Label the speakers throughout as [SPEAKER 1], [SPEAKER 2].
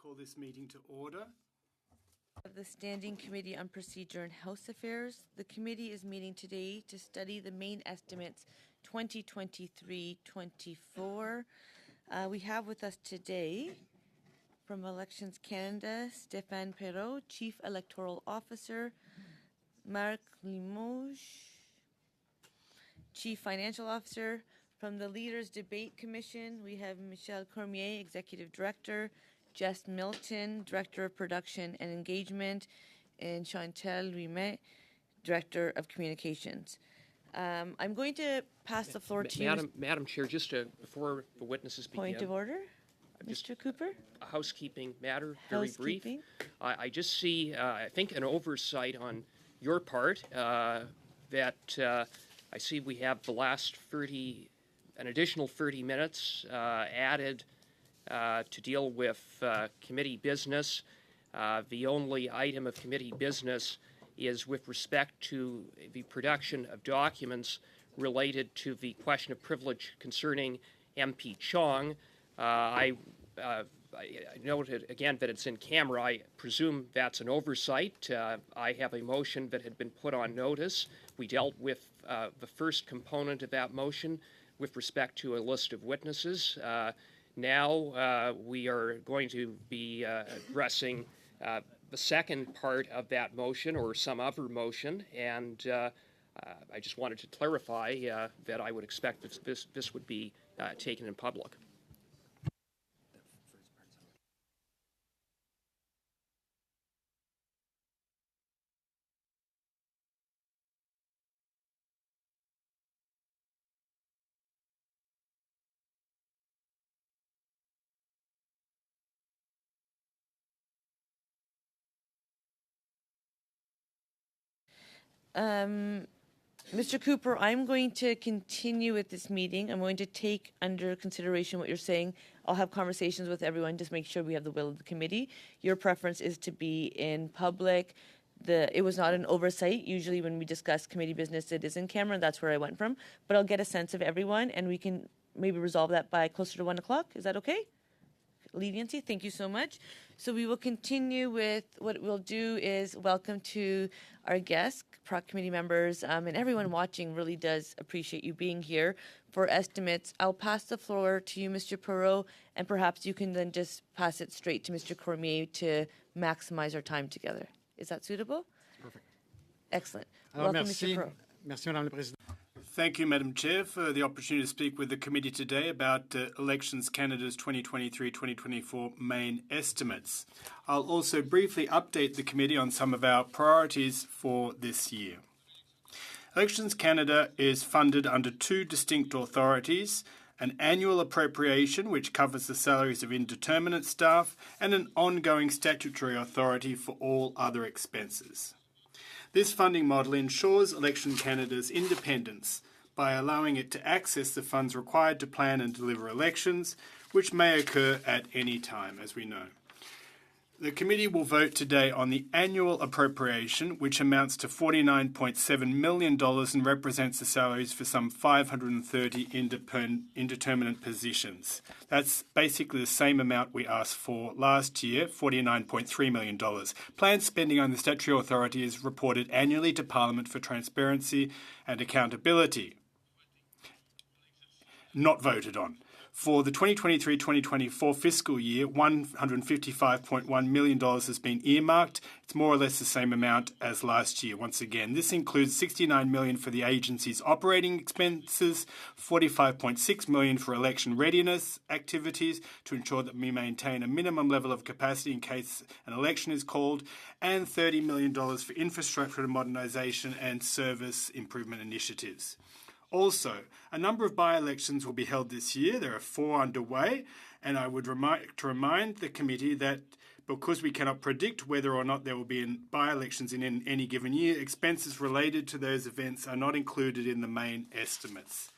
[SPEAKER 1] call this meeting to order.
[SPEAKER 2] Of the Standing Committee on Procedure and House Affairs. The committee is meeting today to study the main estimates 2023-24. We have with us today from Elections Canada, Stéphane Perreault, Chief Electoral Officer, Marc Limoges, Chief Financial Officer. From the Leaders Debate Commission, we have Michel Cormier, Executive Director, Jess Milton, Director of Production and Engagement, and Chantal Rimet, Director of Communications. I'm going to pass the floor to you.
[SPEAKER 3] Madam Chair, just before the witnesses begin.
[SPEAKER 2] Point of order, Mr. Cooper?
[SPEAKER 3] A housekeeping matter, very brief. I just see, I think, an oversight on your part that I see we have the last an additional 30 minutes added to deal with committee business. The only item of committee business is with respect to the production of documents related to the question of privilege concerning MP Chong. I noted again that it's in camera. I presume that's an oversight. I have a motion that had been put on notice. We dealt with the first component of that motion with respect to a list of witnesses. Now we are going to be addressing the second part of that motion or some other motion, and I just wanted to clarify that I would expect that this would be taken in public.
[SPEAKER 2] Mr. Cooper, I'm going to continue with this meeting. I'm going to take under consideration what you're saying. I'll have conversations with everyone, just make sure we have the will of the committee. Your preference is to be in public. It was not an oversight. Usually when we discuss committee business, it is in camera, and that's where I went from. But I'll get a sense of everyone, and we can maybe resolve that by closer to 1 o'clock. Is that okay? Leniency. Thank you so much. So we will continue with what we'll do is welcome to our guests, PROC committee members, and everyone watching really does appreciate you being here for estimates. I'll pass the floor to you, Mr. Perreault, and perhaps you can then just pass it straight to Mr. Cormier to maximize our time together. Is that suitable?
[SPEAKER 4] Perfect.
[SPEAKER 2] Excellent.
[SPEAKER 4] Alors,
[SPEAKER 2] Welcome,
[SPEAKER 4] merci.
[SPEAKER 2] Mr. Perreault.
[SPEAKER 4] Merci, Madame la Présidente.
[SPEAKER 1] Thank you, Madam Chair, for the opportunity to speak with the committee today about Elections Canada's 2023-2024 main estimates. I'll also briefly update the committee on some of our priorities for this year. Elections Canada is funded under two distinct authorities, an annual appropriation which covers the salaries of indeterminate staff, and an ongoing statutory authority for all other expenses. This funding model ensures Election Canada's independence by allowing it to access the funds required to plan and deliver elections, which may occur at any time, as we know. The committee will vote today on the annual appropriation, which amounts to $49.7 million and represents the salaries for some 530 indeterminate positions. That's basically the same amount we asked for last year, $49.3 million. Planned spending on the statutory authority is reported annually to Parliament for transparency and accountability. Not voted on. For the 2023-2024 fiscal year, $155.1 million has been earmarked. It's more or less the same amount as last year. Once again, this includes $69 million for the agency's operating expenses, $45.6 million for election readiness activities to ensure that we maintain a minimum level of capacity in case an election is called, and $30 million for infrastructure modernisation and service improvement initiatives. Also, a number of by-elections will be held this year. There are 4 underway, and I would remind the committee that because we cannot predict whether or not there will be by-elections in any given year, expenses related to those events are not included in the main estimates.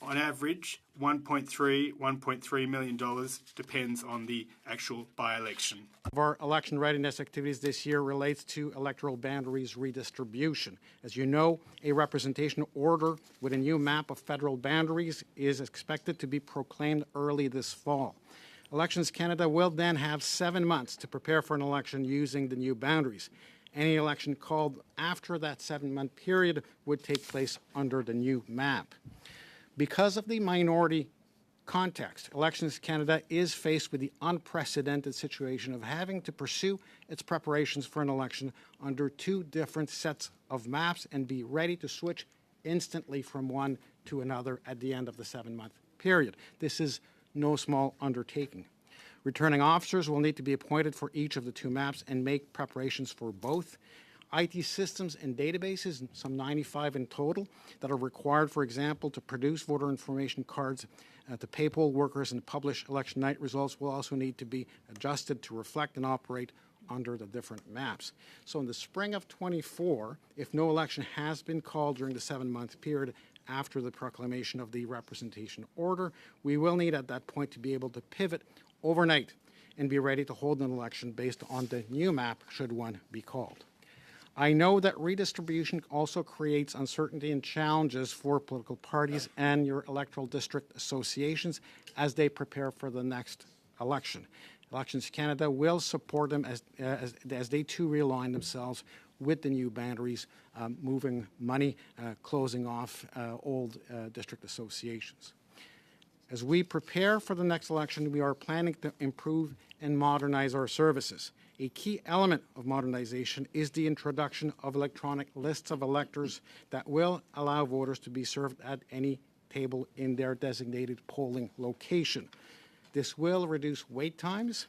[SPEAKER 1] On average, $1.3 million depends on the actual by-election.
[SPEAKER 4] Our election readiness activities this year relates to electoral boundaries redistribution. As you know, a representation order with a new map of federal boundaries is expected to be proclaimed early this fall. Elections Canada will then have 7 months to prepare for an election using the new boundaries. Any election called after that 7-month period would take place under the new map. Because of the minority context, Elections Canada is faced with the unprecedented situation of having to pursue its preparations for an election under 2 different sets of maps and be ready to switch instantly from one to another at the end of the 7-month period. This is no small undertaking. Returning officers will need to be appointed for each of the 2 maps and make preparations for both. IT systems and databases, some 95 in total, that are required, for example, to produce voter information cards, to pay poll workers and publish election night results will also need to be adjusted to reflect and operate under the different maps. So in the spring of 24, if no election has been called during the 7-month period after the proclamation of the representation order, we will need at that point to be able to pivot overnight and be ready to hold an election based on the new map should one be called. I know that redistribution also creates uncertainty and challenges for political parties and your electoral district associations as they prepare for the next election. Elections Canada will support them as they too realign themselves with the new boundaries, moving money, closing off old district associations. As we prepare for the next election, we are planning to improve and modernize our services. A key element of modernization is the introduction of electronic lists of electors that will allow voters to be served at any table in their designated polling location. This will reduce wait times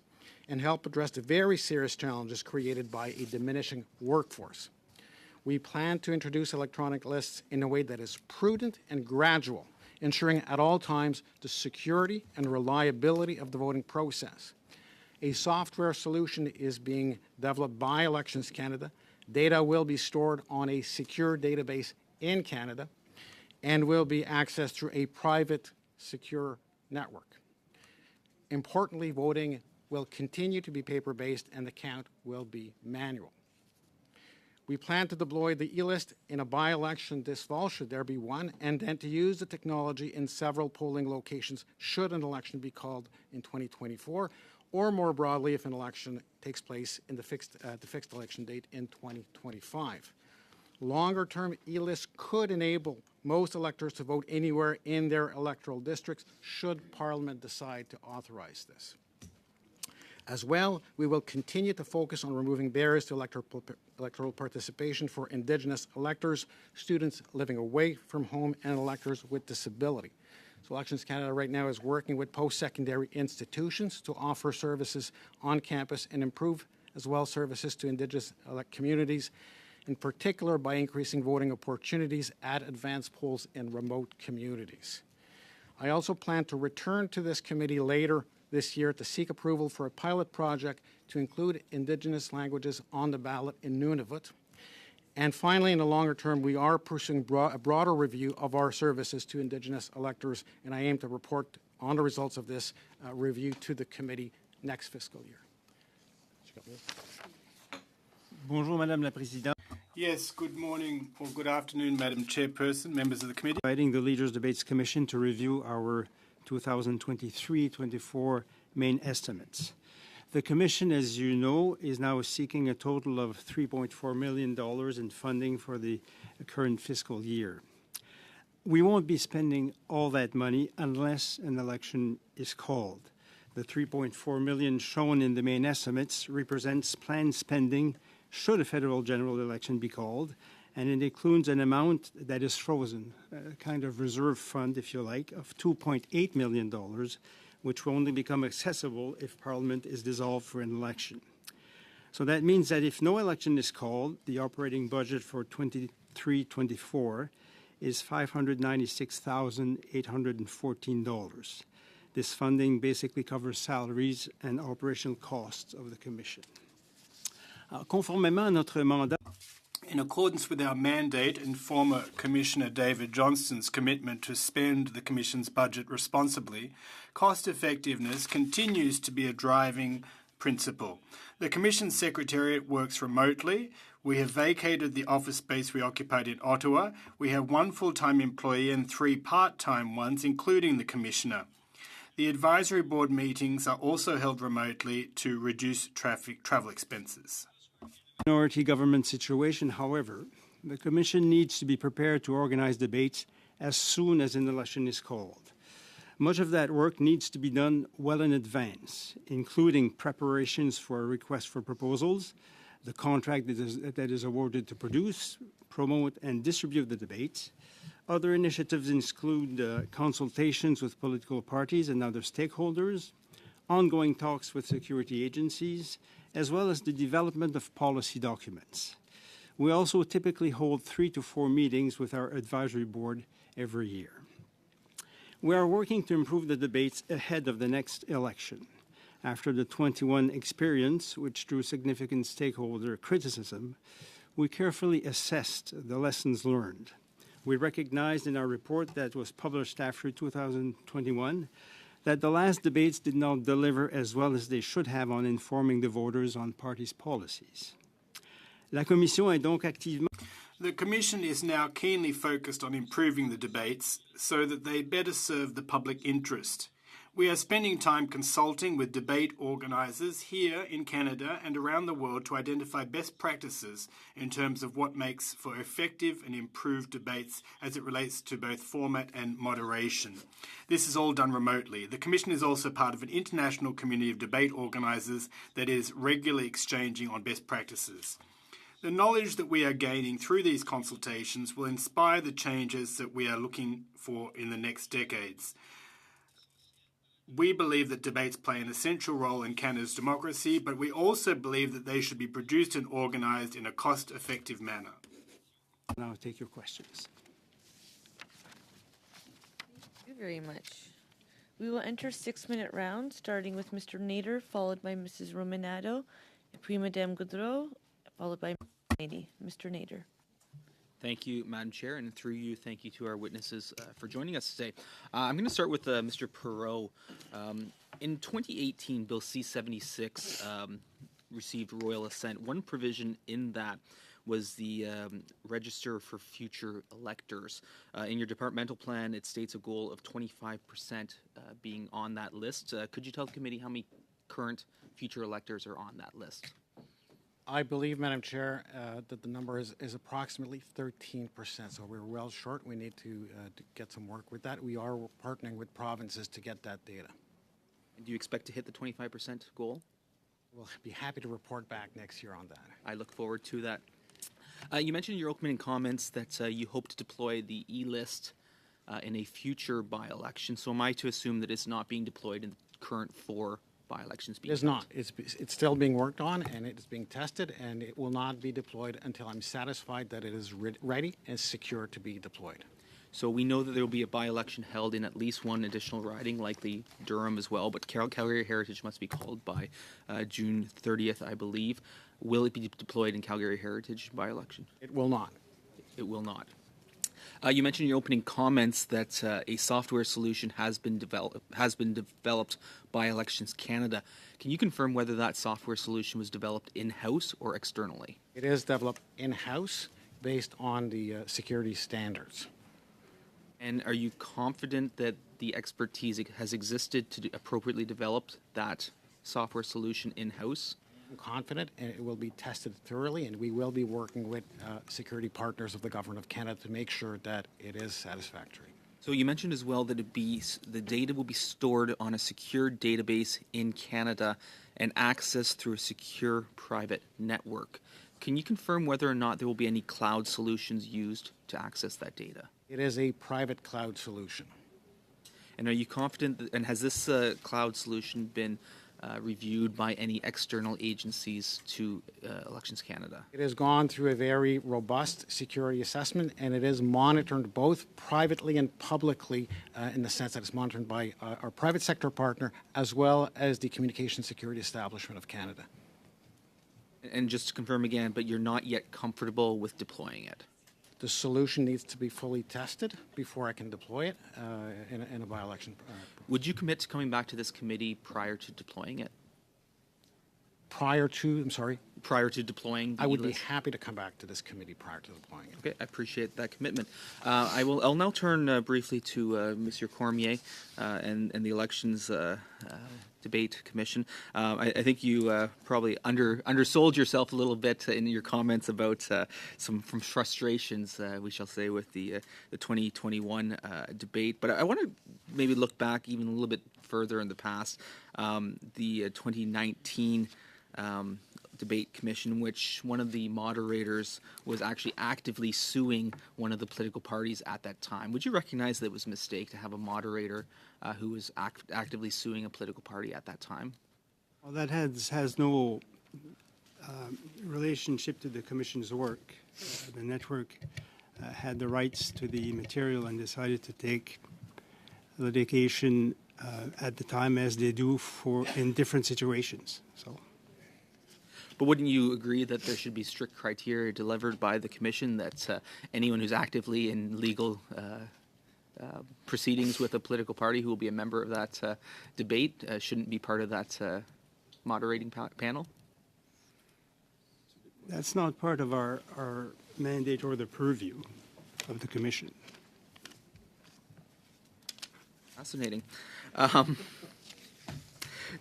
[SPEAKER 4] and help address the very serious challenges created by a diminishing workforce. We plan to introduce electronic lists in a way that is prudent and gradual, ensuring at all times the security and reliability of the voting process. A software solution is being developed by Elections Canada. Data will be stored on a secure database in Canada and will be accessed through a private, secure network. Importantly, voting will continue to be paper-based and the count will be manual. We plan to deploy the e-list in a by-election this fall, should there be one, and then to use the technology in several polling locations should an election be called in 2024, or more broadly if an election takes place in the fixed election date in 2025. Longer-term e-lists could enable most electors to vote anywhere in their electoral districts should Parliament decide to authorize this. As well, we will continue to focus on removing barriers to electoral participation for Indigenous electors, students living away from home, and electors with disability. So Elections Canada right now is working with post-secondary institutions to offer services on campus and improve as well services to Indigenous communities, in particular by increasing voting opportunities at advanced polls in remote communities. I also plan to return to this committee later this year to seek approval for a pilot project to include Indigenous languages on the ballot in Nunavut. And finally, in the longer term, we are pursuing a broader review of our services to Indigenous electors, and I aim to report on the results of this review to the committee next fiscal year.
[SPEAKER 5] Bonjour, Madame la Présidente.
[SPEAKER 1] Yes, good morning or good afternoon, Madam Chairperson, members of the committee.
[SPEAKER 5] Inviting the Leaders' Debates Commission to review our 2023-24 main estimates. The Commission, as you know, is now seeking a total of $3.4 million in funding for the current fiscal year. We won't be spending all that money unless an election is called. The $3.4 million shown in the main estimates represents planned spending should a federal general election be called, and it includes an amount that is frozen, a kind of reserve fund, if you like, of $2.8 million, which will only become accessible if Parliament is dissolved for an election. So that means that if no election is called, the operating budget for 23-24 is $596,814. This funding basically covers salaries and operational costs of the Commission. Conformément à notre mandat,
[SPEAKER 1] in accordance with our mandate and former Commissioner David Johnston's commitment to spend the Commission's budget responsibly, cost effectiveness continues to be a driving principle. The Commission's Secretariat works remotely. We have vacated the office space we occupied in Ottawa. We have one full-time employee and 3 part-time ones, including the Commissioner. The advisory board meetings are also held remotely to reduce travel expenses.
[SPEAKER 5] Minority government situation, however, the Commission needs to be prepared to organize debates as soon as an election is called. Much of that work needs to be done well in advance, including preparations for a request for proposals, the contract that is awarded to produce, promote, and distribute the debates. Other initiatives include consultations with political parties and other stakeholders, ongoing talks with security agencies, as well as the development of policy documents. We also typically hold 3 to 4 meetings with our advisory board every year. We are working to improve the debates ahead of the next election. After the 21 experience, which drew significant stakeholder criticism, we carefully assessed the lessons learned. We recognized in our report that was published after 2021 that the last debates did not deliver as well as they should have on informing the voters on parties' policies. La Commission est donc activement.
[SPEAKER 1] The Commission is now keenly focused on improving the debates so that they better serve the public interest. We are spending time consulting with debate organisers here in Canada and around the world to identify best practices in terms of what makes for effective and improved debates as it relates to both format and moderation. This is all done remotely. The Commission is also part of an international community of debate organisers that is regularly exchanging on best practices. The knowledge that we are gaining through these consultations will inspire the changes that we are looking for in the next decades. We believe that debates play an essential role in Canada's democracy, but we also believe that they should be produced and organised in a cost-effective manner.
[SPEAKER 5] Now I'll take your questions.
[SPEAKER 2] Thank you very much. We will enter 6-minute rounds, starting with Mr. Nader, followed by Mrs. Romanado, puis Madame Goudreau, followed by Mr. Nader.
[SPEAKER 6] Thank you, Madam Chair, and through you, thank you to our witnesses for joining us today. I'm going to start with Mr. PROC. In 2018, Bill C-76 received royal assent. One provision in that was the register for future electors. In your departmental plan, it states a goal of 25% being on that list. Could you tell the committee how many current future electors are on that list?
[SPEAKER 4] I believe, Madam Chair, that the number is approximately 13%, so we're well short. We need to get some work with that. We are partnering with provinces to get that data.
[SPEAKER 6] And do you expect to hit the 25% goal?
[SPEAKER 4] We'll be happy to report back next year on that.
[SPEAKER 6] I look forward to that. You mentioned in your opening comments that you hope to deploy the e-list in a future by-election, so am I to assume that it's not being deployed in the current 4 by-elections?
[SPEAKER 4] It is not. It's still being worked on, and it is being tested, and it will not be deployed until I'm satisfied that it is ready and secure to be deployed.
[SPEAKER 6] So we know that there will be a by-election held in at least one additional riding, likely Durham as well, but Calgary Heritage must be called by June 30th, I believe. Will it be deployed in Calgary Heritage by-election?
[SPEAKER 4] It will not.
[SPEAKER 6] It will not. You mentioned in your opening comments that a software solution has been developed by Elections Canada. Can you confirm whether that software solution was developed in-house or externally?
[SPEAKER 4] It is developed in-house based on the security standards.
[SPEAKER 6] And are you confident that the expertise has existed to appropriately develop that software solution in-house?
[SPEAKER 4] I'm confident, and it will be tested thoroughly, and we will be working with security partners of the Government of Canada to make sure that it is satisfactory.
[SPEAKER 6] So you mentioned as well that the data will be stored on a secure database in Canada and accessed through a secure private network. Can you confirm whether or not there will be any cloud solutions used to access that data?
[SPEAKER 4] It is a private cloud solution.
[SPEAKER 6] And are you confident, and has this cloud solution been reviewed by any external agencies to Elections Canada?
[SPEAKER 4] It has gone through a very robust security assessment, and it is monitored both privately and publicly in the sense that it's monitored by our private sector partner as well as the Communication Security Establishment of Canada.
[SPEAKER 6] And just to confirm again, but you're not yet comfortable with deploying it?
[SPEAKER 4] The solution needs to be fully tested before I can deploy it in a by-election.
[SPEAKER 6] Would you commit to coming back to this committee prior to deploying it?
[SPEAKER 4] Prior to, I'm sorry?
[SPEAKER 6] prior to deploying the
[SPEAKER 4] I would be
[SPEAKER 6] list?
[SPEAKER 4] happy to come back to this committee prior to deploying it.
[SPEAKER 6] Okay, I appreciate that commitment. I'll now turn briefly to Monsieur Cormier and the elections debate commission. I think you probably undersold yourself a little bit in your comments about some frustrations, we shall say, with the 2021 debate. But I want to maybe look back even a little bit further in the past. The 2019 debate commission, which one of the moderators was actually actively suing one of the political parties at that time. Would you recognize that it was a mistake to have a moderator who was actively suing a political party at that time?
[SPEAKER 5] Well, that has no relationship to the commission's work. The network had the rights to the material and decided to take litigation at the time, as they do in different situations. So.
[SPEAKER 6] But wouldn't you agree that there should be strict criteria delivered by the commission that anyone who's actively in legal proceedings with a political party who will be a member of that debate shouldn't be part of that moderating panel?
[SPEAKER 5] That's not part of our mandate or the purview of the commission.
[SPEAKER 6] Fascinating.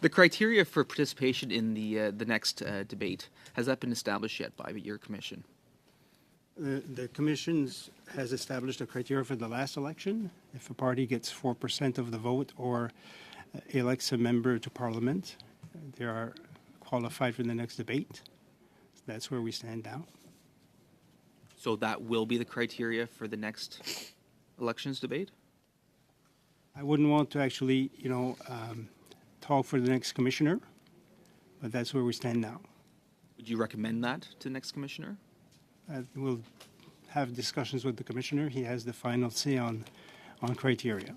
[SPEAKER 6] The criteria for participation in the next debate, has that been established yet by your commission?
[SPEAKER 5] The commission has established a criteria for the last election. If a party gets 4% of the vote or elects a member to parliament, they are qualified for the next debate. That's where we stand now.
[SPEAKER 6] So that will be the criteria for the next elections debate?
[SPEAKER 5] I wouldn't want to actually, talk for the next commissioner, but that's where we stand now.
[SPEAKER 6] Would you recommend that to the next commissioner?
[SPEAKER 5] We'll have discussions with the commissioner. He has the final say on criteria,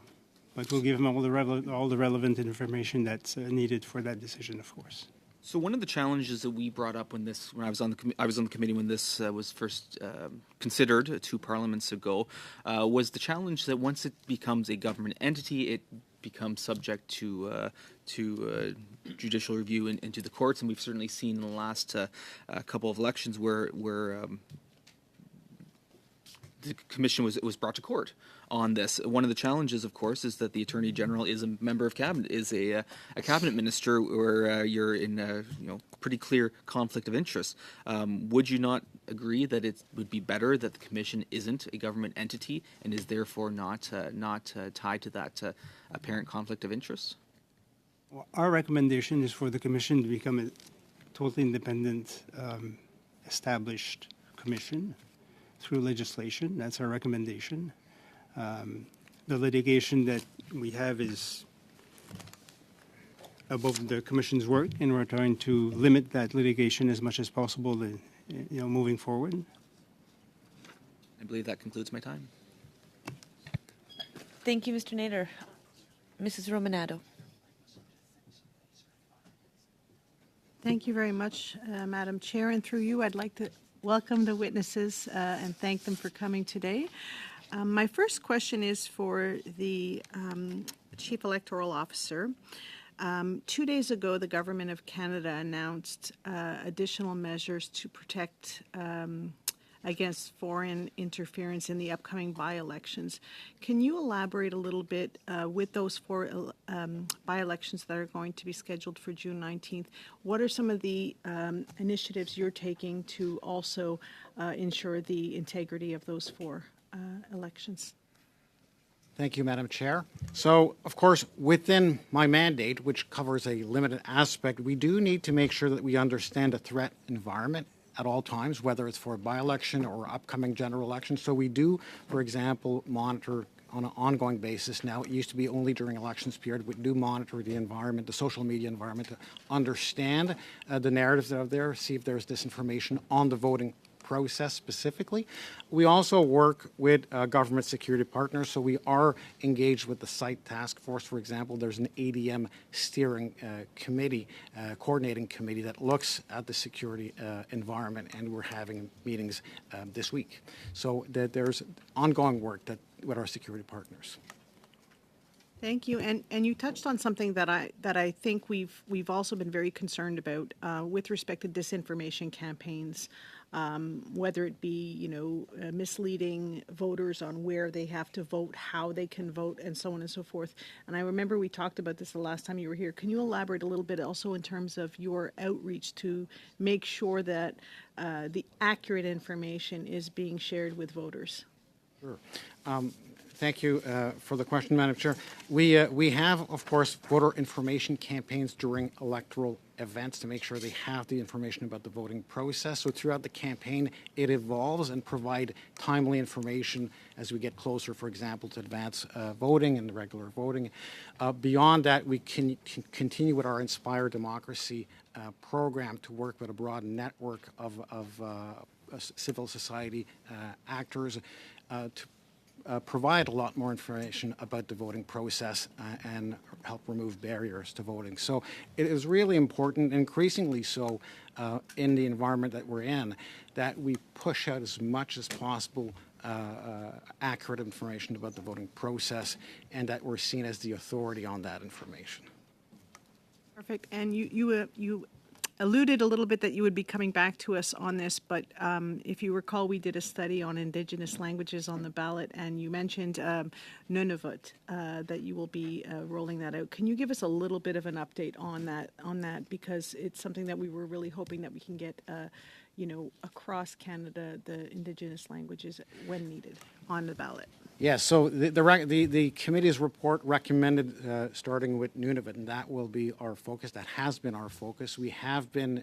[SPEAKER 5] but we'll give him all the relevant information that's needed for that decision, of course.
[SPEAKER 6] So one of the challenges that we brought up when I was on the committee when this was first considered 2 parliaments ago was the challenge that once it becomes a government entity, it becomes subject to judicial review into the courts, and we've certainly seen in the last couple of elections where the commission was brought to court on this. One of the challenges, of course, is that the Attorney General is a member of cabinet, is a cabinet minister, where you're in a pretty clear conflict of interest. Would you not agree that it would be better that the commission isn't a government entity and is therefore not tied to that apparent conflict of interest?
[SPEAKER 5] Well, our recommendation is for the commission to become a totally independent, established commission through legislation. That's our recommendation. The litigation that we have is above the commission's work, and we're trying to limit that litigation as much as possible, moving forward.
[SPEAKER 6] I believe that concludes my time.
[SPEAKER 2] Thank you, Mr. Nader. Mrs. Romanado.
[SPEAKER 7] Thank you very much, Madam Chair. And through you, I'd like to welcome the witnesses and thank them for coming today. My first question is for the Chief Electoral Officer. 2 days ago, the Government of Canada announced additional measures to protect against foreign interference in the upcoming by-elections. Can you elaborate a little bit with those 4 by-elections that are going to be scheduled for June 19th? What are some of the initiatives you're taking to also ensure the integrity of those 4 elections?
[SPEAKER 4] Thank you, Madam Chair. So, of course, within my mandate, which covers a limited aspect, we do need to make sure that we understand the threat environment at all times, whether it's for a by-election or upcoming general election. So we do, for example, monitor on an ongoing basis. Now, it used to be only during elections period. We do monitor the environment, the social media environment, to understand the narratives that are there, see if there's disinformation on the voting process specifically. We also work with government security partners, so we are engaged with the site task force. For example, there's an ADM steering committee, coordinating committee that looks at the security environment, and we're having meetings this week. So there's ongoing work with our security partners.
[SPEAKER 7] Thank you. And you touched on something that I think we've also been very concerned about with respect to disinformation campaigns, whether it be misleading voters on where they have to vote, how they can vote, and so on and so forth. And I remember we talked about this the last time you were here. Can you elaborate a little bit also in terms of your outreach to make sure that the accurate information is being shared with voters?
[SPEAKER 4] Sure. Thank you for the question, Madam Chair. We have, of course, voter information campaigns during electoral events to make sure they have the information about the voting process. So throughout the campaign, it evolves and provide timely information as we get closer, for example, to advance voting and regular voting. Beyond that, we can continue with our Inspire Democracy program to work with a broad network of civil society actors to provide a lot more information about the voting process and help remove barriers to voting. So it is really important, increasingly so in the environment that we're in, that we push out as much as possible accurate information about the voting process and that we're seen as the authority on that information.
[SPEAKER 7] Perfect. And you alluded a little bit that you would be coming back to us on this, but if you recall, we did a study on Indigenous languages on the ballot, and you mentioned Nunavut, that you will be rolling that out. Can you give us a little bit of an update on that, because it's something that we were really hoping that we can get, across Canada, the Indigenous languages when needed on the ballot.
[SPEAKER 4] Yes, so the committee's report recommended starting with Nunavut, and that will be our focus. That has been our focus. We have been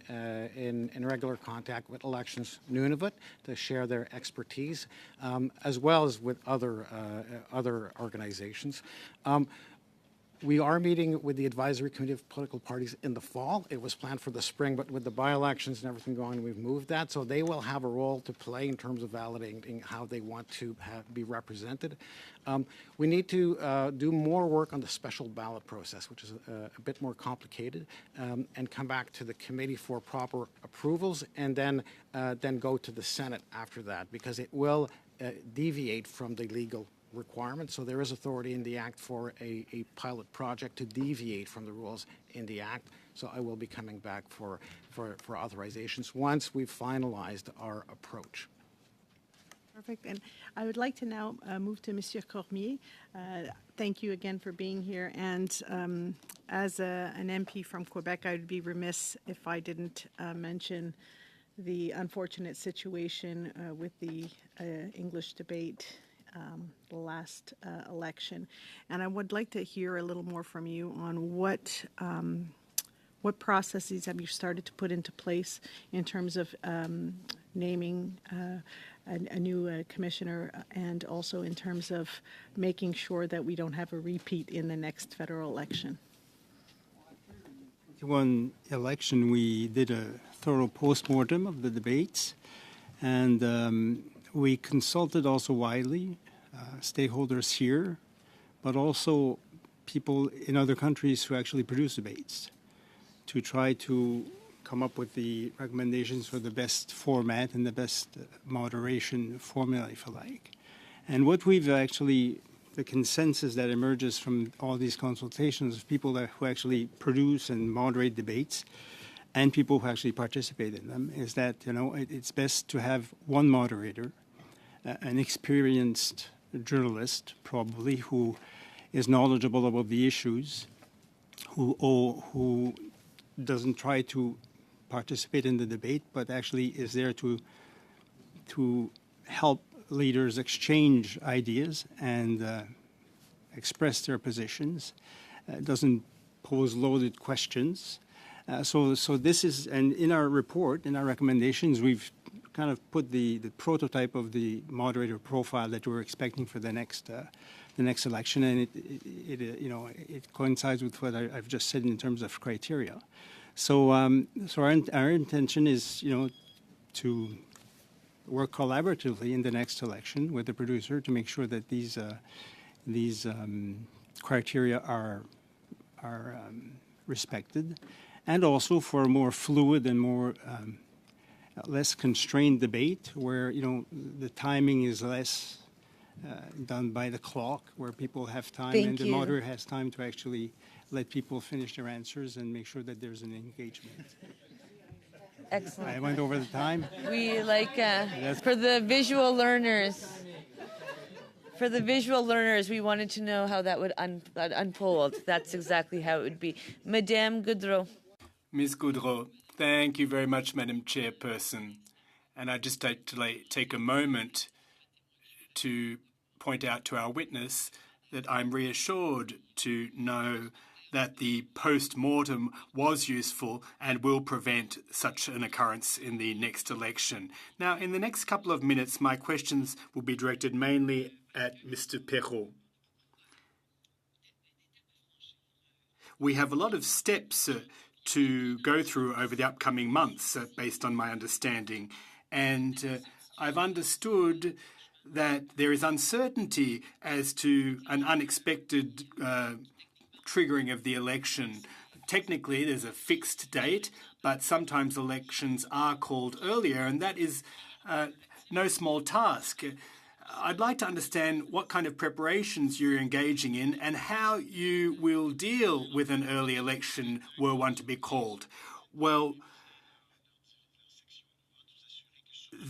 [SPEAKER 4] in regular contact with Elections Nunavut to share their expertise, as well as with other organizations. We are meeting with the Advisory Committee of Political Parties in the fall. It was planned for the spring, but with the by-elections and everything going, we've moved that. So they will have a role to play in terms of validating how they want to be represented. We need to do more work on the special ballot process, which is a bit more complicated, and come back to the committee for proper approvals, and then go to the Senate after that, because it will deviate from the legal requirement. So there is authority in the Act for a pilot project to deviate from the rules in the Act. So I will be coming back for authorizations once we've finalized our approach.
[SPEAKER 7] Perfect. And I would like to now move to Monsieur Cormier. Thank you again for being here. And as an MP from Quebec, I would be remiss if I didn't mention the unfortunate situation with the English debate the last election. And I would like to hear a little more from you on what processes have you started to put into place in terms of naming a new commissioner, and also in terms of making sure that we don't have a repeat in the next federal election.
[SPEAKER 5] One election, we did a thorough postmortem of the debates, and we consulted also widely stakeholders here, but also people in other countries who actually produce debates, to try to come up with the recommendations for the best format and the best moderation formula, if you like. And what we've actually, the consensus that emerges from all these consultations of people who actually produce and moderate debates, and people who actually participate in them, is that it's best to have one moderator, an experienced journalist, probably, who is knowledgeable about the issues, who doesn't try to participate in the debate, but actually is there to help leaders exchange ideas and express their positions. Doesn't pose loaded questions. So this is, and in our report, in our recommendations, we've kind of put the prototype of the moderator profile that we're expecting for the next election, and it coincides with what I've just said in terms of criteria. So our intention is to work collaboratively in the next election with the producer to make sure that these criteria are respected, and also for a more fluid and more less constrained debate where the timing is less done by the clock, where people have time
[SPEAKER 2] Thank
[SPEAKER 5] and the
[SPEAKER 2] you.
[SPEAKER 5] moderator has time to actually let people finish their answers and make sure that there's an engagement.
[SPEAKER 2] Excellent.
[SPEAKER 5] I went over the time.
[SPEAKER 2] We like for the visual learners. For the visual learners, we wanted to know how that would unfold. That's exactly how it would be. Madame Goudreau.
[SPEAKER 1] Ms. Goudreau, thank you very much, Madam Chairperson. And I'd just like to take a moment to point out to our witness that I'm reassured to know that the post-mortem was useful and will prevent such an occurrence in the next election. Now, in the next couple of minutes, my questions will be directed mainly at Mr. Perrault. We have a lot of steps to go through over the upcoming months, based on my understanding. And I've understood that there is uncertainty as to an unexpected triggering of the election. Technically, there's a fixed date, but sometimes elections are called earlier, and that is no small task. I'd like to understand what kind of preparations you're engaging in and how you will deal with an early election were one to be called. Well,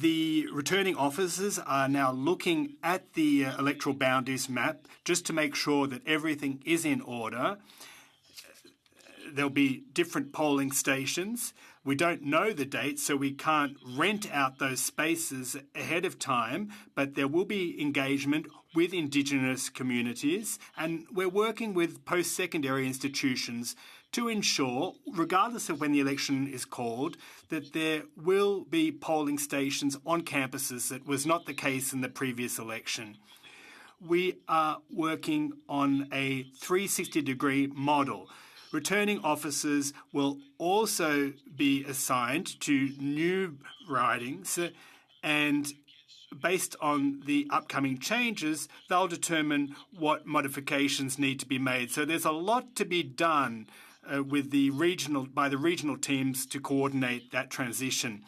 [SPEAKER 1] the returning officers are now looking at the electoral boundaries map just to make sure that everything is in order. There'll be different polling stations. We don't know the date, so we can't rent out those spaces ahead of time, but there will be engagement with Indigenous communities, and we're working with post-secondary institutions to ensure, regardless of when the election is called, that there will be polling stations on campuses. That was not the case in the previous election. We are working on a 360-degree model. Returning officers will also be assigned to new ridings, and based on the upcoming changes, they'll determine what modifications need to be made. So there's a lot to be done with the regional teams to coordinate that transition.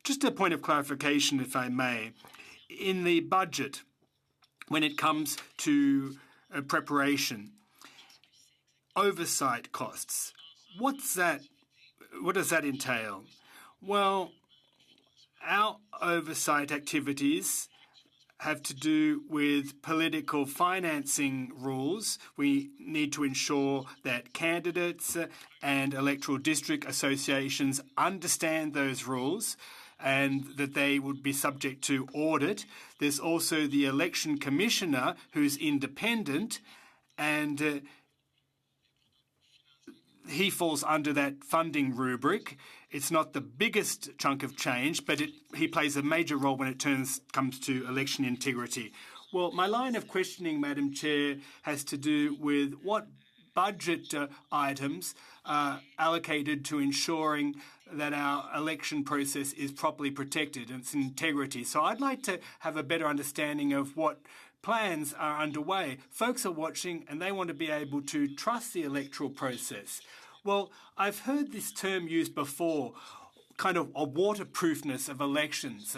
[SPEAKER 1] Just a point of clarification, if I may. In the budget, when it comes to preparation, oversight costs, what does that entail? Well, our oversight activities have to do with political financing rules. We need to ensure that candidates and electoral district associations understand those rules and that they would be subject to audit. There's also the election commissioner who's independent, and he falls under that funding rubric. It's not the biggest chunk of change, but he plays a major role when it comes to election integrity. Well, my line of questioning, Madam Chair, has to do with what budget items are allocated to ensuring that our election process is properly protected and its integrity. So I'd like to have a better understanding of what plans are underway. Folks are watching and they want to be able to trust the electoral process. Well, I've heard this term used before, kind of a waterproofness of elections,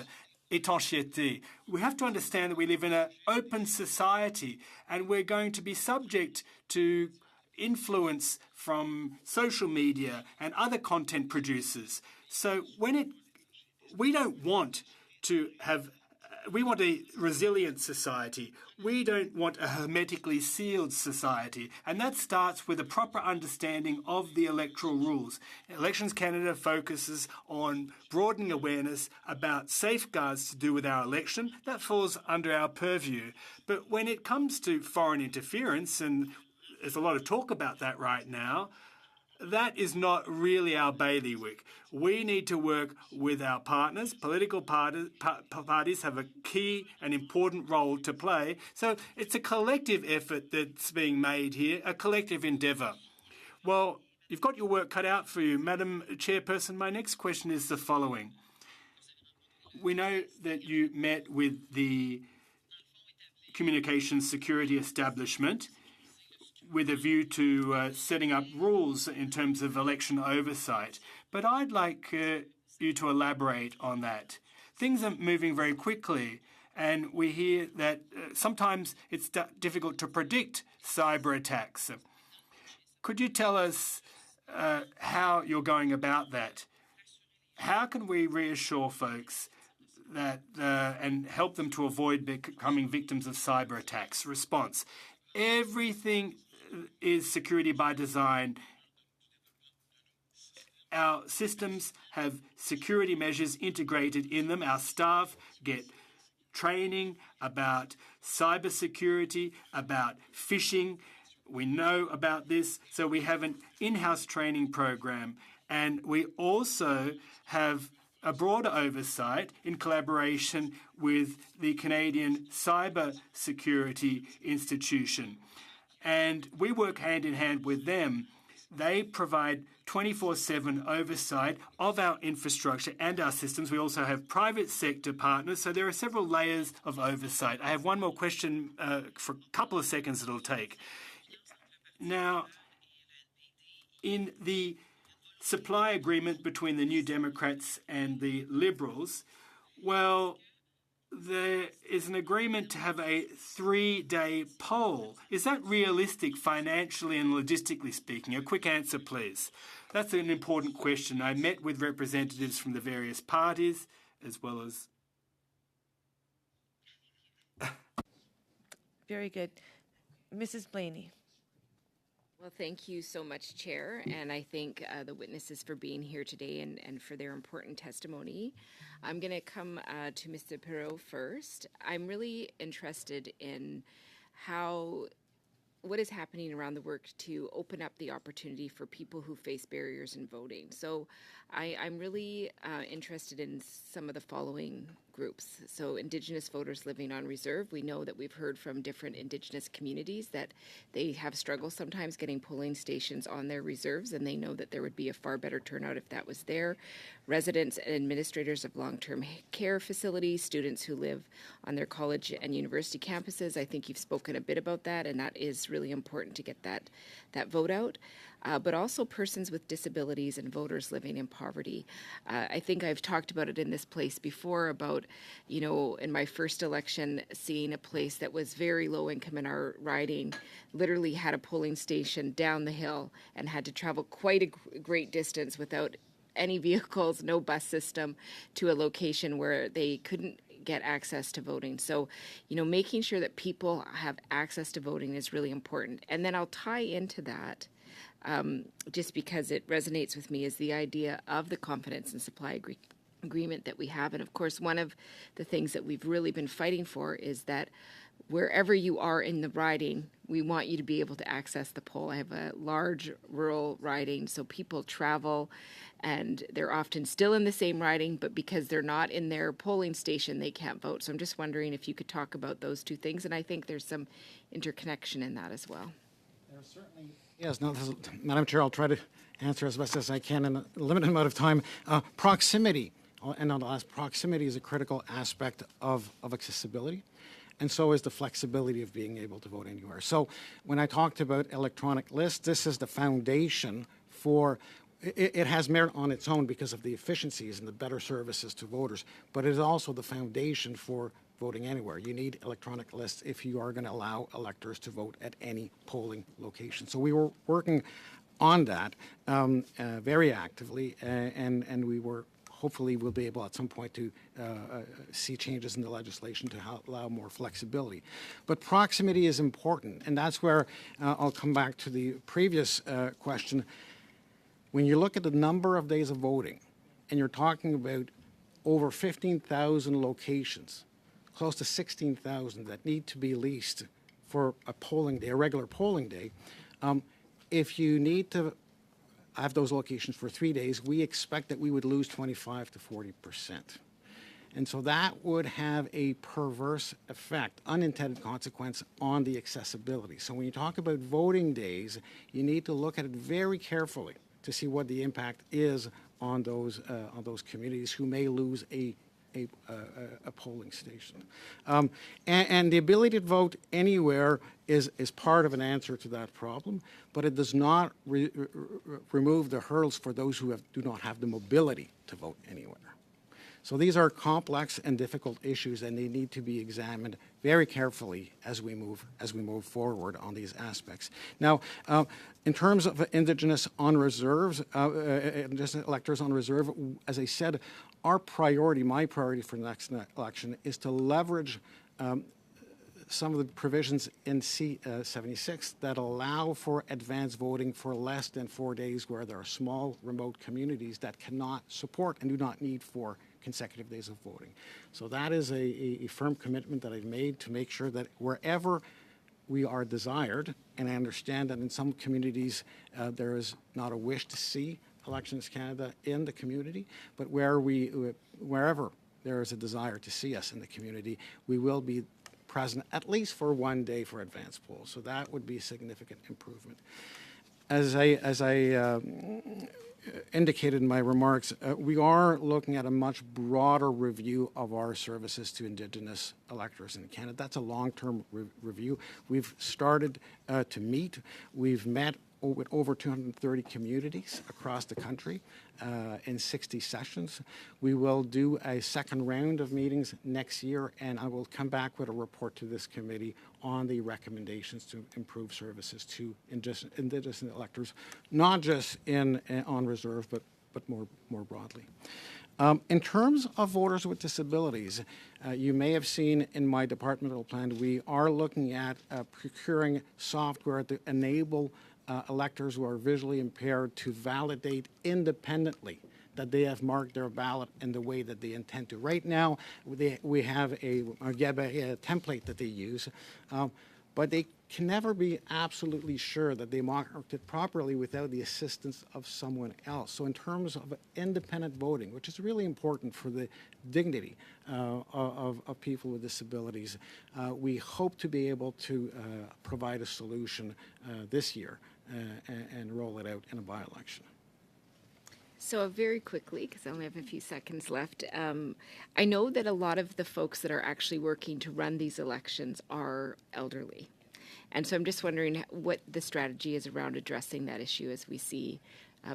[SPEAKER 1] étanchéité. We have to understand that we live in an open society and we're going to be subject to influence from social media and other content producers. So we don't want to have. We want a resilient society. We don't want a hermetically sealed society. And that starts with a proper understanding of the electoral rules. Elections Canada focuses on broadening awareness about safeguards to do with our election. That falls under our purview. But when it comes to foreign interference, and there's a lot of talk about that right now, that is not really our bailiwick. We need to work with our partners. Political parties have a key and important role to play. So it's a collective effort that's being made here, a collective endeavour. Well, you've got your work cut out for you. Madam Chairperson, my next question is the following. We know that you met with the Communications Security Establishment with a view to setting up rules in terms of election oversight. But I'd like you to elaborate on that. Things are moving very quickly, And we hear that sometimes it's difficult to predict cyber attacks. Could you tell us how you're going about that? How can we reassure folks that and help them to avoid becoming victims of cyber attacks? Response: everything is security by design. Our systems have security measures integrated in them. Our staff get training about cybersecurity, about phishing. We know about this, so we have an in-house training program, and we also have a broader oversight in collaboration with the Canadian Cyber Security Institution. And we work hand in hand with them. They provide 24/7 oversight of our infrastructure and our systems. We also have private sector partners, so there are several layers of oversight. I have one more question for a couple of seconds it'll take. Now, in the supply agreement between the New Democrats and the Liberals, well, there is an agreement to have a 3-day poll. Is that realistic financially and logistically speaking? A quick answer, please. That's an important question. I met with representatives from the various parties as well as...
[SPEAKER 2] Very good. Mrs. Blaney.
[SPEAKER 8] Well, thank you so much, Chair, and I thank the witnesses for being here today and for their important testimony. I'm going to come to Mr. Perot first. I'm really interested in what is happening around the work to open up the opportunity for people who face barriers in voting. So I'm really interested in some of the following groups. So Indigenous voters living on reserve. We know that we've heard from different Indigenous communities that they have struggled sometimes getting polling stations on their reserves, and they know that there would be a far better turnout if that was there. Residents and administrators of long-term care facilities, students who live on their college and university campuses. I think you've spoken a bit about that, and that is really important to get that vote out. But also persons with disabilities and voters living in poverty. I think I've talked about it in this place before about, in my first election, seeing a place that was very low income in our riding literally had a polling station down the hill and had to travel quite a great distance without any vehicles, no bus system, to a location where they couldn't get access to voting. So, making sure that people have access to voting is really important. And then I'll tie into that, just because it resonates with me, is the idea of the confidence and supply agreement that we have. And of course, one of the things that we've really been fighting for is that wherever you are in the riding, we want you to be able to access the poll. I have a large rural riding, so people travel and they're often still in the same riding, but because they're not in their polling station, they can't vote. So I'm just wondering if you could talk about those two things, and I think there's some interconnection in that as well.
[SPEAKER 4] There certainly is. Now, Madam Chair, I'll try to answer as best as I can in a limited amount of time. Proximity, and on the last, proximity is a critical aspect of accessibility. And so is the flexibility of being able to vote anywhere. So when I talked about electronic lists, this is the foundation for, it has merit on its own because of the efficiencies and the better services to voters, but it is also the foundation for voting anywhere. You need electronic lists if you are going to allow electors to vote at any polling location. So we were working on that very actively, and we were hopefully we'll be able at some point to see changes in the legislation to allow more flexibility. But proximity is important, and that's where I'll come back to the previous question. When you look at the number of days of voting, and you're talking about over 15,000 locations, close to 16,000 that need to be leased for a polling day, a regular polling day, if you need to have those locations for 3 days, we expect that we would lose 25 to 40%. And so that would have a perverse effect, unintended consequence on the accessibility. So when you talk about voting days, you need to look at it very carefully to see what the impact is on those communities who may lose a polling station. And the ability to vote anywhere is part of an answer to that problem, but it does not remove the hurdles for those who do not have the mobility to vote anywhere. So these are complex and difficult issues, and they need to be examined very carefully as we move forward on these aspects. Now, in terms of Indigenous on reserves, Indigenous electors on reserve, as I said, our priority, my priority for the next election, is to leverage some of the provisions in C-76 that allow for advanced voting for less than 4 days, where there are small, remote communities that cannot support and do not need 4 consecutive days of voting. So that is a firm commitment that I've made to make sure that wherever we are desired, and I understand that in some communities there is not a wish to see Elections Canada in the community, but wherever there is a desire to see us in the community, we will be present at least for 1 day for advance polls. So that would be a significant improvement. As I indicated in my remarks, we are looking at a much broader review of our services to Indigenous electors in Canada. That's a long-term review. We've started to meet. We've met with over 230 communities across the country in 60 sessions. We will do a second round of meetings next year, and I will come back with a report to this committee on the recommendations to improve services to Indigenous electors, not just on reserve, but more broadly. In terms of voters with disabilities, you may have seen in my departmental plan, we are looking at procuring software to enable electors who are visually impaired to validate independently that they have marked their ballot in the way that they intend to. Right now, we have a template that they use, but they can never be absolutely sure that they marked it properly without the assistance of someone else. So in terms of independent voting, which is really important for the dignity of people with disabilities, we hope to be able to provide a solution this year and roll it out in a by-election.
[SPEAKER 8] So very quickly, because I only have a few seconds left, I know that a lot of the folks that are actually working to run these elections are elderly. And so I'm just wondering what the strategy is around addressing that issue as we see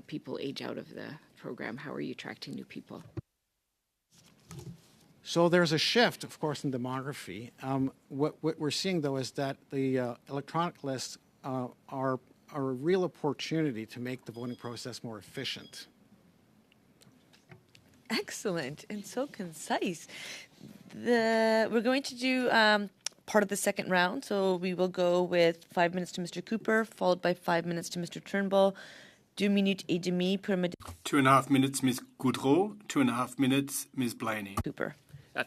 [SPEAKER 8] people age out of the program. How are you attracting new people?
[SPEAKER 4] So there's a shift, of course, in demography. What we're seeing, though, is that the electronic lists are a real opportunity to make the voting process more efficient.
[SPEAKER 2] Excellent and so concise. We're going to do part of the second round, so we will go with 5 minutes to Mr. Cooper, followed by 5 minutes to Mr. Turnbull. 2 minutes et demi per
[SPEAKER 1] 2.5 minutes, Ms. Goudreau. 2.5 minutes, Ms. Blaney.
[SPEAKER 2] Cooper.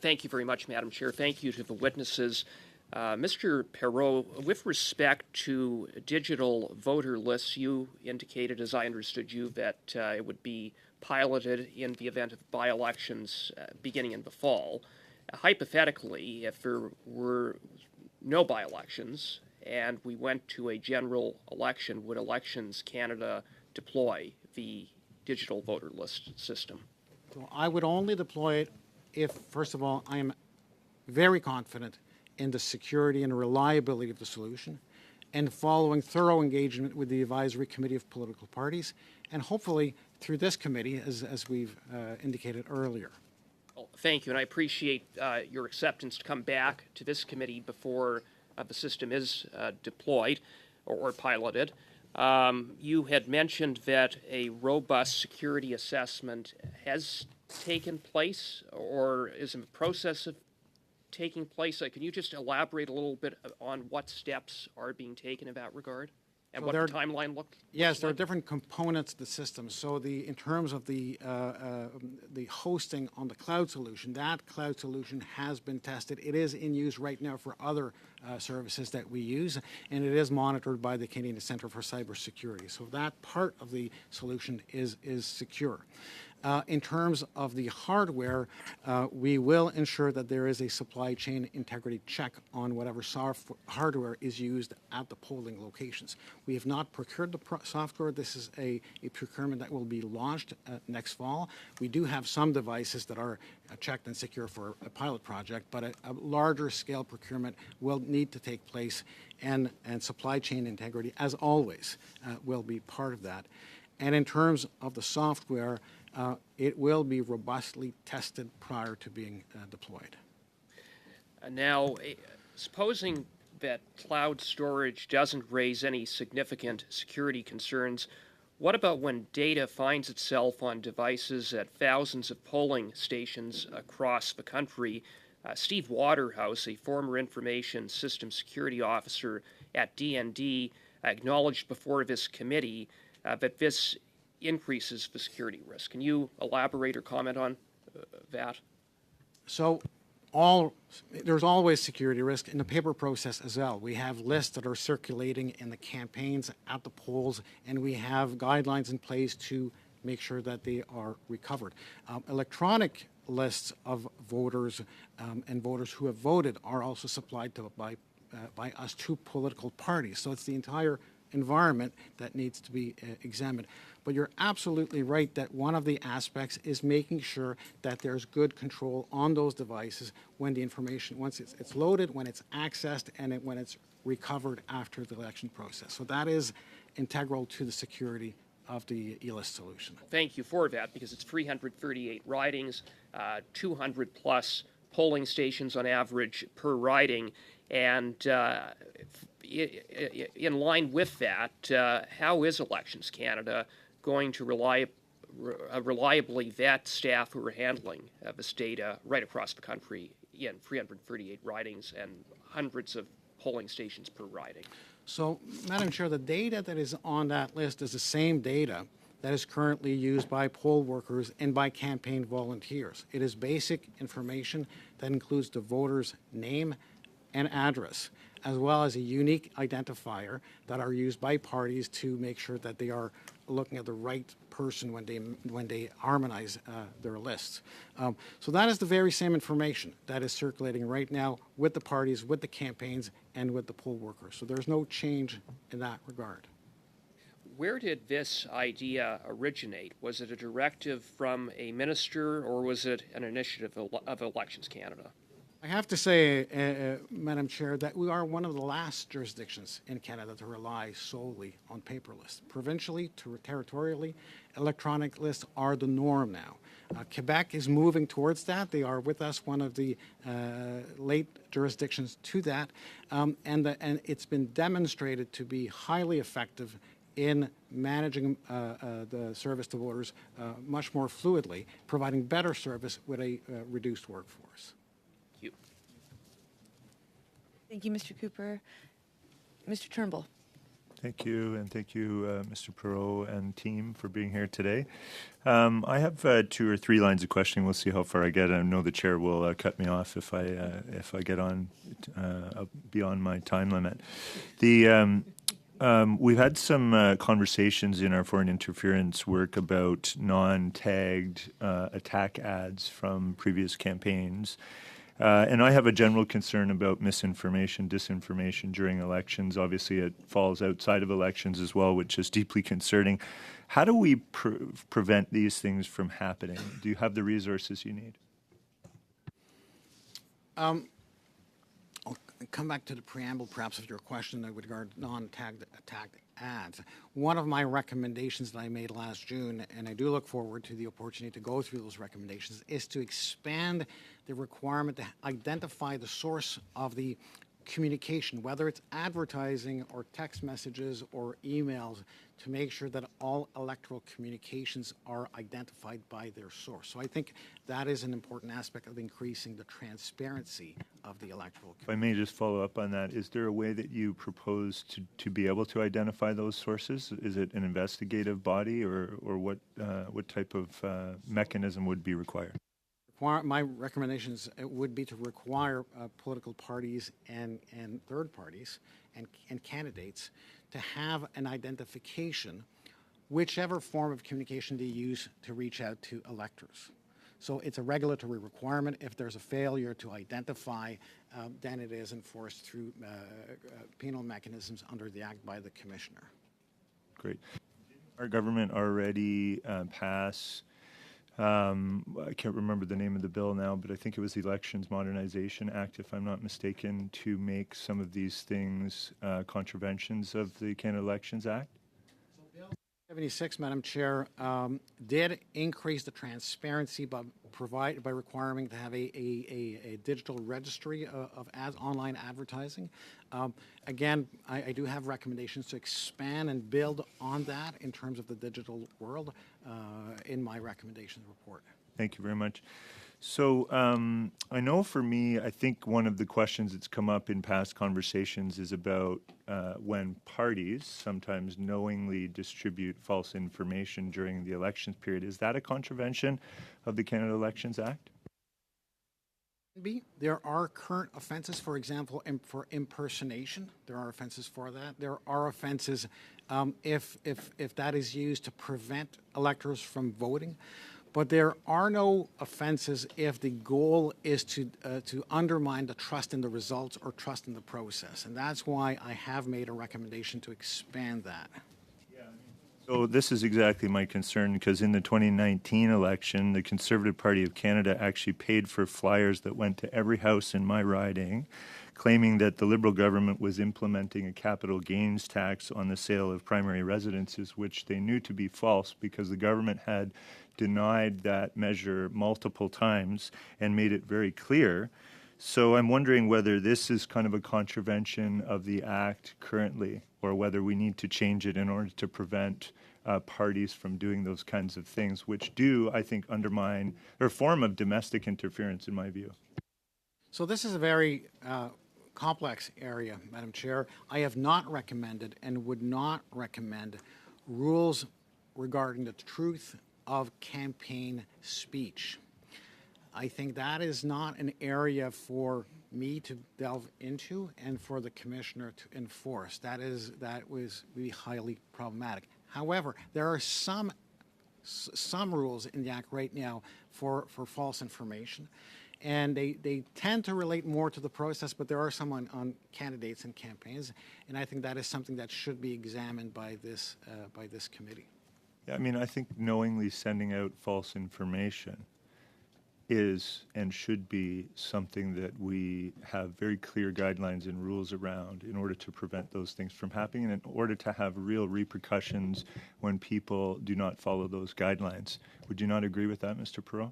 [SPEAKER 3] Thank you very much, Madam Chair. Thank you to the witnesses. Mr. Perreault, with respect to digital voter lists, you indicated, as I understood you, that it would be piloted in the event of by-elections beginning in the fall. Hypothetically, if there were no by-elections and we went to a general election, would Elections Canada deploy the digital voter list system?
[SPEAKER 4] So I would only deploy it if, first of all, I am very confident in the security and reliability of the solution, and following thorough engagement with the Advisory Committee of Political Parties, and hopefully through this committee, as we've indicated earlier.
[SPEAKER 3] Well, thank you, and I appreciate your acceptance to come back to this committee before the system is deployed or piloted. You had mentioned that a robust security assessment has taken place or is in the process of taking place. Can you just elaborate a little bit on what steps are being taken in that regard and what the timeline looks
[SPEAKER 4] Yes, there are
[SPEAKER 3] like?
[SPEAKER 4] different components to the system. So in terms of the hosting on the cloud solution, that cloud solution has been tested. It is in use right now for other services that we use, and it is monitored by the Canadian Centre for Cybersecurity. So that part of the solution is secure. In terms of the hardware, we will ensure that there is a supply chain integrity check on whatever hardware is used at the polling locations. We have not procured the software. This is a procurement that will be launched next fall. We do have some devices that are checked and secure for a pilot project, but a larger scale procurement will need to take place, and supply chain integrity, as always, will be part of that. And in terms of the software, it will be robustly tested prior to being deployed.
[SPEAKER 3] Now, supposing that cloud storage doesn't raise any significant security concerns, what about when data finds itself on devices at thousands of polling stations across the country? Steve Waterhouse, a former information system security officer at DND, acknowledged before this committee that this increases the security risk. Can you elaborate or comment on that?
[SPEAKER 4] So there's always security risk in the paper process as well. We have lists that are circulating in the campaigns at the polls, and we have guidelines in place to make sure that they are recovered. Electronic lists of voters and voters who have voted are also supplied by us to political parties. So it's the entire environment that needs to be examined. But you're absolutely right that one of the aspects is making sure that there's good control on those devices when the information, once it's loaded, when it's accessed, and when it's recovered after the election process. So that is integral to the security of the e-list solution.
[SPEAKER 3] Thank you for that, because it's 338 ridings, 200 plus polling stations on average per riding, and in line with that, how is Elections Canada going to reliably vet staff who are handling this data right across the country in 338 ridings and hundreds of polling stations per riding?
[SPEAKER 4] So, Madam Chair, the data that is on that list is the same data that is currently used by poll workers and by campaign volunteers. It is basic information that includes the voter's name and address, as well as a unique identifier that are used by parties to make sure that they are looking at the right person when they harmonize their lists. So that is the very same information that is circulating right now with the parties, with the campaigns, and with the poll workers. So there's no change in that regard.
[SPEAKER 3] Where did this idea originate? Was it a directive from a minister, or was it an initiative of Elections Canada?
[SPEAKER 4] I have to say, Madam Chair, that we are one of the last jurisdictions in Canada to rely solely on paper lists. Provincially, territorially, electronic lists are the norm now. Quebec is moving towards that. They are with us, one of the late jurisdictions to that, and it's been demonstrated to be highly effective in managing the service to voters much more fluidly, providing better service with a reduced workforce.
[SPEAKER 2] Thank you, Mr. Cooper. Mr. Turnbull.
[SPEAKER 9] Thank you, and thank you, Mr. Perot and team, for being here today. I have 2 or 3 lines of questioning. We'll see how far I get. I know the chair will cut me off if I get on beyond my time limit. We've had some conversations in our foreign interference work about non-tagged attack ads from previous campaigns. And I have a general concern about misinformation, disinformation during elections. Obviously, it falls outside of elections as well, which is deeply concerning. How do we prevent these things from happening? Do you have the resources you need?
[SPEAKER 4] I'll come back to the preamble, perhaps, of your question with regard to non-tagged attack ads. One of my recommendations that I made last June, and I do look forward to the opportunity to go through those recommendations, is to expand the requirement to identify the source of the communication, whether it's advertising or text messages or emails, to make sure that all electoral communications are identified by their source. So I think that is an important aspect of increasing the transparency of the electoral communication.
[SPEAKER 9] If I may just follow up on that, is there a way that you propose to be able to identify those sources? Is it an investigative body, or what type of mechanism would be required?
[SPEAKER 4] My recommendations would be to require political parties and third parties and candidates to have an identification, whichever form of communication they use to reach out to electors. So it's a regulatory requirement. If there's a failure to identify, then it is enforced through penal mechanisms under the Act by the Commissioner.
[SPEAKER 9] Great. Our government already pass. I can't remember the name of the bill now, but I think it was the Elections Modernization Act, if I'm not mistaken, to make some of these things contraventions of the Canada Elections Act.
[SPEAKER 4] 76, Madam Chair, did increase the transparency by requiring to have a digital registry of online advertising. Again, I do have recommendations to expand and build on that in terms of the digital world in my recommendations report.
[SPEAKER 9] Thank you very much. So I know for me, I think one of the questions that's come up in past conversations is about when parties sometimes knowingly distribute false information during the elections period. Is that a contravention of the Canada Elections Act?
[SPEAKER 4] There are current offenses, for example, for impersonation. There are offenses for that. There are offenses if that is used to prevent electors from voting. But there are no offenses if the goal is to undermine the trust in the results or trust in the process. And that's why I have made a recommendation to expand that.
[SPEAKER 9] So this is exactly my concern, because in the 2019 election, the Conservative Party of Canada actually paid for flyers that went to every house in my riding, claiming that the Liberal government was implementing a capital gains tax on the sale of primary residences, which they knew to be false because the government had denied that measure multiple times and made it very clear. So I'm wondering whether this is kind of a contravention of the Act currently, or whether we need to change it in order to prevent parties from doing those kinds of things, which do, I think, undermine or form of domestic interference, in my view.
[SPEAKER 4] So this is a very complex area, Madam Chair. I have not recommended and would not recommend rules regarding the truth of campaign speech. I think that is not an area for me to delve into and for the Commissioner to enforce. That was really highly problematic. However, there are some rules in the Act right now for false information, and they tend to relate more to the process, but there are some on candidates and campaigns, and I think that is something that should be examined by this committee.
[SPEAKER 9] Yeah, I mean, I think knowingly sending out false information is and should be something that we have very clear guidelines and rules around in order to prevent those things from happening and in order to have real repercussions when people do not follow those guidelines. Would you not agree with that, Mr. Perot?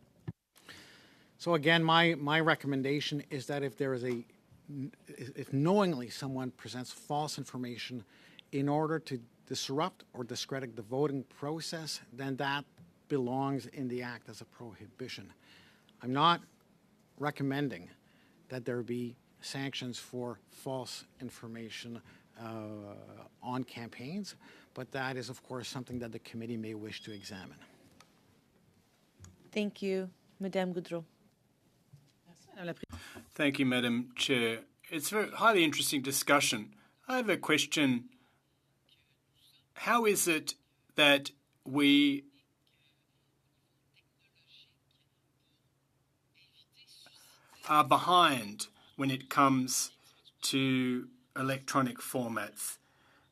[SPEAKER 4] So again, my recommendation is that if knowingly someone presents false information in order to disrupt or discredit the voting process, then that belongs in the Act as a prohibition. I'm not recommending that there be sanctions for false information on campaigns, but that is, of course, something that the committee may wish to examine.
[SPEAKER 2] Thank you. Madame Goudreau.
[SPEAKER 1] Thank you, Madam Chair. It's a highly interesting discussion. I have a question. How is it that we are behind when it comes to electronic formats?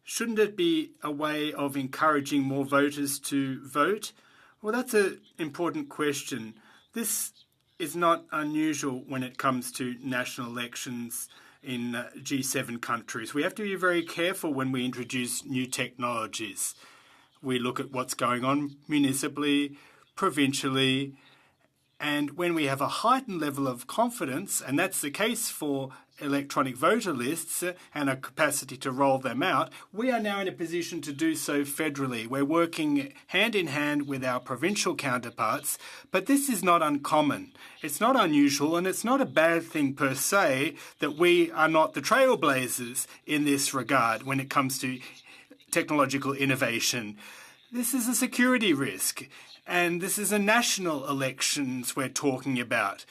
[SPEAKER 1] Shouldn't it be a way of encouraging more voters to vote? Well, that's an important question. This is not unusual when it comes to national elections in G7 countries. We have to be very careful when we introduce new technologies. We look at what's going on municipally, provincially, and when we have a heightened level of confidence, and that's the case for electronic voter lists and a capacity to roll them out, we are now in a position to do so federally. We're working hand in hand with our provincial counterparts, but this is not uncommon. It's not unusual, and it's not a bad thing per se that we are not the trailblazers in this regard when it comes to technological innovation. This is a security risk, and this is a national elections we're talking about,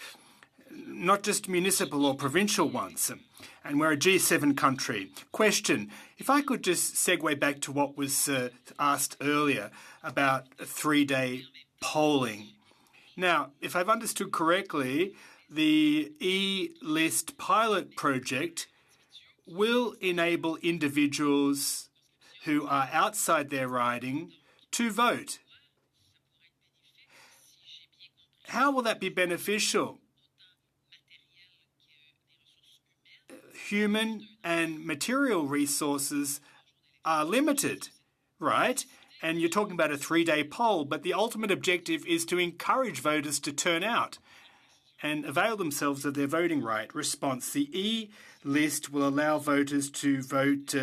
[SPEAKER 1] not just municipal or provincial ones. And we're a G7 country. Question, if I could just segue back to what was asked earlier about a 3-day polling. Now, if I've understood correctly, the e-list pilot project will enable individuals who are outside their riding to vote. How will that be beneficial? Human and material resources are limited, right? And you're talking about a 3-day poll, but the ultimate objective is to encourage voters to turn out and avail themselves of their voting right. Response: the E-list will allow voters to vote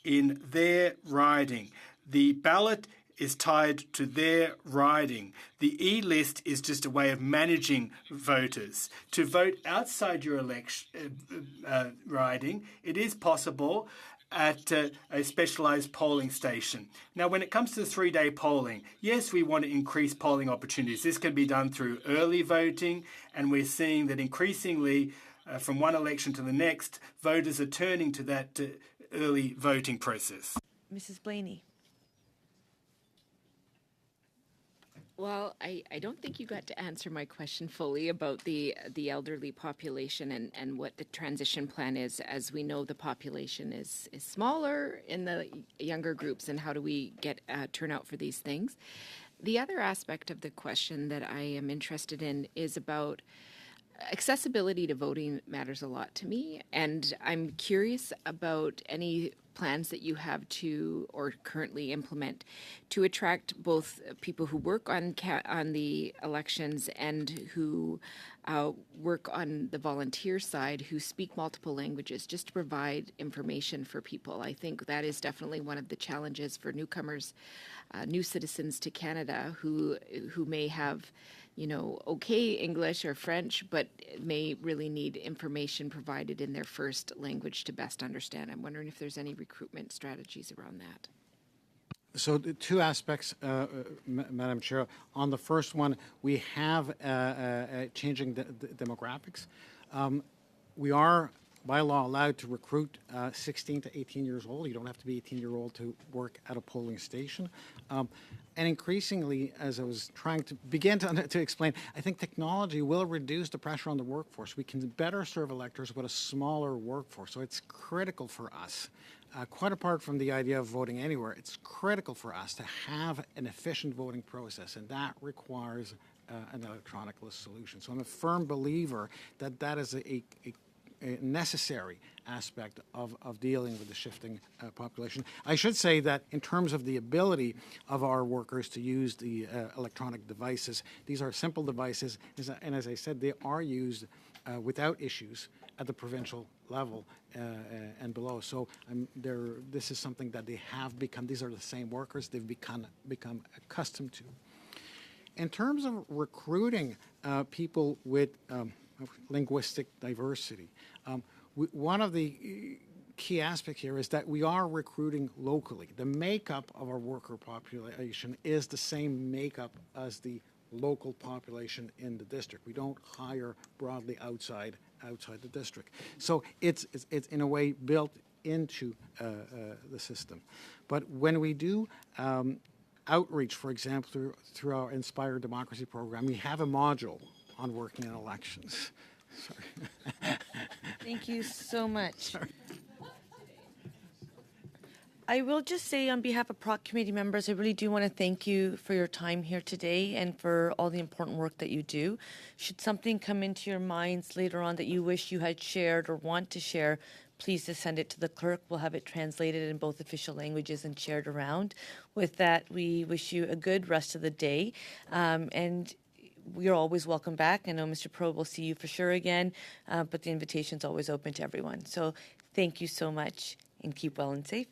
[SPEAKER 1] in their riding. The ballot is tied to their riding. The E-list is just a way of managing voters. To vote outside your election riding, it is possible at a specialised polling station. Now, when it comes to the 3-day polling, yes, we want to increase polling opportunities. This can be done through early voting, and we're seeing that increasingly from one election to the next, voters are turning to that early voting process.
[SPEAKER 2] Mrs. Blaney.
[SPEAKER 8] Well, I don't think you got to answer my question fully about the elderly population and what the transition plan is. As we know, the population is smaller in the younger groups, and how do we get turnout for these things? The other aspect of the question that I am interested in is about accessibility to voting matters a lot to me, and I'm curious about any plans that you have to or currently implement to attract both people who work on the elections and who work on the volunteer side who speak multiple languages, just to provide information for people. I think that is definitely one of the challenges for newcomers, new citizens to Canada who may have okay English or French, but may really need information provided in their first language to best understand. I'm wondering if there's any recruitment strategies around that.
[SPEAKER 4] So the two aspects, Madam Chair. On the first one, we have changing the demographics. We are, by law, allowed to recruit 16 to 18 years old. You don't have to be 18-year-old to work at a polling station. And increasingly, as I was trying to begin to explain, I think technology will reduce the pressure on the workforce. We can better serve electors with a smaller workforce. So it's critical for us, quite apart from the idea of voting anywhere, it's critical for us to have an efficient voting process, and that requires an electronic list solution. So I'm a firm believer that that is a necessary aspect of dealing with the shifting population. I should say that in terms of the ability of our workers to use the electronic devices, these are simple devices, and as I said, they are used without issues at the provincial level and below. So this is something that they have become, these are the same workers, they've become accustomed to. In terms of recruiting people with linguistic diversity, one of the key aspects here is that we are recruiting locally. The makeup of our worker population is the same makeup as the local population in the district. We don't hire broadly outside the district. So it's in a way built into the system. But when we do outreach, for example, through our Inspire Democracy program, we have a module on working in elections. Sorry.
[SPEAKER 2] Thank you so much. Sorry. I will just say on behalf of PROC committee members, I really do want to thank you for your time here today and for all the important work that you do. Should something come into your minds later on that you wish you had shared or want to share, please just send it to the clerk. We'll have it translated in both official languages and shared around. With that, we wish you a good rest of the day. And you're always welcome back. I know Mr. Pro will see you for sure again, but the invitation's always open to everyone. So thank you so much, and keep well and safe.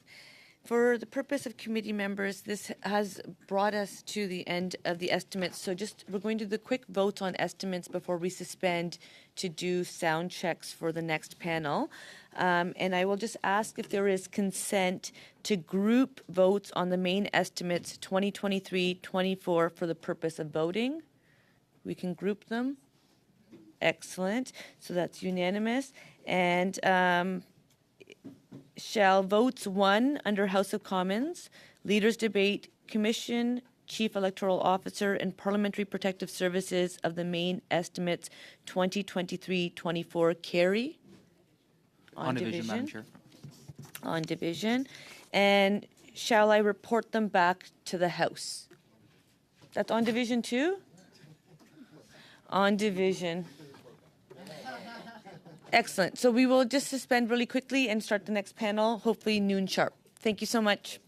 [SPEAKER 2] For the purpose of committee members, this has brought us to the end of the estimates. So we're going to do the quick vote on estimates before we suspend to do sound checks for the next panel. And I will just ask if there is consent to group votes on the main estimates 2023-24 for the purpose of voting. We can group them. Excellent. So that's unanimous. And shall votes 1 under House of Commons, Leaders Debate, Commission, Chief Electoral Officer, and Parliamentary Protective Services of the main estimates 2023-24 carry?
[SPEAKER 6] On division, Madam Chair.
[SPEAKER 2] On division. And shall I report them back to the House? That's on division too? On division. Excellent. So we will just suspend really quickly and start the next panel, hopefully noon sharp. Thank you so much.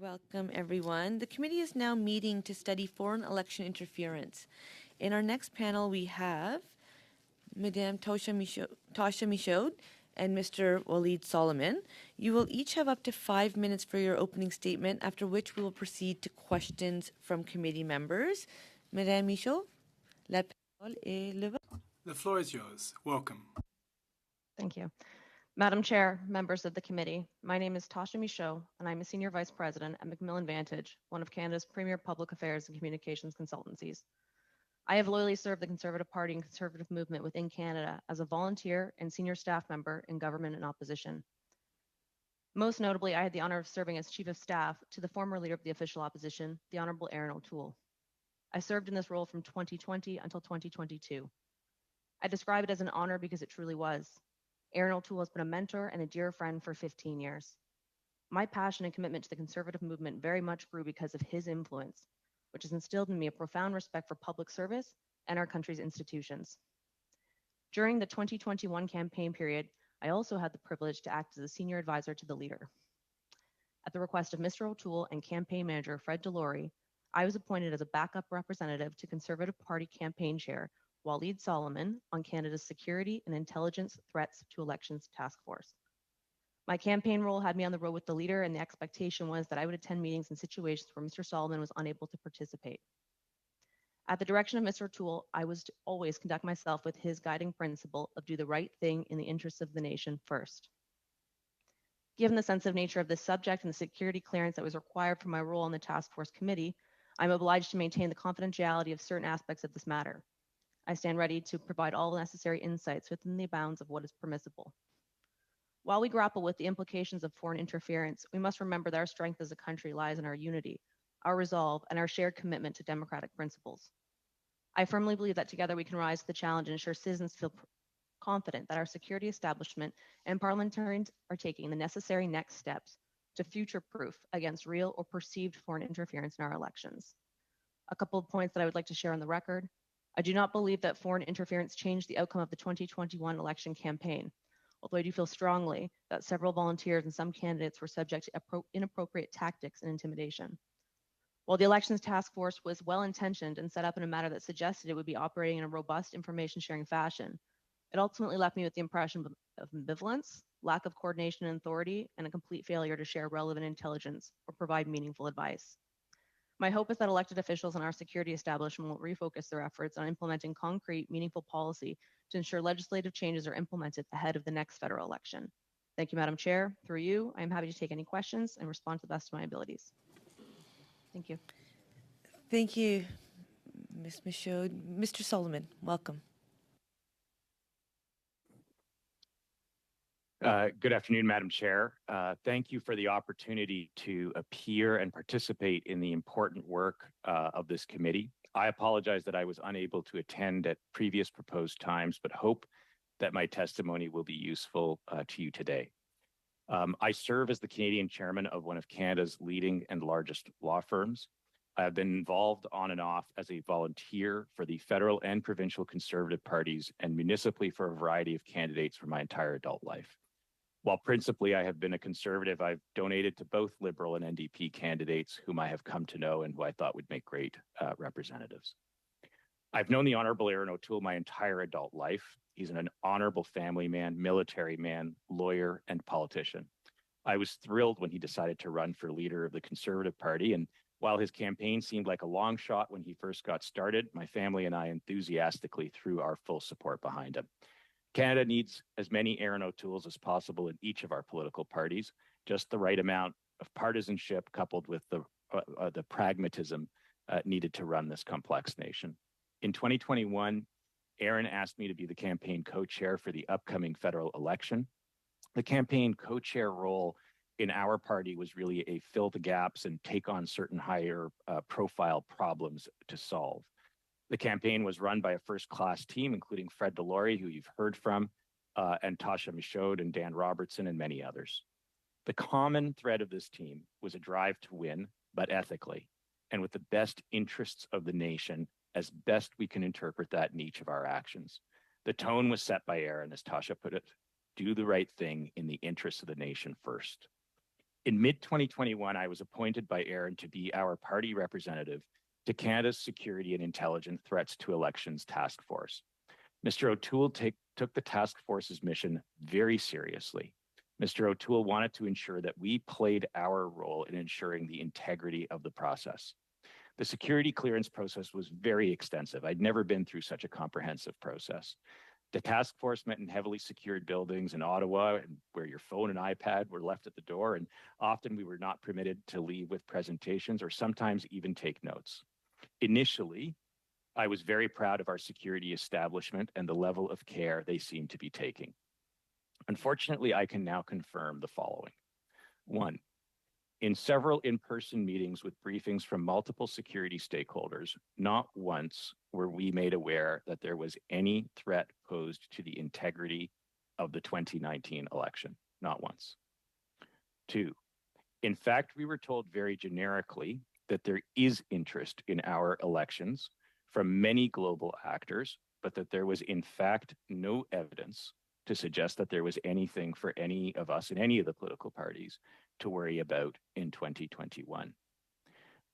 [SPEAKER 2] Welcome, everyone. The committee is now meeting to study foreign election interference. In our next panel, we have Madame Tasha Michaud and Mr. Walid Solomon. You will each have up to 5 minutes for your opening statement, after which we will proceed to questions from committee members. Madame Michaud, la parole est le vôtre.
[SPEAKER 1] The floor is yours. Welcome.
[SPEAKER 10] Thank you. Madam Chair, members of the committee, my name is Tasha Michaud, and I'm a Senior Vice President at Macmillan Vantage, one of Canada's premier public affairs and communications consultancies. I have loyally served the Conservative Party and Conservative movement within Canada as a volunteer and senior staff member in government and opposition. Most notably, I had the honor of serving as Chief of Staff to the former Leader of the Official Opposition, the Honourable Aaron O'Toole. I served in this role from 2020 until 2022. I describe it as an honor because it truly was. Aaron O'Toole has been a mentor and a dear friend for 15 years. My passion and commitment to the Conservative movement very much grew because of his influence, which has instilled in me a profound respect for public service and our country's institutions. During the 2021 campaign period, I also had the privilege to act as a senior advisor to the leader. At the request of Mr. O'Toole and campaign manager Fred Delory, I was appointed as a backup representative to Conservative Party campaign chair Walid Solomon on Canada's Security and Intelligence Threats to Elections Task Force. My campaign role had me on the road with the leader, and the expectation was that I would attend meetings in situations where Mr. Solomon was unable to participate. At the direction of Mr. O'Toole, I was to always conduct myself with his guiding principle of do the right thing in the interests of the nation first. Given the sensitive nature of this subject and the security clearance that was required for my role on the task force committee, I'm obliged to maintain the confidentiality of certain aspects of this matter. I stand ready to provide all necessary insights within the bounds of what is permissible. While we grapple with the implications of foreign interference, we must remember that our strength as a country lies in our unity, our resolve, and our shared commitment to democratic principles. I firmly believe that together we can rise to the challenge and ensure citizens feel confident that our security establishment and parliamentarians are taking the necessary next steps to future-proof against real or perceived foreign interference in our elections. A couple of points that I would like to share on the record. I do not believe that foreign interference changed the outcome of the 2021 election campaign, although I do feel strongly that several volunteers and some candidates were subject to inappropriate tactics and intimidation. While the elections task force was well-intentioned and set up in a manner that suggested it would be operating in a robust information sharing fashion, it ultimately left me with the impression of ambivalence, lack of coordination and authority, and a complete failure to share relevant intelligence or provide meaningful advice. My hope is that elected officials in our security establishment will refocus their efforts on implementing concrete, meaningful policy to ensure legislative changes are implemented ahead of the next federal election. Thank you, Madam Chair. Through you, I am happy to take any questions and respond to the best of my abilities. Thank you.
[SPEAKER 2] Thank you, Ms. Michaud. Mr. Solomon, welcome.
[SPEAKER 11] Good afternoon, Madam Chair. Thank you for the opportunity to appear and participate in the important work of this committee. I apologize that I was unable to attend at previous proposed times, but hope that my testimony will be useful to you today. I serve as the Canadian chairman of one of Canada's leading and largest law firms. I have been involved on and off as a volunteer for the federal and provincial Conservative parties and municipally for a variety of candidates for my entire adult life. While principally I have been a Conservative, I've donated to both Liberal and NDP candidates whom I have come to know and who I thought would make great representatives. I've known the Honorable Aaron O'Toole my entire adult life. He's an honorable family man, military man, lawyer, and politician. I was thrilled when he decided to run for leader of the Conservative Party, and while his campaign seemed like a long shot when he first got started, my family and I enthusiastically threw our full support behind him. Canada needs as many Aaron O'Tooles as possible in each of our political parties, just the right amount of partisanship coupled with the pragmatism needed to run this complex nation. In 2021, Aaron asked me to be the campaign co-chair for the upcoming federal election. The campaign co-chair role in our party was really a fill the gaps and take on certain higher profile problems to solve. The campaign was run by a first-class team, including Fred Delory, who you've heard from, and Tasha Michaud and Dan Robertson, and many others. The common thread of this team was a drive to win, but ethically, and with the best interests of the nation as best we can interpret that in each of our actions. The tone was set by Aaron, as Tasha put it, do the right thing in the interests of the nation first. In mid-2021, I was appointed by Aaron to be our party representative to Canada's Security and Intelligent Threats to Elections Task Force. Mr. O'Toole took the task force's mission very seriously. Mr. O'Toole wanted to ensure that we played our role in ensuring the integrity of the process. The security clearance process was very extensive. I'd never been through such a comprehensive process. The task force met in heavily secured buildings in Ottawa, where your phone and iPad were left at the door, and often we were not permitted to leave with presentations or sometimes even take notes. Initially, I was very proud of our security establishment and the level of care they seemed to be taking. Unfortunately, I can now confirm the following. One, in several in-person meetings with briefings from multiple security stakeholders, not once were we made aware that there was any threat posed to the integrity of the 2019 election, not once. Two, in fact, we were told very generically that there is interest in our elections from many global actors, but that there was in fact no evidence to suggest that there was anything for any of us in any of the political parties to worry about in 2021.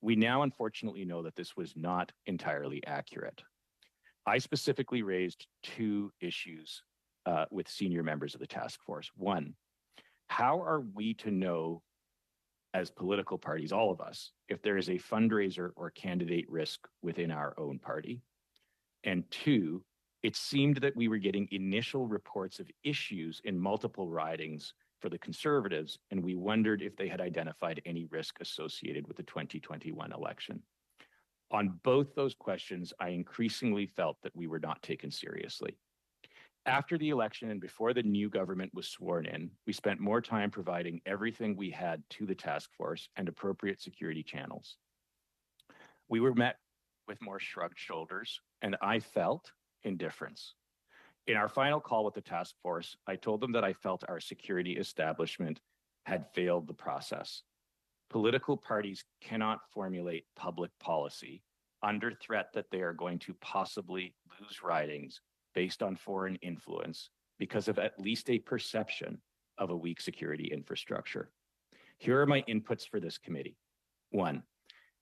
[SPEAKER 11] We now unfortunately know that this was not entirely accurate. I specifically raised two issues with senior members of the task force. One, how are we to know as political parties, all of us, if there is a fundraiser or candidate risk within our own party? And two, it seemed that we were getting initial reports of issues in multiple ridings for the Conservatives, and we wondered if they had identified any risk associated with the 2021 election. On both those questions, I increasingly felt that we were not taken seriously. After the election and before the new government was sworn in, we spent more time providing everything we had to the task force and appropriate security channels. We were met with more shrugged shoulders, and I felt indifference. In our final call with the task force, I told them that I felt our security establishment had failed the process. Political parties cannot formulate public policy under threat that they are going to possibly lose ridings based on foreign influence because of at least a perception of a weak security infrastructure. Here are my inputs for this committee. One,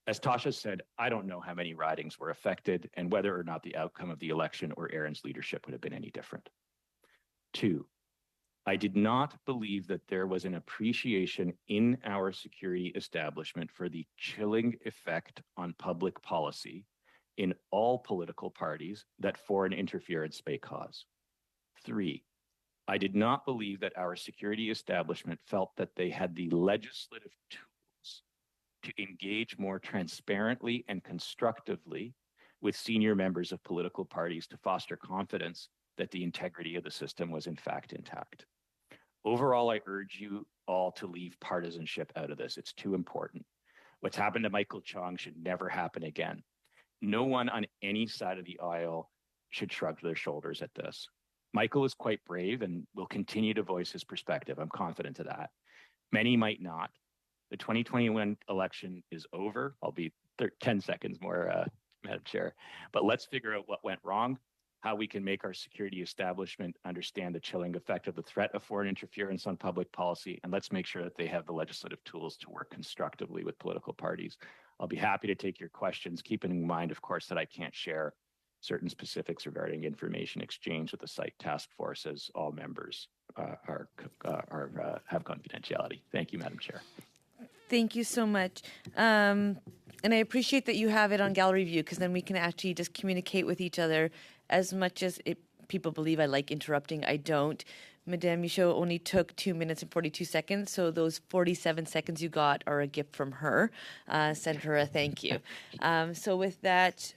[SPEAKER 11] as Tasha said, I don't know how many ridings were affected and whether or not the outcome of the election or Aaron's leadership would have been any different. Two, I did not believe that there was an appreciation in our security establishment for the chilling effect on public policy in all political parties that foreign interference may cause. Three, I did not believe that our security establishment felt that they had the legislative tools to engage more transparently and constructively with senior members of political parties to foster confidence that the integrity of the system was in fact intact. Overall, I urge you all to leave partisanship out of this. It's too important. What's happened to Michael Chong should never happen again. No one on any side of the aisle should shrug their shoulders at this. Michael is quite brave and will continue to voice his perspective. I'm confident of that. Many might not. The 2021 election is over. I'll be 10 seconds more, Madam Chair. But let's figure out what went wrong, how we can make our security establishment understand the chilling effect of the threat of foreign interference on public policy, and let's make sure that they have the legislative tools to work constructively with political parties. I'll be happy to take your questions, keeping in mind, of course, that I can't share certain specifics regarding information exchange with the site task force, as all members have confidentiality. Thank you, Madam Chair.
[SPEAKER 2] Thank you so much. And I appreciate that you have it on gallery view, because then we can actually just communicate with each other. As much as people believe I like interrupting, I don't. Madame Michaud only took 2 minutes and 42 seconds, so those 47 seconds you got are a gift from her. Send her a thank you. So with that,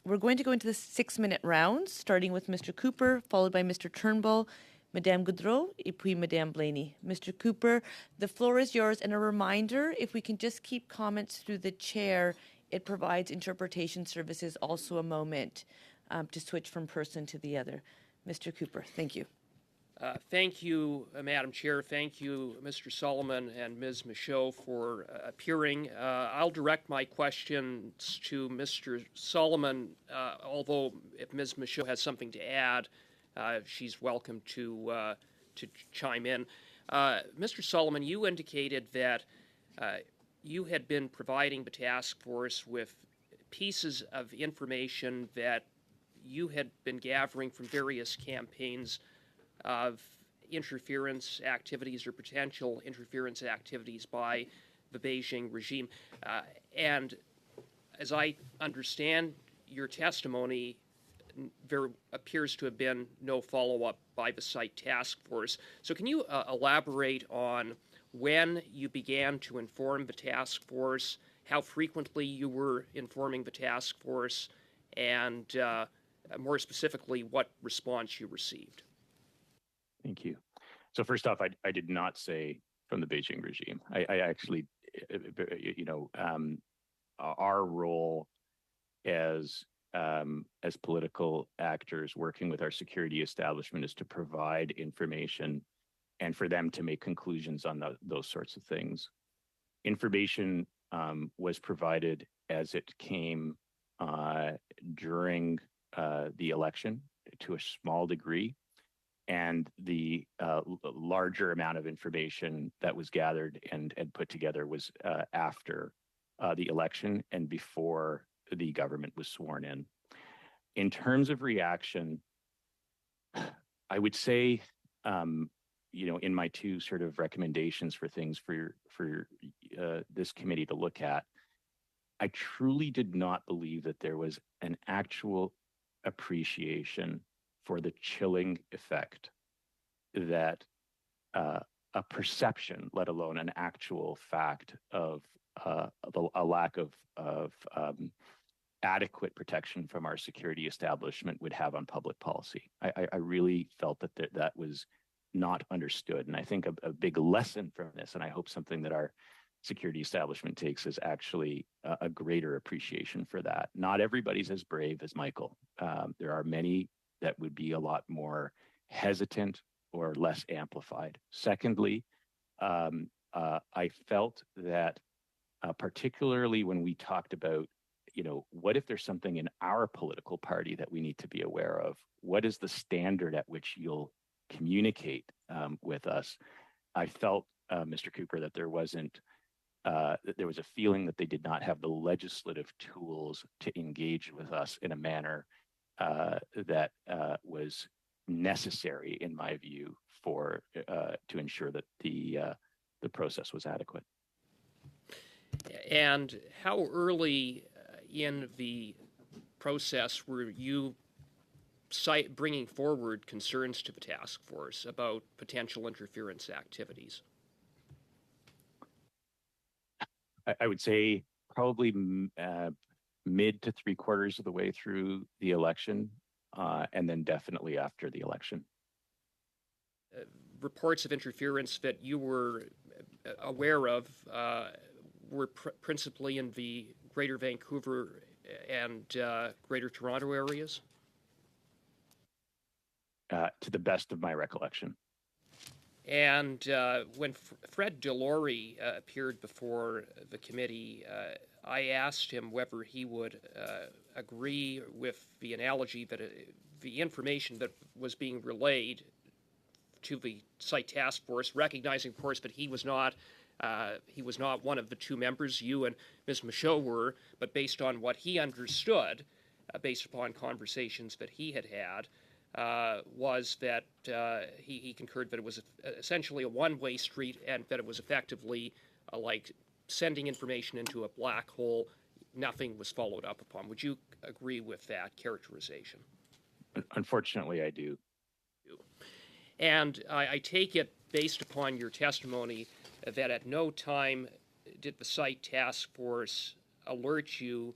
[SPEAKER 2] we're going to go into the 6-minute rounds, starting with Mr. Cooper, followed by Mr. Turnbull, Madame Goudreau, et puis Madame Blaney. Mr. Cooper, the floor is yours. And a reminder, if we can just keep comments through the chair, it provides interpretation services also a moment to switch from person to the other. Mr. Cooper, thank you.
[SPEAKER 3] Thank you, Madam Chair. Thank you, Mr. Solomon and Ms. Michaud, for appearing. I'll direct my questions to Mr. Solomon, although if Ms. Michaud has something to add, she's welcome to chime in. Mr. Solomon, you indicated that you had been providing the task force with pieces of information that you had been gathering from various campaigns of interference activities or potential interference activities by the Beijing regime. And as I understand your testimony, there appears to have been no follow-up by the site task force. So can you elaborate on when you began to inform the task force, how frequently you were informing the task force, and more specifically, what response you received?
[SPEAKER 11] Thank you. So first off, I did not say from the Beijing regime. I actually, our role as political actors working with our security establishment is to provide information and for them to make conclusions on those sorts of things. Information was provided as it came during the election to a small degree, and the larger amount of information that was gathered and put together was after the election and before the government was sworn in. In terms of reaction, I would say, in my two sort of recommendations for things for this committee to look at, I truly did not believe that there was an actual appreciation for the chilling effect that a perception, let alone an actual fact of a lack of adequate protection from our security establishment would have on public policy. I really felt that that was not understood. And I think a big lesson from this, and I hope something that our security establishment takes, is actually a greater appreciation for that. Not everybody's as brave as Michael. There are many that would be a lot more hesitant or less amplified. Secondly, I felt that particularly when we talked about, what if there's something in our political party that we need to be aware of? What is the standard at which you'll communicate with us? I felt, Mr. Cooper, that there wasn't, that there was a feeling that they did not have the legislative tools to engage with us in a manner that was necessary, in my view, for to ensure that the process was adequate.
[SPEAKER 3] And how early in the process were you bringing forward concerns to the task force about potential interference activities?
[SPEAKER 11] I would say probably mid to 3/4 of the way through the election, and then definitely after the election.
[SPEAKER 3] Reports of interference that you were aware of were principally in the Greater Vancouver and Greater Toronto areas?
[SPEAKER 11] To the best of my recollection.
[SPEAKER 3] And when Fred Delory appeared before the committee, I asked him whether he would agree with the analogy that the information that was being relayed to the site task force, recognizing, of course, that he was not one of the two members, you and Ms. Michaud were, but based on what he understood, based upon conversations that he had had, was that he concurred that it was essentially a one-way street and that it was effectively like sending information into a black hole. Nothing was followed up upon. Would you agree with that characterization?
[SPEAKER 11] Unfortunately, I do.
[SPEAKER 3] And I take it, based upon your testimony, that at no time did the site task force alert you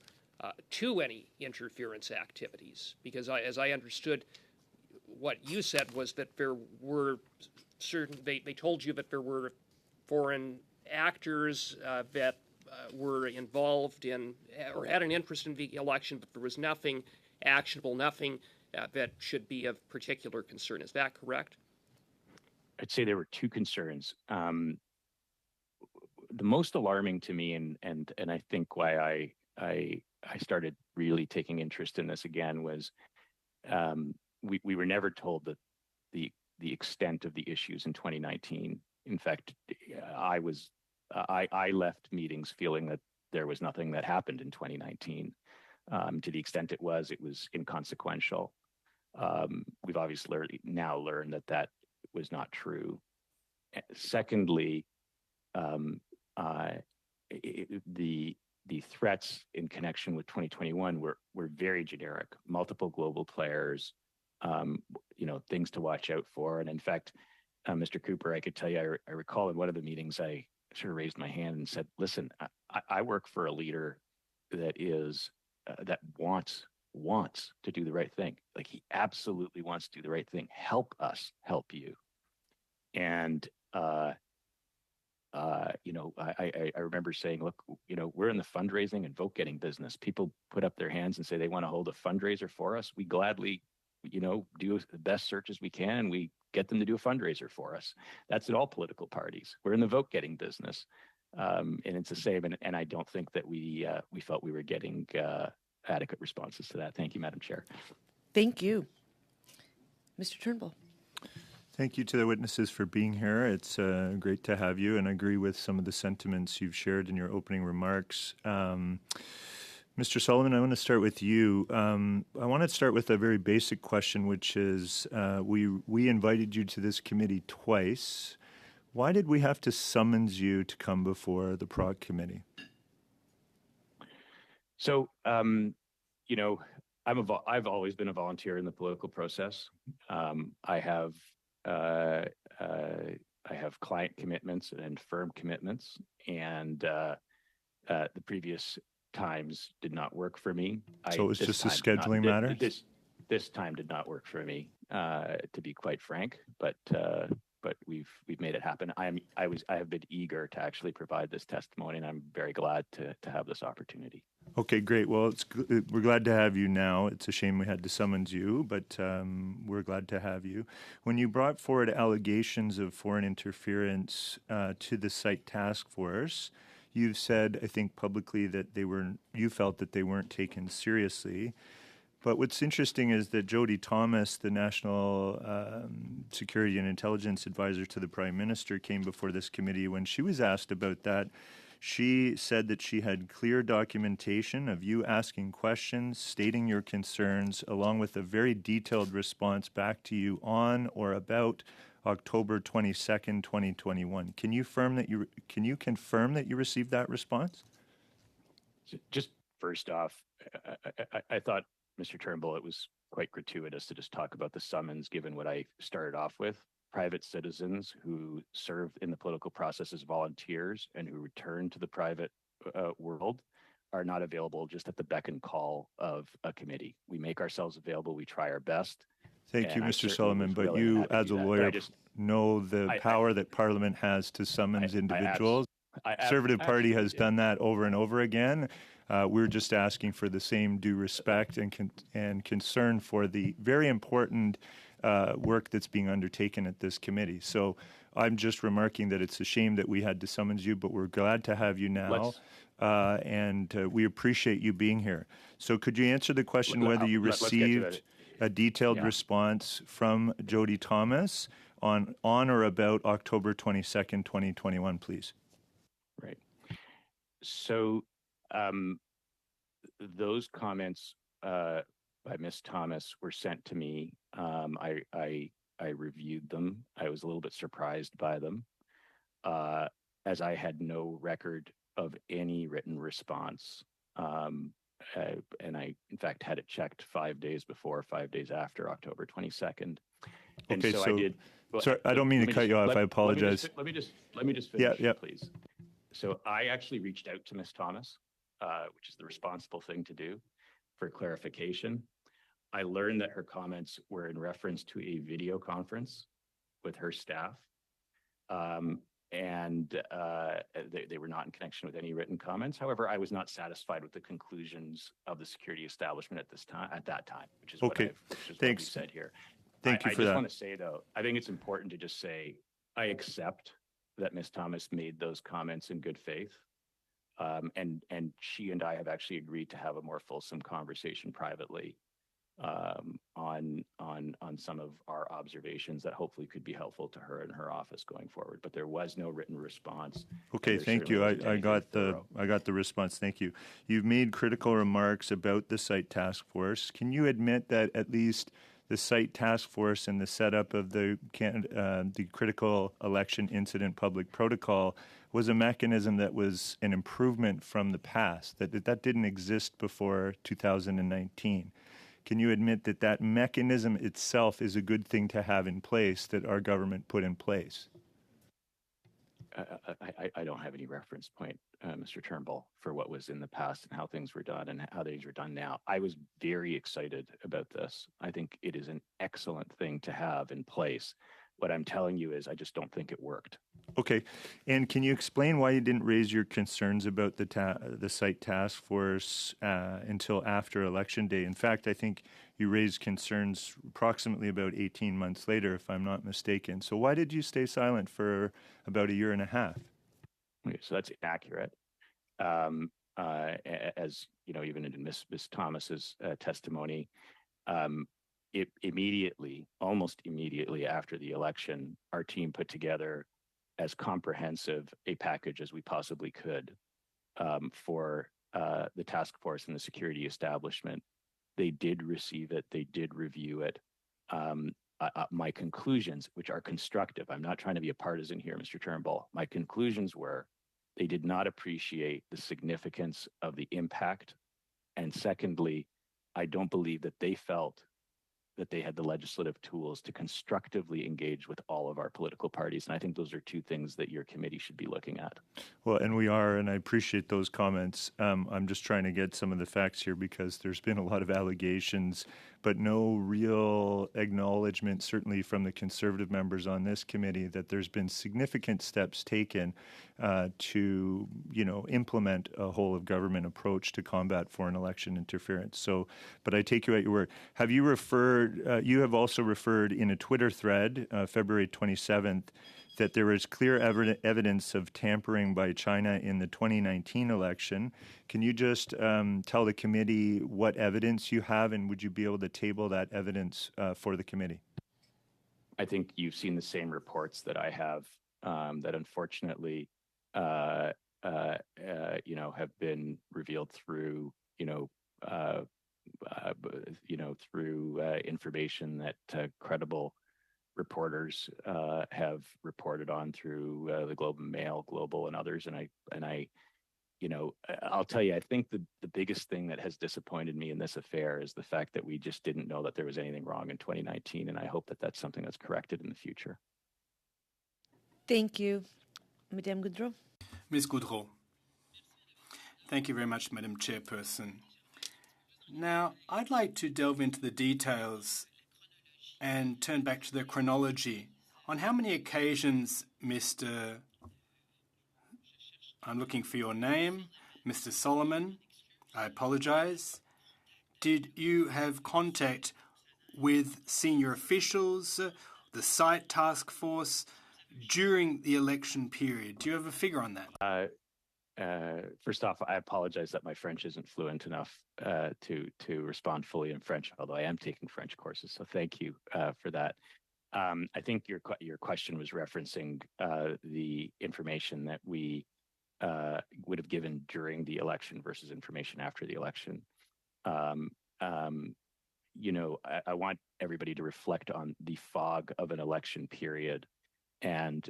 [SPEAKER 3] to any interference activities, because as I understood, what you said was that there were certain, they told you that there were foreign actors that were involved in or had an interest in the election, but there was nothing actionable, nothing that should be of particular concern. Is that correct?
[SPEAKER 11] I'd say there were two concerns. The most alarming to me, and I think why I started really taking interest in this again, was we were never told that the extent of the issues in 2019. In fact, I left meetings feeling that there was nothing that happened in 2019. To the extent it was inconsequential. We've obviously now learned that was not true. Secondly, the threats in connection with 2021 were very generic. Multiple global players, things to watch out for. And in fact, Mr. Cooper, I could tell you, I recall in one of the meetings, I sort of raised my hand and said, "Listen, I work for a leader that is that wants to do the right thing. Like, he absolutely wants to do the right thing. Help us help you." And I remember saying, "Look, we're in the fundraising and vote getting business. People put up their hands and say they want to hold a fundraiser for us. We gladly, do the best searches we can, and we get them to do a fundraiser for us. That's at all political parties. We're in the vote getting business." And it's the same. And I don't think that we felt we were getting adequate responses to that. Thank you, Madam Chair.
[SPEAKER 2] Thank you. Mr. Turnbull.
[SPEAKER 9] Thank you to the witnesses for being here. It's great to have you, and I agree with some of the sentiments you've shared in your opening remarks. Mr. Sullivan, I want to start with you. I want to start with a very basic question, which is we invited you to this committee twice. Why did we have to summons you to come before the PROC committee?
[SPEAKER 11] So, I've always been a volunteer in the political process. I have client commitments and firm commitments, and the previous times did not work for me.
[SPEAKER 9] So it was
[SPEAKER 11] This
[SPEAKER 9] just a
[SPEAKER 11] time did not-
[SPEAKER 9] scheduling matter?
[SPEAKER 11] This time did not work for me, to be quite frank. But we've made it happen. I have been eager to actually provide this testimony, and I'm very glad to have this opportunity.
[SPEAKER 9] Okay, great. Well, we're glad to have you now. It's a shame we had to summons you, but we're glad to have you. When you brought forward allegations of foreign interference to the site task force, you've said, I think publicly, that you felt that they weren't taken seriously. But what's interesting is that Jody Thomas, the National Security and Intelligence Advisor to the Prime Minister, came before this committee. When she was asked about that, she said that she had clear documentation of you asking questions, stating your concerns, along with a very detailed response back to you on or about October 22nd, 2021. Can you confirm that you received that response?
[SPEAKER 11] Just first off, I thought, Mr. Turnbull, it was quite gratuitous to just talk about the summons, given what I started off with. Private citizens who serve in the political process as volunteers and who return to the private world are not available just at the beck and call of a committee. We make ourselves available. We try our best.
[SPEAKER 9] Thank you, Mr. Solomon, but you, as a lawyer, know the power that Parliament has to summons individuals. Conservative Party has done that over and over again. We're just asking for the same due respect and concern for the very important work that's being undertaken at this committee. So I'm just remarking that it's a shame that we had to summons you, but we're glad to have you now, and we appreciate you being here. So could you answer the question whether you received a detailed response from Jody Thomas on or about October 22nd, 2021, please?
[SPEAKER 11] Right. So those comments by Ms. Thomas were sent to me. I reviewed them. I was a little bit surprised by them, as I had no record of any written response. And I, in fact, had it checked 5 days before, 5 days after October 22nd. And
[SPEAKER 9] okay, so I did. Sorry, I don't mean to cut you off. I apologize.
[SPEAKER 11] Let me just finish, please. So I actually reached out to Ms. Thomas, which is the responsible thing to do, for clarification. I learned that her comments were in reference to a video conference with her staff, and they were not in connection with any written comments. However, I was not satisfied with the conclusions of the security establishment at that time, which is what we've said here.
[SPEAKER 9] Thank you for that.
[SPEAKER 11] I just want to say, though, I think it's important to just say I accept that Ms. Thomas made those comments in good faith. And she and I have actually agreed to have a more fulsome conversation privately on some of our observations that hopefully could be helpful to her and her office going forward. But there was no written response.
[SPEAKER 9] Okay, thank you. I got the response. Thank you. You've made critical remarks about the site task force. Can you admit that at least the site task force and the setup of the critical election incident public protocol was a mechanism that was an improvement from the past, that didn't exist before 2019? Can you admit that that mechanism itself is a good thing to have in place, that our government put in place?
[SPEAKER 11] I don't have any reference point, Mr. Turnbull, for what was in the past and how things were done and how things are done now. I was very excited about this. I think it is an excellent thing to have in place. What I'm telling you is I just don't think it worked.
[SPEAKER 9] Okay. And can you explain why you didn't raise your concerns about the site task force until after Election Day? In fact, I think you raised concerns approximately about 18 months later, if I'm not mistaken. So why did you stay silent for about a year and a half?
[SPEAKER 11] Okay, so that's inaccurate. As you know, even in Ms. Thomas's testimony, almost immediately after the election, our team put together as comprehensive a package as we possibly could for the task force and the security establishment. They did receive it. They did review it. My conclusions, which are constructive, I'm not trying to be a partisan here, Mr. Turnbull. My conclusions were they did not appreciate the significance of the impact. And secondly, I don't believe that they felt that they had the legislative tools to constructively engage with all of our political parties. And I think those are two things that your committee should be looking at.
[SPEAKER 9] Well, and we are, and I appreciate those comments. I'm just trying to get some of the facts here because there's been a lot of allegations, but no real acknowledgement, certainly from the Conservative members on this committee, that there's been significant steps taken to, implement a whole of government approach to combat foreign election interference. So, but I take you at your word. Have you referred? You have also referred in a Twitter thread, February 27th, that there is clear evidence of tampering by China in the 2019 election. Can you just tell the committee what evidence you have, and would you be able to table that evidence for the committee?
[SPEAKER 11] I think you've seen the same reports that I have that unfortunately, have been revealed through, through information that credible reporters have reported on through the Globe and Mail, Global, and others. I'll tell you, I think the biggest thing that has disappointed me in this affair is the fact that we just didn't know that there was anything wrong in 2019, and I hope that that's something that's corrected in the future.
[SPEAKER 2] Thank you. Madame Goudreau.
[SPEAKER 1] Ms. Goudreau. Thank you very much, Madam Chairperson. Now, I'd like to delve into the details and turn back to the chronology. On how many occasions, I'm looking for your name, Mr. Solomon, I apologize, did you have contact with senior officials, the site task force, during the election period? Do you have a figure on that?
[SPEAKER 11] First off, I apologize that my French isn't fluent enough to respond fully in French, although I am taking French courses, so thank you for that. I think your question was referencing the information that we would have given during the election versus information after the election. I want everybody to reflect on the fog of an election period and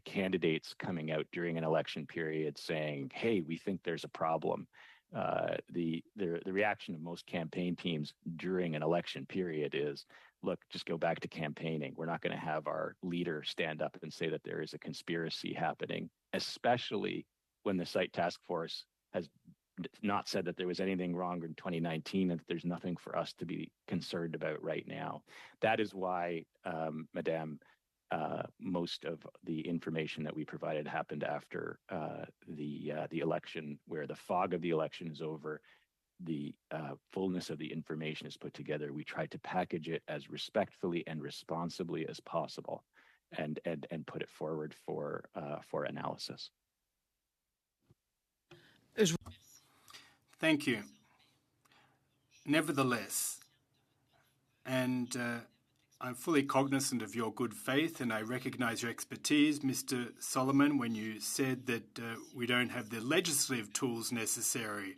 [SPEAKER 11] candidates coming out during an election period saying, hey, we think there's a problem. The reaction of most campaign teams during an election period is, look, just go back to campaigning. We're not going to have our leader stand up and say that there is a conspiracy happening, especially when the site task force has not said that there was anything wrong in 2019 and that there's nothing for us to be concerned about right now. That is why, Madame, most of the information that we provided happened after the election, where the fog of the election is over, the fullness of the information is put together. We tried to package it as respectfully and responsibly as possible, and put it forward for analysis.
[SPEAKER 1] Thank you. Nevertheless, and I'm fully cognizant of your good faith, and I recognize your expertise, Mr. Solomon, when you said that we don't have the legislative tools necessary.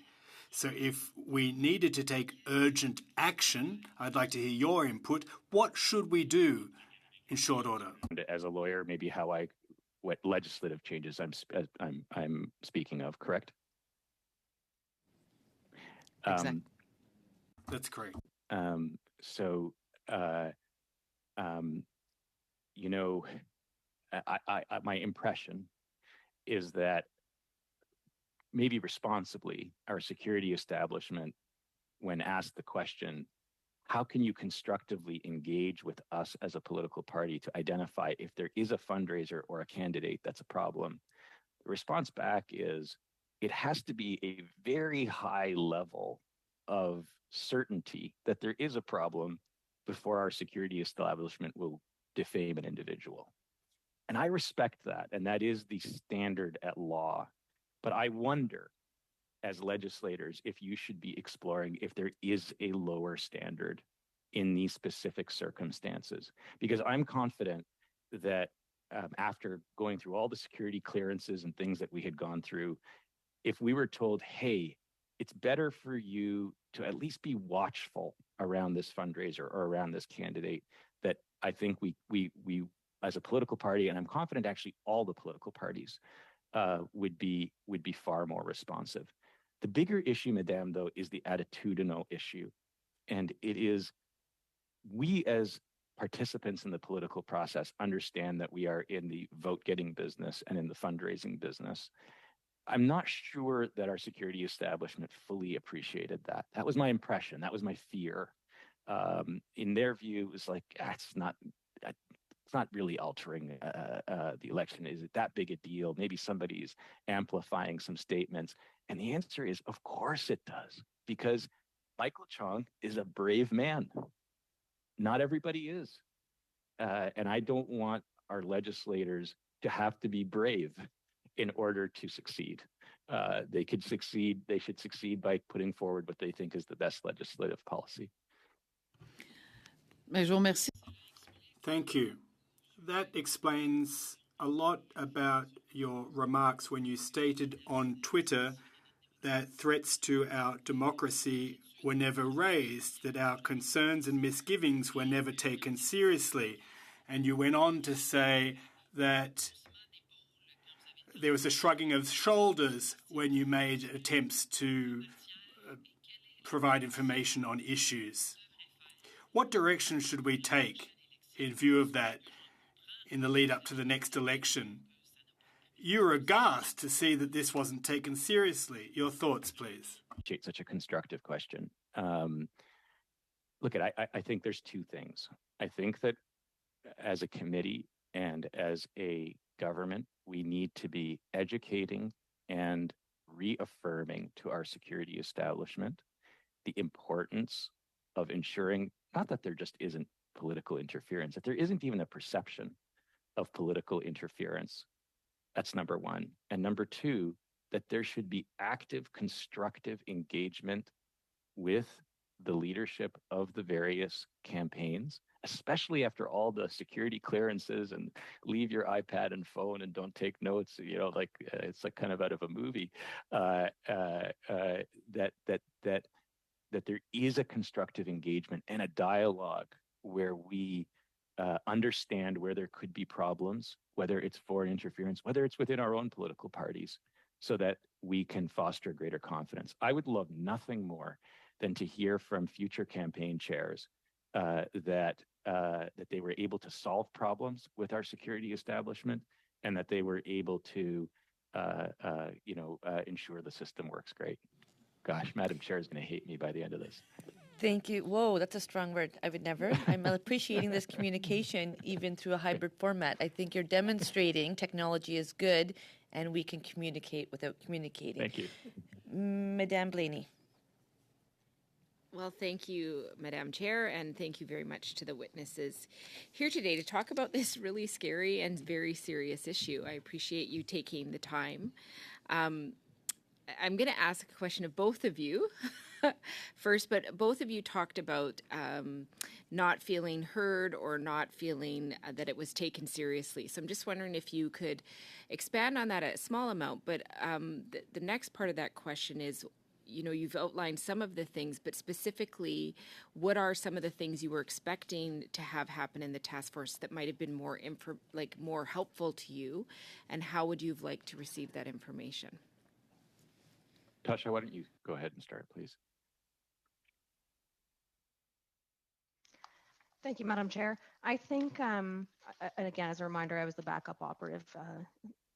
[SPEAKER 1] So if we needed to take urgent action, I'd like to hear your input. What should we do in short order?
[SPEAKER 11] As a lawyer, maybe what legislative changes I'm speaking of, correct?
[SPEAKER 6] Exactly.
[SPEAKER 1] That's correct.
[SPEAKER 11] My impression is that maybe responsibly, our security establishment, when asked the question, how can you constructively engage with us as a political party to identify if there is a fundraiser or a candidate that's a problem? The response back is, it has to be a very high level of certainty that there is a problem before our security establishment will defame an individual. And I respect that, and that is the standard at law. But I wonder, as legislators, if you should be exploring if there is a lower standard in these specific circumstances. Because I'm confident that after going through all the security clearances and things that we had gone through, if we were told, hey, it's better for you to at least be watchful around this fundraiser or around this candidate, that I think we as a political party, and I'm confident actually all the political parties would be far more responsive. The bigger issue, Madame, though, is the attitudinal issue. And it is we as participants in the political process understand that we are in the vote-getting business and in the fundraising business. I'm not sure that our security establishment fully appreciated that. That was my impression. That was my fear. In their view, it was like, it's not really altering the election. Is it that big a deal? Maybe somebody's amplifying some statements. And the answer is, of course it does, because Michael Chong is a brave man. Not everybody is. And I don't want our legislators to have to be brave in order to succeed. They should succeed by putting forward what they think is the best legislative policy.
[SPEAKER 1] Thank you. That explains a lot about your remarks when you stated on Twitter that threats to our democracy were never raised, that our concerns and misgivings were never taken seriously. And you went on to say that there was a shrugging of shoulders when you made attempts to provide information on issues. What direction should we take in view of that in the lead up to the next election? You were aghast to see that this wasn't taken seriously. Your thoughts, please.
[SPEAKER 11] Such a constructive question. Look, I think there's two things. I think that as a committee and as a government, we need to be educating and reaffirming to our security establishment the importance of ensuring not that there just isn't political interference, that there isn't even a perception of political interference. That's number one. And number two, that there should be active, constructive engagement with the leadership of the various campaigns, especially after all the security clearances and leave your iPad and phone and don't take notes, it's like kind of out of a movie, that there is a constructive engagement and a dialogue where we understand where there could be problems, whether it's foreign interference, whether it's within our own political parties, so that we can foster greater confidence. I would love nothing more than to hear from future campaign chairs that they were able to solve problems with our security establishment and that they were able to ensure the system works great. Gosh, Madam Chair is going to hate me by the end of this.
[SPEAKER 2] Thank you. Whoa, that's a strong word. I would never. I'm appreciating this communication even through a hybrid format. I think you're demonstrating technology is good and we can communicate without communicating.
[SPEAKER 11] Thank you.
[SPEAKER 2] Madame Blaney.
[SPEAKER 8] Well, thank you, Madam Chair, and thank you very much to the witnesses here today to talk about this really scary and very serious issue. I appreciate you taking the time. I'm going to ask a question of both of you first, but both of you talked about not feeling heard or not feeling that it was taken seriously. So I'm just wondering if you could expand on that a small amount. But the next part of that question is, you've outlined some of the things, but specifically, what are some of the things you were expecting to have happen in the task force that might have been more helpful to you, and how would you have liked to receive that information?
[SPEAKER 11] Tasha, why don't you go ahead and start, please?
[SPEAKER 10] Thank you, Madam Chair. I think, again, as a reminder, I was the backup operative.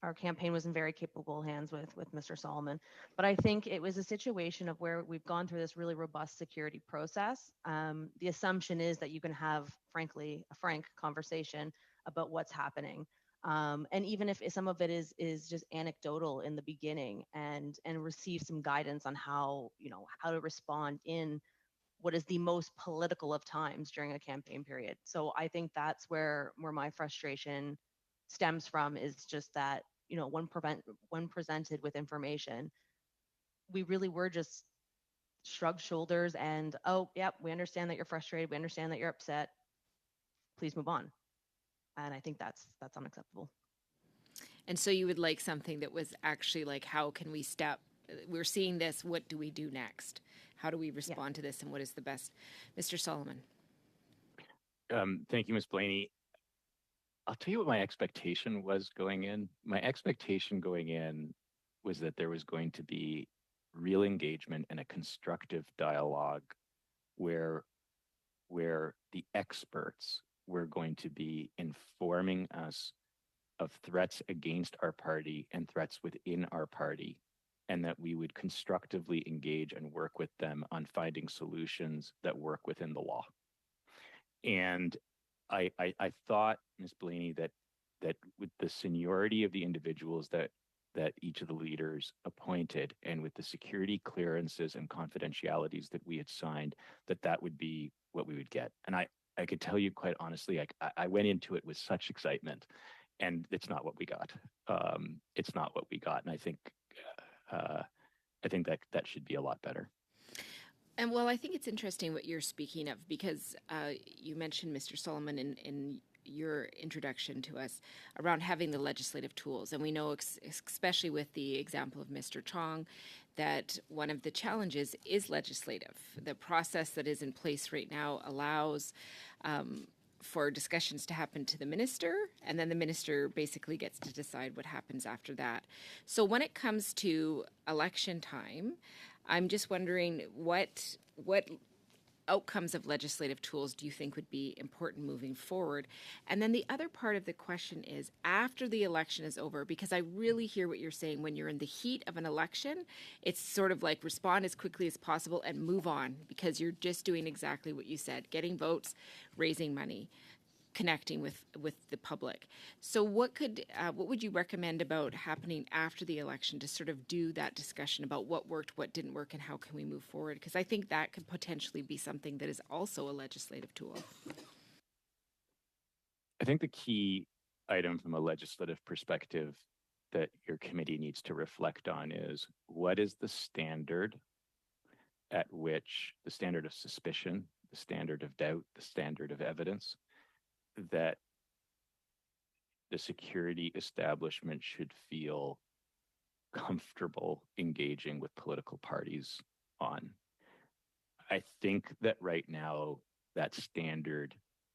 [SPEAKER 10] Our campaign was in very capable hands with Mr. Solomon. But I think it was a situation of where we've gone through this really robust security process. The assumption is that you can have, frankly, a frank conversation about what's happening. And even if some of it is just anecdotal in the beginning and receive some guidance on how to respond in what is the most political of times during a campaign period. So I think that's where my frustration stems from, is just that, when presented with information, we really were just shrugged shoulders and, oh, yep, we understand that you're frustrated. We understand that you're upset. Please move on. And I think that's unacceptable.
[SPEAKER 8] And so you would like something that was actually like, how can we we're seeing this, what do we do next? How do we respond to this, and what is the best? Mr. Solomon.
[SPEAKER 11] Thank you, Ms. Blaney. I'll tell you what my expectation was going in. My expectation going in was that there was going to be real engagement and a constructive dialogue where where the experts were going to be informing us of threats against our party and threats within our party, and that we would constructively engage and work with them on finding solutions that work within the law. And I thought, Ms. Blaney, that with the seniority of the individuals that each of the leaders appointed, and with the security clearances and confidentialities that we had signed, that would be what we would get. And I could tell you quite honestly, I went into it with such excitement, and it's not what we got. It's not what we got, and I think that should be a lot better.
[SPEAKER 8] And well, I think it's interesting what you're speaking of, because you mentioned, Mr. Solomon, in your introduction to us around having the legislative tools. And we know, especially with the example of Mr. Chong, that one of the challenges is legislative. The process that is in place right now allows for discussions to happen to the minister, and then the minister basically gets to decide what happens after that. So when it comes to election time, I'm just wondering what outcomes of legislative tools do you think would be important moving forward? And then the other part of the question is, after the election is over, because I really hear what you're saying, when you're in the heat of an election, it's sort of like respond as quickly as possible and move on, because you're just doing exactly what you said, getting votes, raising money, connecting with the public. So what would you recommend about happening after the election to sort of do that discussion about what worked, what didn't work, and how can we move forward? Because I think that could potentially be something that is also a legislative tool.
[SPEAKER 11] I think the key item from a legislative perspective that your committee needs to reflect on is, what is the standard at which the standard of suspicion, the standard of doubt, the standard of evidence that the security establishment should feel comfortable engaging with political parties on. I think that right now, that standard,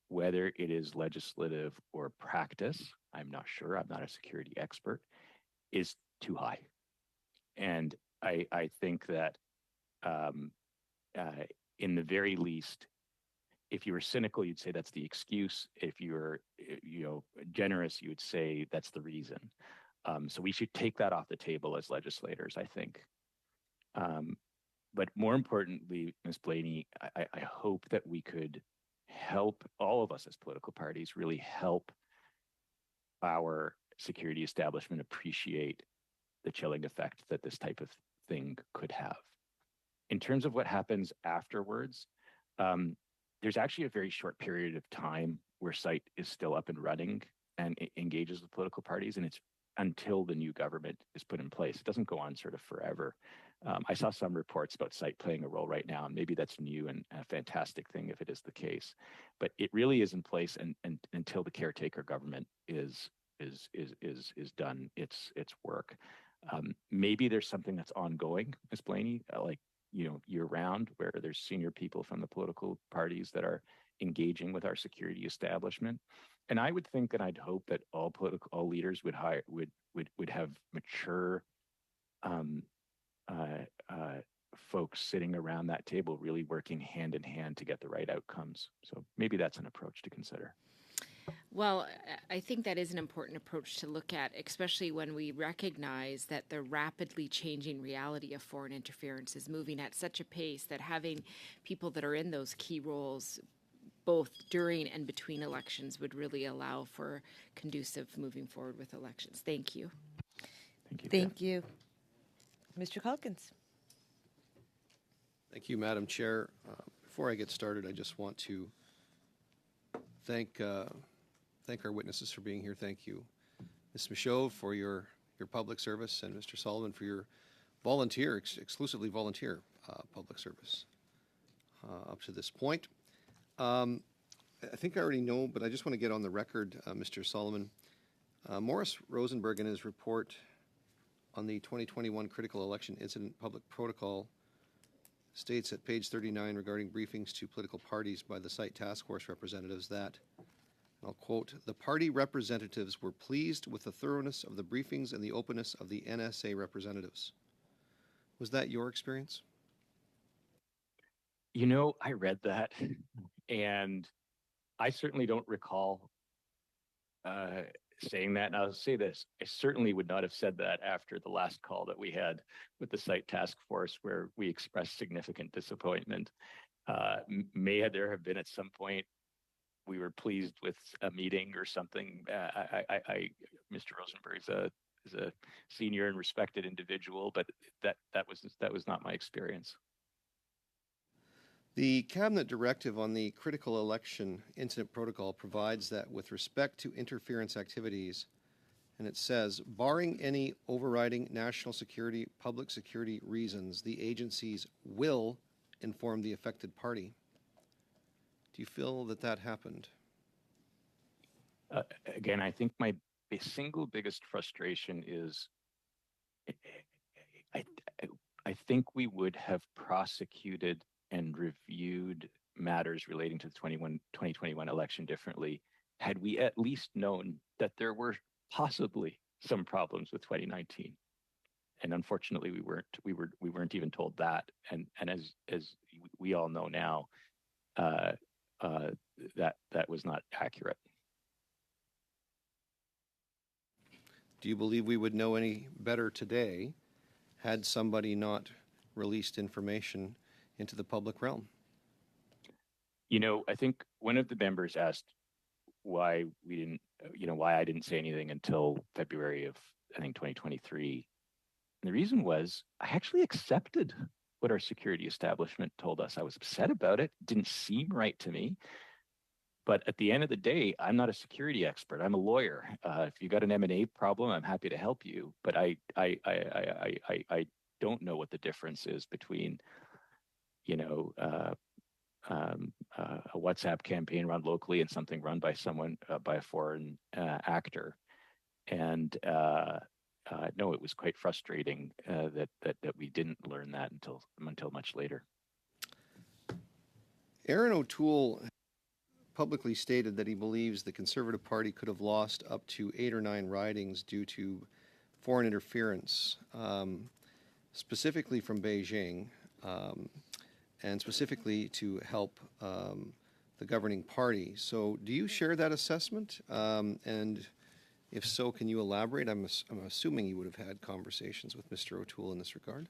[SPEAKER 11] whether it is legislative or practice, I'm not sure, I'm not a security expert, is too high. And I think that in the very least, if you were cynical, you'd say that's the excuse. If you were, generous, you would say that's the reason. So we should take that off the table as legislators, I think. But more importantly, Ms. Blaney, I hope that we could help all of us as political parties really help our security establishment appreciate the chilling effect that this type of thing could have. In terms of what happens afterwards, there's actually a very short period of time where SITE is still up and running and engages with political parties, and it's until the new government is put in place. It doesn't go on sort of forever. I saw some reports about SITE playing a role right now, and maybe that's new and a fantastic thing if it is the case. But it really is in place and until the caretaker government is done its work. Maybe there's something that's ongoing, Ms. Blaney, like year-round, where there's senior people from the political parties that are engaging with our security establishment. And I would think, and I'd hope, that all leaders would have mature folks sitting around that table, really working hand in hand to get the right outcomes. So maybe that's an approach to consider.
[SPEAKER 8] Well, I think that is an important approach to look at, especially when we recognize that the rapidly changing reality of foreign interference is moving at such a pace that having people that are in those key roles both during and between elections would really allow for conducive moving forward with elections. Thank you.
[SPEAKER 11] Thank you.
[SPEAKER 2] Thank you. Mr. Calkins.
[SPEAKER 12] Thank you, Madam Chair. Before I get started, I just want to thank our witnesses for being here. Thank you, Ms. Michaud, for your public service, and Mr. Sullivan for your exclusively volunteer public service up to this point. I think I already know, but I just want to get on the record, Mr. Sullivan. Morris Rosenberg, in his report on the 2021 Critical Election Incident Public Protocol, states at page 39 regarding briefings to political parties by the SITE task force representatives that, I'll quote, "The party representatives were pleased with the thoroughness of the briefings and the openness of the NSA representatives." Was that your experience?
[SPEAKER 11] You know, I read that, and I certainly don't recall saying that. And I'll say this: I certainly would not have said that after the last call that we had with the site task force, where we expressed significant disappointment. May there have been at some point we were pleased with a meeting or something. Mr. Rosenberg is a senior and respected individual, but that was not my experience.
[SPEAKER 12] The Cabinet Directive on the Critical Election Incident Protocol provides that with respect to interference activities, and it says, barring any overriding national security, public security reasons, the agencies will inform the affected party. Do you feel that that happened?
[SPEAKER 11] Again, I think my single biggest frustration is I think we would have prosecuted and reviewed matters relating to the 2021 election differently had we at least known that there were possibly some problems with 2019. And unfortunately, we weren't even told that. And as we all know now, that was not accurate.
[SPEAKER 12] Do you believe we would know any better today had somebody not released information into the public realm?
[SPEAKER 11] You know, I think one of the members asked why I didn't say anything until February of, I think, 2023. And the reason was I actually accepted what our security establishment told us. I was upset about it. It didn't seem right to me. But at the end of the day, I'm not a security expert. I'm a lawyer. If you got an M&A problem, I'm happy to help you. But I don't know what the difference is between, a WhatsApp campaign run locally and something run by someone, by a foreign actor. And no, it was quite frustrating that we didn't learn that until much later.
[SPEAKER 12] Aaron O'Toole publicly stated that he believes the Conservative Party could have lost up to 8 or 9 ridings due to foreign interference, specifically from Beijing, and specifically to help the governing party. So do you share that assessment? And if so, can you elaborate? I'm assuming you would have had conversations with Mr. O'Toole in this regard.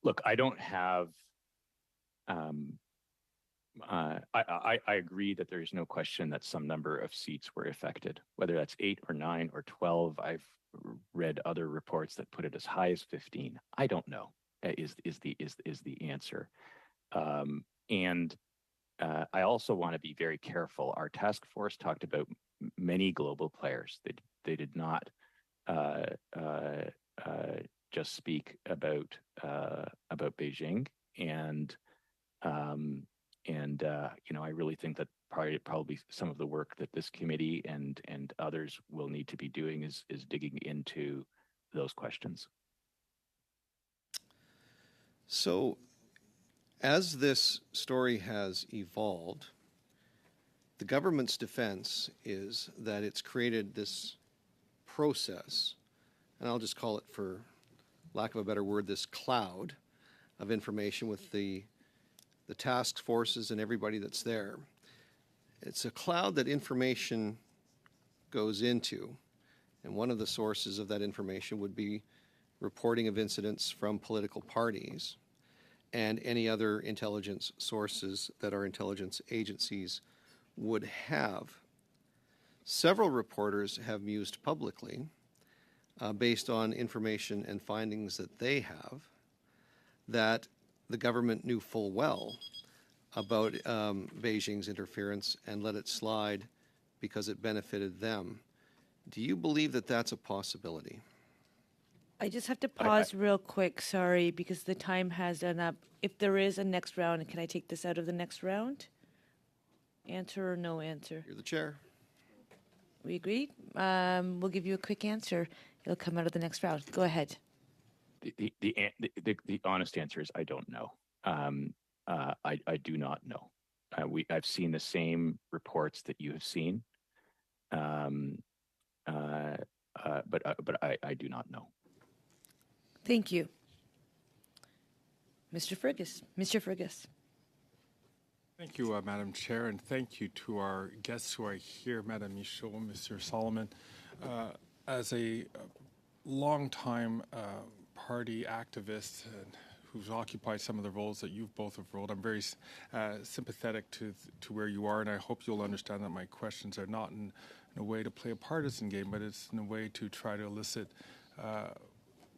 [SPEAKER 11] Look, I don't have I agree that there is no question that some number of seats were affected, whether that's 8 or 9 or 12. I've read other reports that put it as high as 15. I don't know is the answer. And I also want to be very careful. Our task force talked about many global players. They did not just speak about Beijing. And I really think that probably some of the work that this committee and others will need to be doing is digging into those questions.
[SPEAKER 12] So, as this story has evolved, the government's defense is that it's created this process, and I'll just call it, for lack of a better word, this cloud of information with the task forces and everybody that's there. It's a cloud that information goes into, and one of the sources of that information would be reporting of incidents from political parties and any other intelligence sources that our intelligence agencies would have. Several reporters have mused publicly, based on information and findings that they have, that the government knew full well about Beijing's interference and let it slide because it benefited them. Do you believe that that's a possibility?
[SPEAKER 2] I just have to pause real quick, sorry, because the time has done up. If there is a next round, can I take this out of the next round? Answer or no answer?
[SPEAKER 12] You're the chair.
[SPEAKER 2] We agreed? We'll give you a quick answer. It'll come out of the next round. Go ahead.
[SPEAKER 11] The honest answer is I don't know. I do not know. I've seen the same reports that you have seen, but I do not know.
[SPEAKER 2] Thank you. Mr. Fergus. Mr. Fergus.
[SPEAKER 13] Thank you, Madam Chair, and thank you to our guests who are here, Madam Michaud, Mr. Solomon. As a longtime party activist who's occupied some of the roles that you've both have rolled, I'm very sympathetic to where you are, and I hope you'll understand that my questions are not in a way to play a partisan game, but it's in a way to try to elicit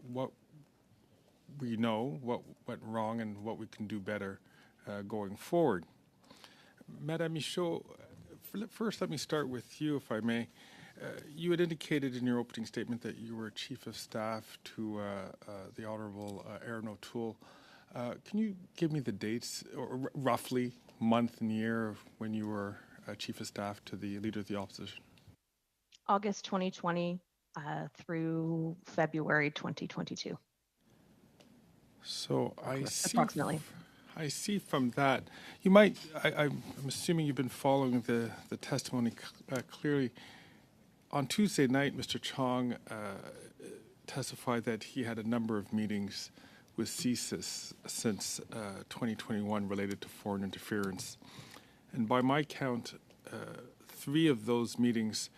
[SPEAKER 13] what we know, what went wrong, and what we can do better going forward. Madame Michaud, first let me start with you, if I may. You had indicated in your opening statement that you were Chief of Staff to the Honourable Aaron O'Toole. Can you give me the dates, or roughly month and year, of when you were Chief of Staff to the Leader of the Opposition?
[SPEAKER 10] August 2020 through February 2022.
[SPEAKER 13] So I see.
[SPEAKER 10] Approximately.
[SPEAKER 13] I see from that, you might, I'm assuming you've been following the testimony clearly. On Tuesday night, Mr. Chong testified that he had a number of meetings with CSIS since 2021 related to foreign interference. And by my count, 3 of those meetings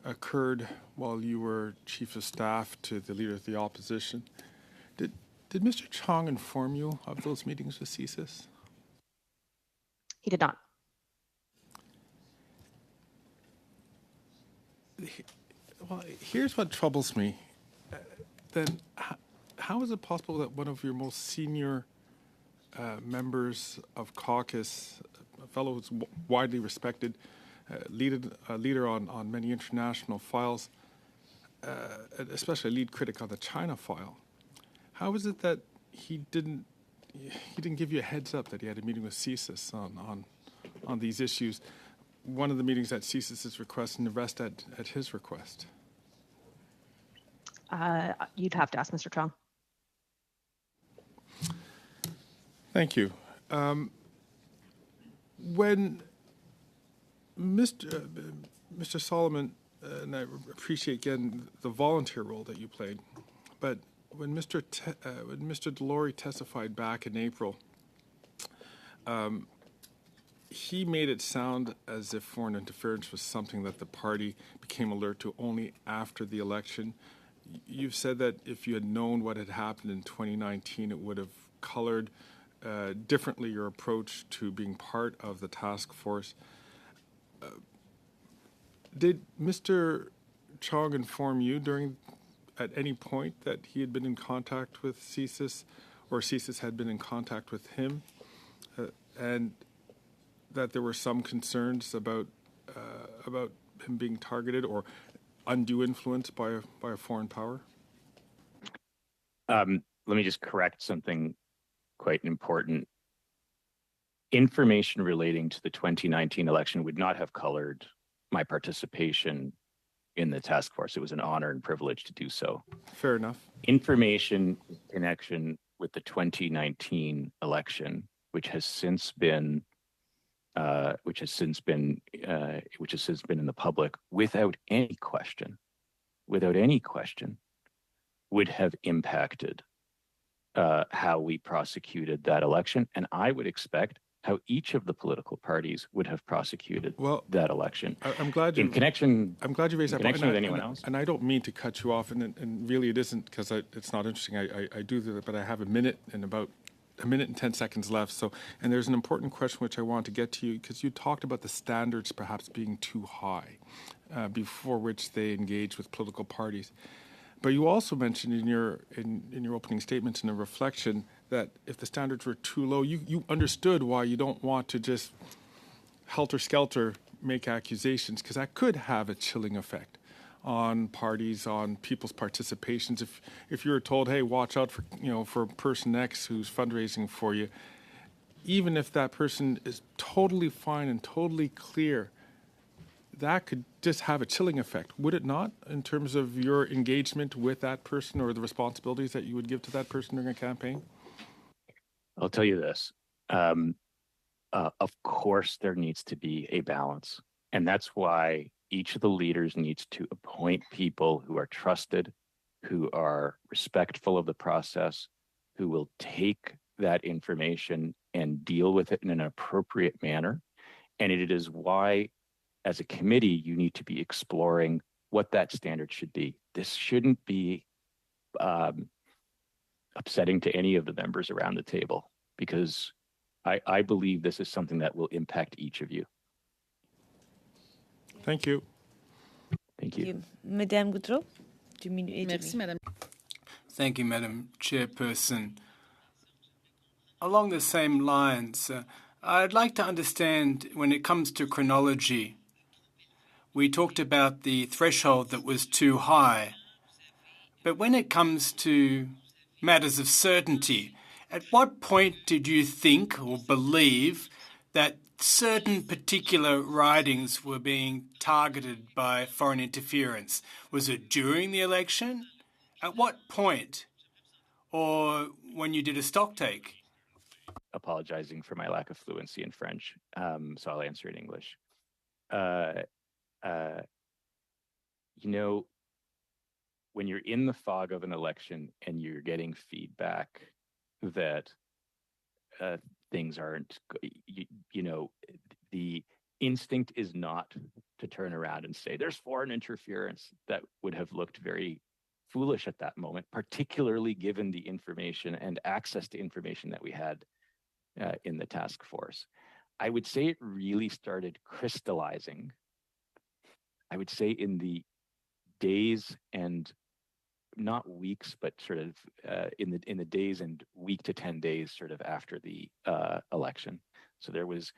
[SPEAKER 13] occurred while you were Chief of Staff to the Leader of the Opposition. Did Mr. Chong inform you of those meetings with CSIS?
[SPEAKER 10] He did not.
[SPEAKER 13] Well, here's what troubles me. Then how is it possible that one of your most senior members of caucus, a fellow who's widely respected, leader on many international files, especially a lead critic on the China file, how is it that he didn't give you a heads up that he had a meeting with CSIS on these issues? One of the meetings at CSIS's request and the rest at his request.
[SPEAKER 10] You'd have to ask Mr. Chong.
[SPEAKER 13] Thank you. When Mr. Solomon, and I appreciate again the volunteer role that you played, but when Mr. Delory testified back in April, he made it sound as if foreign interference was something that the party became alert to only after the election. You've said that if you had known what had happened in 2019, it would have colored differently your approach to being part of the task force. Did Mr. Chong inform you at any point that he had been in contact with CSIS, or CSIS had been in contact with him, and that there were some concerns about him being targeted or undue influence by a foreign power?
[SPEAKER 11] Let me just correct something quite important. Information relating to the 2019 election would not have colored my participation in the task force. It was an honor and privilege to do so.
[SPEAKER 13] Fair enough.
[SPEAKER 11] Information in connection with the 2019 election, which has since been in the public, without any question, would have impacted how we prosecuted that election, and I would expect how each of the political parties would have prosecuted that election.
[SPEAKER 13] I'm glad you raised that point.
[SPEAKER 11] With anyone else?
[SPEAKER 13] And I don't mean to cut you off, and really it isn't, because it's not interesting. I do that, but I have a minute and 10 seconds left. So, and there's an important question which I want to get to you, because you talked about the standards perhaps being too high before which they engage with political parties. But you also mentioned in your opening statements and a reflection that if the standards were too low, you understood why you don't want to just helter-skelter make accusations, because that could have a chilling effect on parties, on people's participations. If you were told, hey, watch out for person X who's fundraising for you, even if that person is totally fine and totally clear, that could just have a chilling effect, would it not, in terms of your engagement with that person or the responsibilities that you would give to that person during a campaign?
[SPEAKER 11] I'll tell you this. Of course, there needs to be a balance. And that's why each of the leaders needs to appoint people who are trusted, who are respectful of the process, who will take that information and deal with it in an appropriate manner. And it is why, as a committee, you need to be exploring what that standard should be. This shouldn't be upsetting to any of the members around the table, because I believe this is something that will impact each of you.
[SPEAKER 13] Thank you.
[SPEAKER 11] Thank you.
[SPEAKER 2] Madame Goudreau,
[SPEAKER 14] Merci, Madame.
[SPEAKER 1] Thank you, Madam Chairperson. Along the same lines, I'd like to understand, when it comes to chronology, we talked about the threshold that was too high. But when it comes to matters of certainty, at what point did you think or believe that certain particular ridings were being targeted by foreign interference? Was it during the election? At what point? Or when you did a stocktake?
[SPEAKER 11] Apologizing for my lack of fluency in French, so I'll answer in English. You know, when you're in the fog of an election and you're getting feedback that things aren't, you know, the instinct is not to turn around and say there's foreign interference. That would have looked very foolish at that moment, particularly given the information and access to information that we had in the task force. I would say it really started crystallizing, I would say, in the days and not weeks, but sort of in the days and week to 10 days sort of after the election. So there was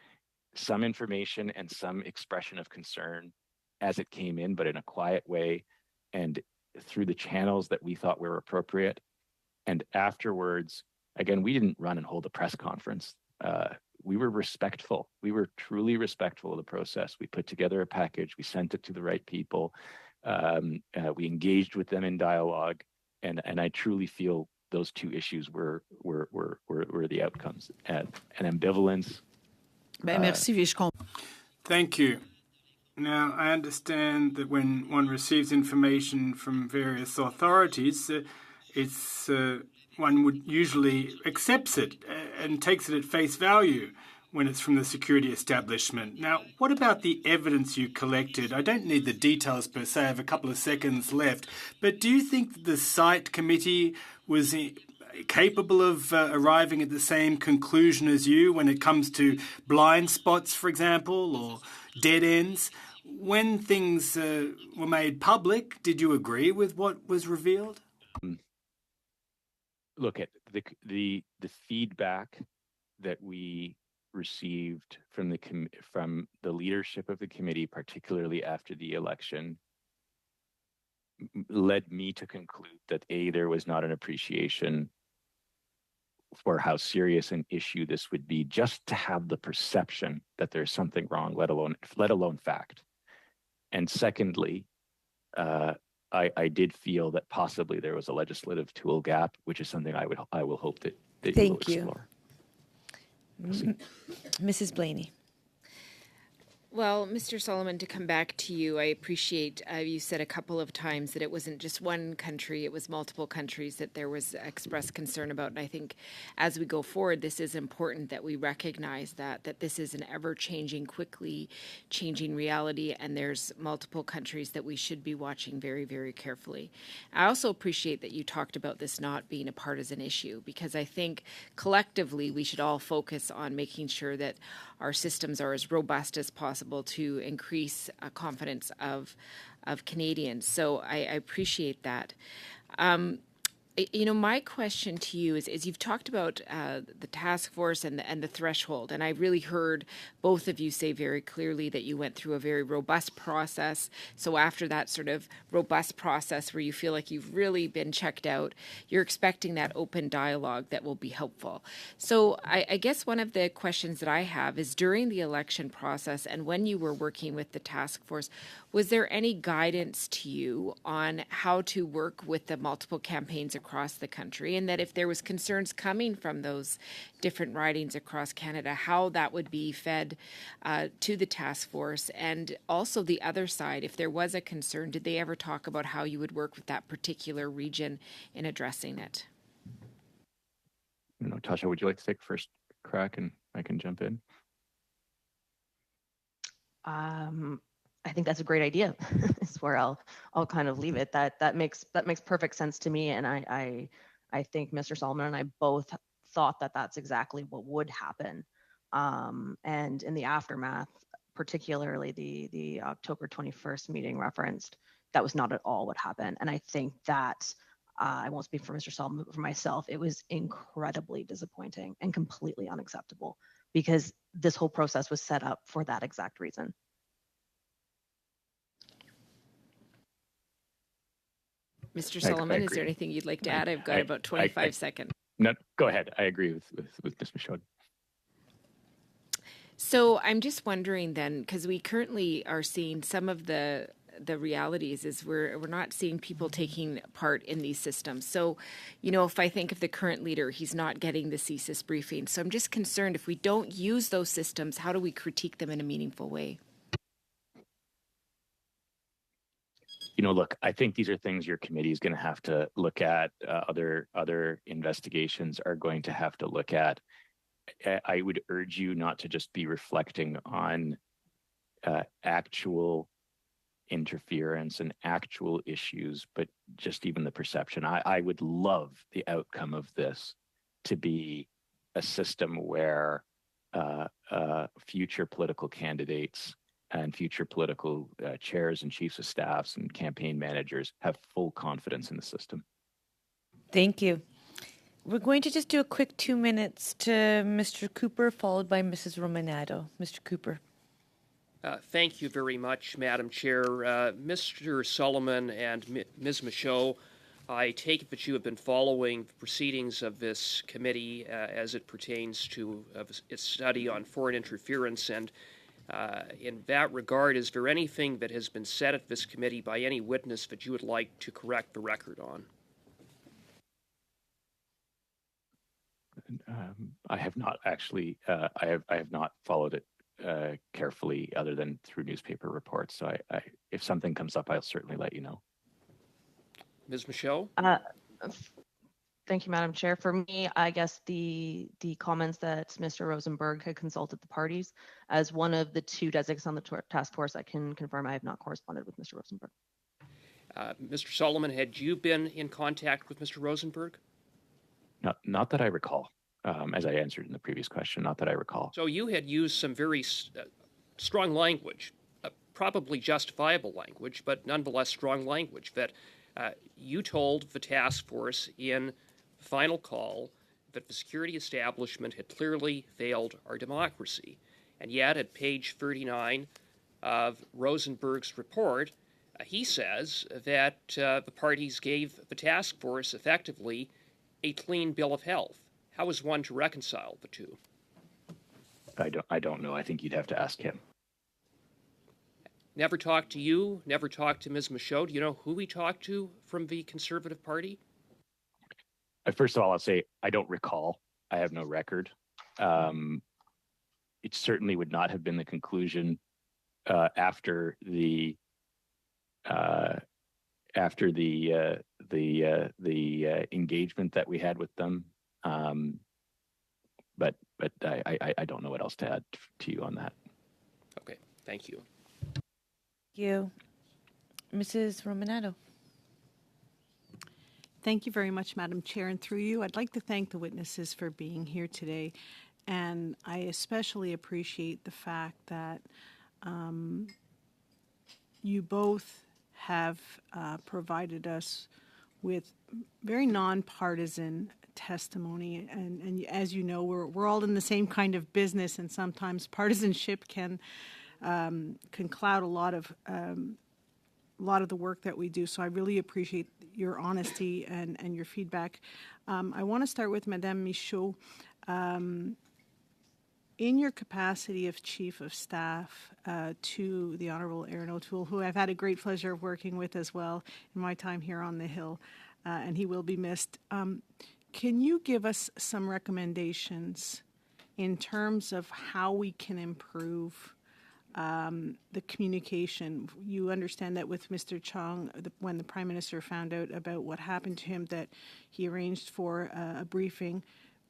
[SPEAKER 11] some information and some expression of concern as it came in, but in a quiet way and through the channels that we thought were appropriate. And afterwards, again, we didn't run and hold a press conference. We were respectful. We were truly respectful of the process. We put together a package. We sent it to the right people. We engaged with them in dialogue, and I truly feel those two issues were the outcomes. An ambivalence.
[SPEAKER 14] Merci,
[SPEAKER 1] Thank you. Now, I understand that when one receives information from various authorities, one would usually accepts it and takes it at face value when it's from the security establishment. Now, what about the evidence you collected? I don't need the details per se, I have a couple of seconds left, but do you think the site committee was capable of arriving at the same conclusion as you when it comes to blind spots, for example, or dead ends? When things were made public, did you agree with what was revealed?
[SPEAKER 11] Look at the feedback that we received from the leadership of the committee, particularly after the election, led me to conclude that there was not an appreciation for how serious an issue this would be, just to have the perception that there's something wrong, let alone fact. And secondly, I did feel that possibly there was a legislative tool gap, which is something I will hope that you will explore.
[SPEAKER 2] Mrs. Blaney.
[SPEAKER 8] Well, Mr. Solomon, to come back to you, I appreciate you said a couple of times that it wasn't just one country, it was multiple countries that there was expressed concern about. And I think as we go forward, this is important that we recognize that this is an ever-changing, quickly changing reality, and there's multiple countries that we should be watching very, very carefully. I also appreciate that you talked about this not being a partisan issue, because I think collectively we should all focus on making sure that our systems are as robust as possible to increase confidence of Canadians. So I appreciate that. You know, my question to you is you've talked about the task force and the threshold, and I really heard both of you say very clearly that you went through a very robust process. So after that sort of robust process where you feel like you've really been checked out, you're expecting that open dialogue that will be helpful. So I guess one of the questions that I have is, during the election process and when you were working with the task force, was there any guidance to you on how to work with the multiple campaigns across the country, and that if there was concerns coming from those different ridings across Canada, how that would be fed to the task force? And also the other side, if there was a concern, did they ever talk about how you would work with that particular region in addressing it?
[SPEAKER 11] Tasha, would you like to take first crack and I can jump in?
[SPEAKER 10] I think that's a great idea. Is where I'll kind of leave it. That makes perfect sense to me, and I think Mr. Solomon and I both thought that that's exactly what would happen. And in the aftermath, particularly the October 21st meeting referenced, that was not at all what happened. And I think that I won't speak for Mr. Solomon, but for myself, it was incredibly disappointing and completely unacceptable because this whole process was set up for that exact reason.
[SPEAKER 8] Mr. Solomon, is there anything you'd like to add? I've got about 25 seconds.
[SPEAKER 11] No, go ahead. I agree with Ms. Michaud.
[SPEAKER 8] So I'm just wondering then, because we currently are seeing some of the realities is we're not seeing people taking part in these systems. So, you know, if I think of the current leader, he's not getting the CSIS briefing. So I'm just concerned if we don't use those systems, how do we critique them in a meaningful way?
[SPEAKER 11] You know, look, I think these are things your committee is going to have to look at. Other investigations are going to have to look at. I would urge you not to just be reflecting on actual interference and actual issues, but just even the perception. I would love the outcome of this to be a system where future political candidates and future political chairs and chiefs of staffs and campaign managers have full confidence in the system.
[SPEAKER 2] Thank you. We're going to just do a quick 2 minutes to Mr. Cooper, followed by Mrs. Romanado. Mr. Cooper.
[SPEAKER 3] Thank you very much, Madam Chair. Mr. Solomon and Ms. Michaud, I take it that you have been following the proceedings of this committee as it pertains to its study on foreign interference. And in that regard, is there anything that has been said at this committee by any witness that you would like to correct the record on?
[SPEAKER 11] I have not actually. I have not followed it carefully, other than through newspaper reports. So, if something comes up, I'll certainly let you know.
[SPEAKER 3] Ms. Michaud?
[SPEAKER 10] Thank you, Madam Chair. For me, I guess the comments that Mr. Rosenberg had consulted the parties, as one of the two designates on the task force, I can confirm I have not corresponded with Mr. Rosenberg.
[SPEAKER 3] Mr. Solomon, had you been in contact with Mr. Rosenberg?
[SPEAKER 11] Not that I recall. As I answered in the previous question, not that I recall.
[SPEAKER 3] So you had used some very strong language, probably justifiable language, but nonetheless strong language, that you told the task force in the final call that the security establishment had clearly failed our democracy. And yet at page 39 of Rosenberg's report, he says that the parties gave the task force effectively a clean bill of health. How is one to reconcile the two?
[SPEAKER 11] I don't know. I think you'd have to ask him.
[SPEAKER 3] Never talked to you, never talked to Ms. Michaud. Do you know who we talked to from the Conservative Party?
[SPEAKER 11] First of all, I'll say I don't recall. I have no record. It certainly would not have been the conclusion after the engagement that we had with them. But I don't know what else to add to you on that.
[SPEAKER 3] Okay, thank you.
[SPEAKER 2] Thank you. Mrs. Romanado.
[SPEAKER 7] Thank you very much, Madam Chair. And through you, I'd like to thank the witnesses for being here today. And I especially appreciate the fact that you both have provided us with very nonpartisan testimony. And as you know, we're all in the same kind of business, and sometimes partisanship can cloud a lot of the work that we do. So I really appreciate your honesty and your feedback. I want to start with Madame Michaud. In your capacity of Chief of Staff to the Honourable Aaron O'Toole, who I've had a great pleasure of working with as well in my time here on the Hill, and he will be missed, can you give us some recommendations in terms of how we can improve the communication? You understand that with Mr. Chong, when the Prime Minister found out about what happened to him, that he arranged for a briefing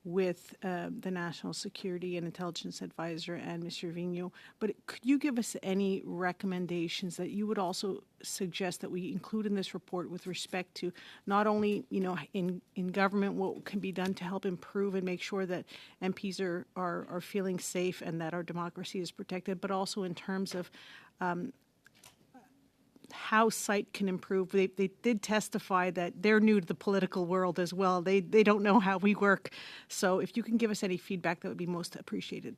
[SPEAKER 7] with the National Security and Intelligence Advisor and Mr. Vigneault, but could you give us any recommendations that you would also suggest that we include in this report with respect to not only, in government, what can be done to help improve and make sure that MPs are feeling safe and that our democracy is protected, but also in terms of how site can improve. They did testify that they're new to the political world as well. They don't know how we work. So if you can give us any feedback, that would be most appreciated.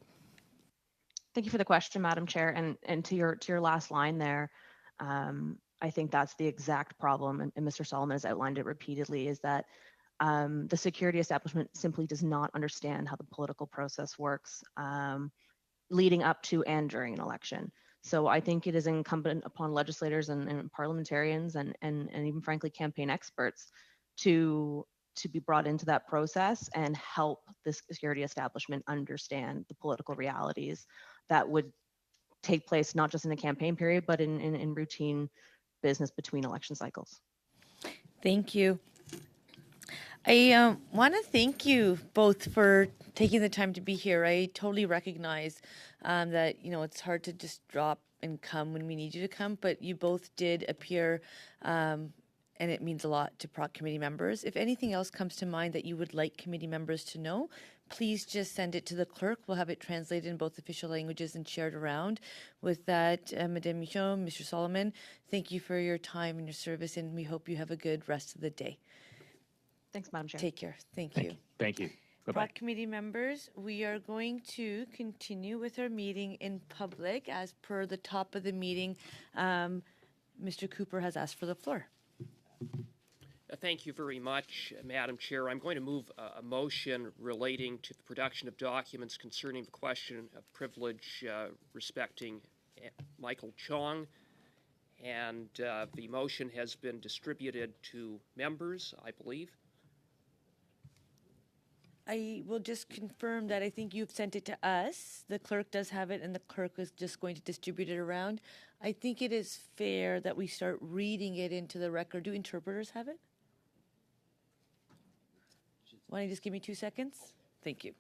[SPEAKER 10] Thank you for the question, Madam Chair. And to your last line there, I think that's the exact problem, and Mr. Solomon has outlined it repeatedly, is that the security establishment simply does not understand how the political process works leading up to and during an election. So I think it is incumbent upon legislators and parliamentarians and even frankly campaign experts to be brought into that process and help the security establishment understand the political realities that would take place not just in a campaign period, but in routine business between election cycles.
[SPEAKER 2] Thank you. I want to thank you both for taking the time to be here. I totally recognize that, it's hard to just drop and come when we need you to come, but you both did appear, and it means a lot to PROC committee members. If anything else comes to mind that you would like committee members to know, please just send it to the clerk. We'll have it translated in both official languages and shared around. With that, Madame Michaud, Mr. Solomon, thank you for your time and your service, and we hope you have a good rest of the day.
[SPEAKER 10] Thanks, Madam Chair.
[SPEAKER 2] Take care. Thank you.
[SPEAKER 11] Thank you. Bye-bye.
[SPEAKER 2] PROC committee members, we are going to continue with our meeting in public. As per the top of the meeting, Mr. Cooper has asked for the floor.
[SPEAKER 3] Thank you very much, Madam Chair. I'm going to move a motion relating to the production of documents concerning the question of privilege respecting Michael Chong. And the motion has been distributed to members, I believe.
[SPEAKER 2] I will just confirm that I think you've sent it to us. The clerk does have it, and the clerk is just going to distribute it around. I think it is fair that we start reading it into the record. Do interpreters have it? Why don't you just give me 2 seconds? Thank you.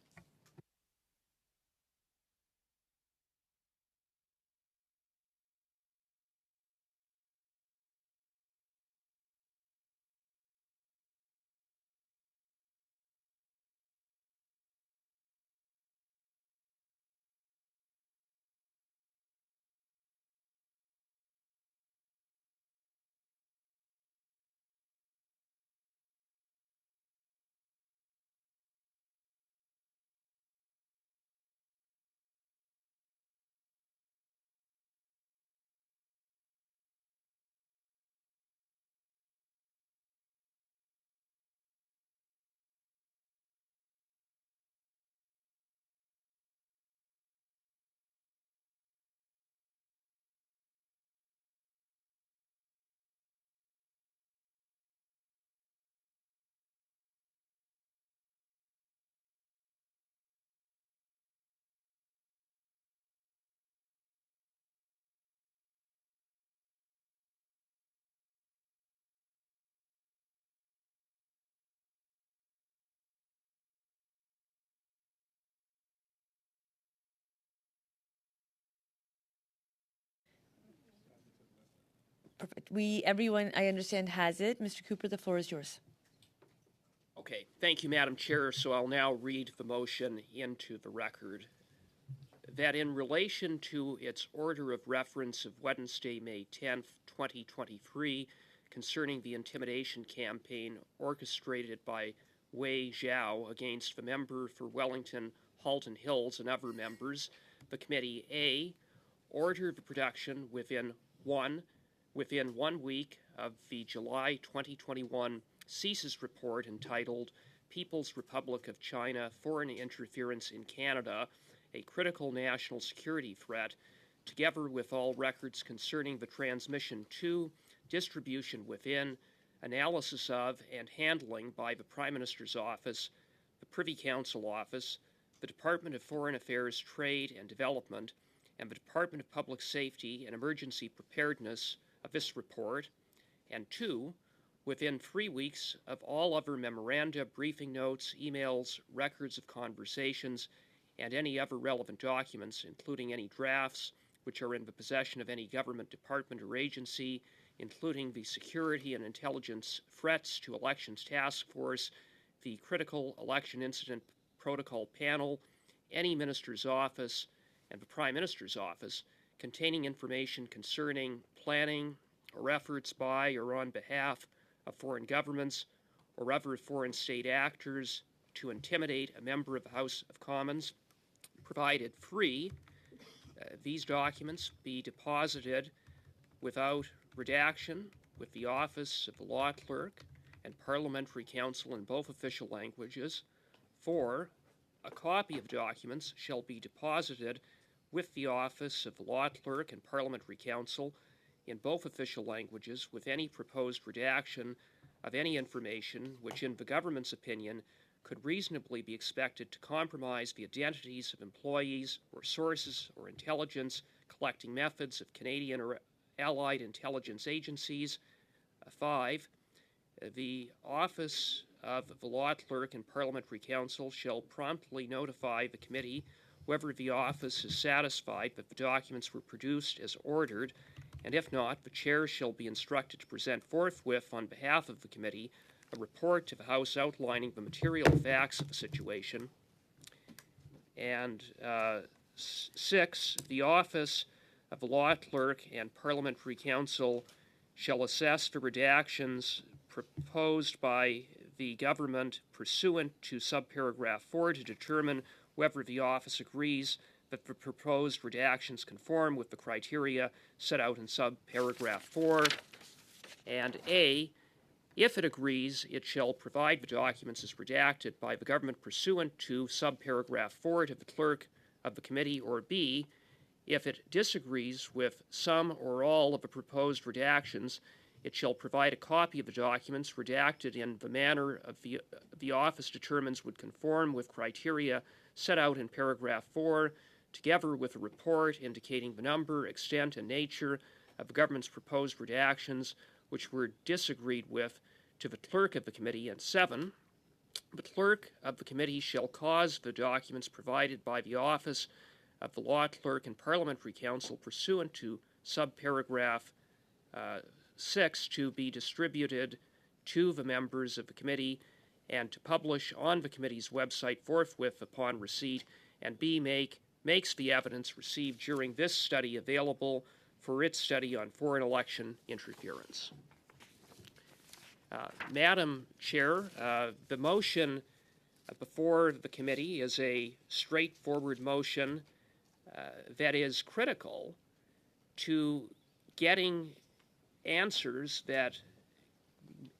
[SPEAKER 2] Perfect. Everyone, I understand, has it. Mr. Cooper, the floor is yours.
[SPEAKER 3] Okay, thank you, Madam Chair. So I'll now read the motion into the record. That in relation to its order of reference of Wednesday, May 10th, 2023, concerning the intimidation campaign orchestrated by Wei Zhao against the member for Wellington, Halton Hills, and other members, the committee A, ordered the production within one week of the July 2021 CSIS report entitled People's Republic of China Foreign Interference in Canada, a Critical National Security Threat, together with all records concerning the transmission to, distribution within, analysis of, and handling by the Prime Minister's Office, the Privy Council Office, the Department of Foreign Affairs, Trade and Development, and the Department of Public Safety and Emergency Preparedness of this report, and 2, within 3 weeks of all other memoranda, briefing notes, emails, records of conversations, and any other relevant documents, including any drafts which are in the possession of any government department or agency, including the Security and Intelligence Threats to Elections Task Force, the Critical Election Incident Protocol Panel, any minister's office, and the Prime Minister's office, containing information concerning planning or efforts by or on behalf of foreign governments or other foreign state actors to intimidate a member of the House of Commons, provided free, these documents be deposited without redaction with the Office of the Law Clerk and Parliamentary Counsel in both official languages. 4, a copy of documents shall be deposited with the Office of the Law Clerk and Parliamentary Counsel in both official languages with any proposed redaction of any information which, in the government's opinion, could reasonably be expected to compromise the identities of employees or sources or intelligence collecting methods of Canadian or allied intelligence agencies. 5, the Office of the Law Clerk and Parliamentary Counsel shall promptly notify the committee whether the office is satisfied that the documents were produced as ordered, and if not, the chair shall be instructed to present forthwith on behalf of the committee a report to the House outlining the material facts of the situation. And 6, the Office of the Law Clerk and Parliamentary Counsel shall assess the redactions proposed by the government pursuant to subparagraph 4 to determine whether the office agrees that the proposed redactions conform with the criteria set out in subparagraph 4. And A, if it agrees, it shall provide the documents as redacted by the government pursuant to subparagraph 4 to the clerk of the committee, or B, if it disagrees with some or all of the proposed redactions, it shall provide a copy of the documents redacted in the manner of the office determines would conform with criteria set out in paragraph 4, together with a report indicating the number, extent, and nature of the government's proposed redactions which were disagreed with to the clerk of the committee. And 7, the clerk of the committee shall cause the documents provided by the Office of the Law Clerk and Parliamentary Counsel pursuant to subparagraph 6 to be distributed to the members of the committee and to publish on the committee's website forthwith upon receipt, and B, makes the evidence received during this study available for its study on foreign election interference. Madam Chair, the motion before the committee is a straightforward motion that is critical to getting answers that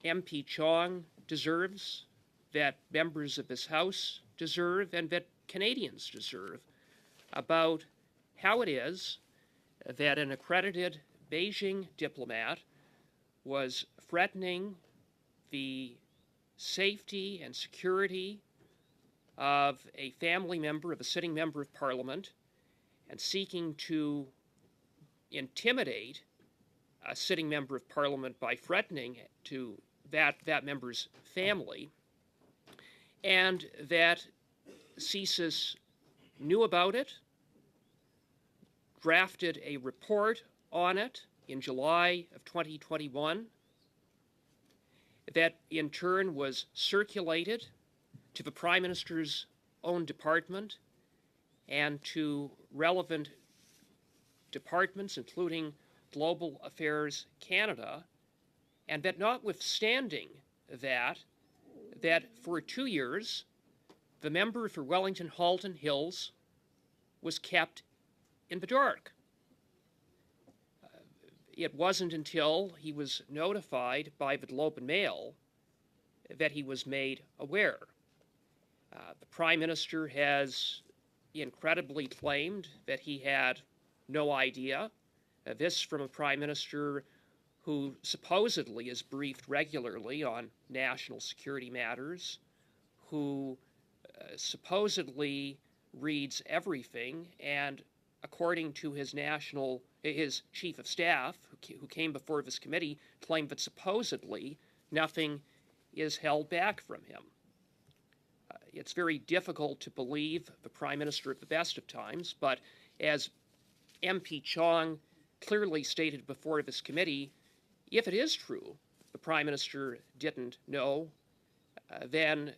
[SPEAKER 3] MP Chong deserves, that members of this House deserve, and that Canadians deserve about how it is that an accredited Beijing diplomat was threatening the safety and security of a family member of a sitting member of Parliament and seeking to intimidate a sitting member of Parliament by threatening to that member's family, and that CSIS knew about it, drafted a report on it in July of 2021, that in turn was circulated to the Prime Minister's own department and to relevant departments, including Global Affairs Canada, and that notwithstanding that for 2 years, the member for Wellington Halton Hills was kept in the dark. It wasn't until he was notified by the Globe and Mail that he was made aware. The Prime Minister has incredibly claimed that he had no idea. This from a Prime Minister who supposedly is briefed regularly on national security matters, who supposedly reads everything, and according to his chief of staff, who came before this committee, claimed that supposedly nothing is held back from him. It's very difficult to believe the Prime Minister at the best of times, but as MP Chong clearly stated before this committee, if it is true the Prime Minister didn't know, then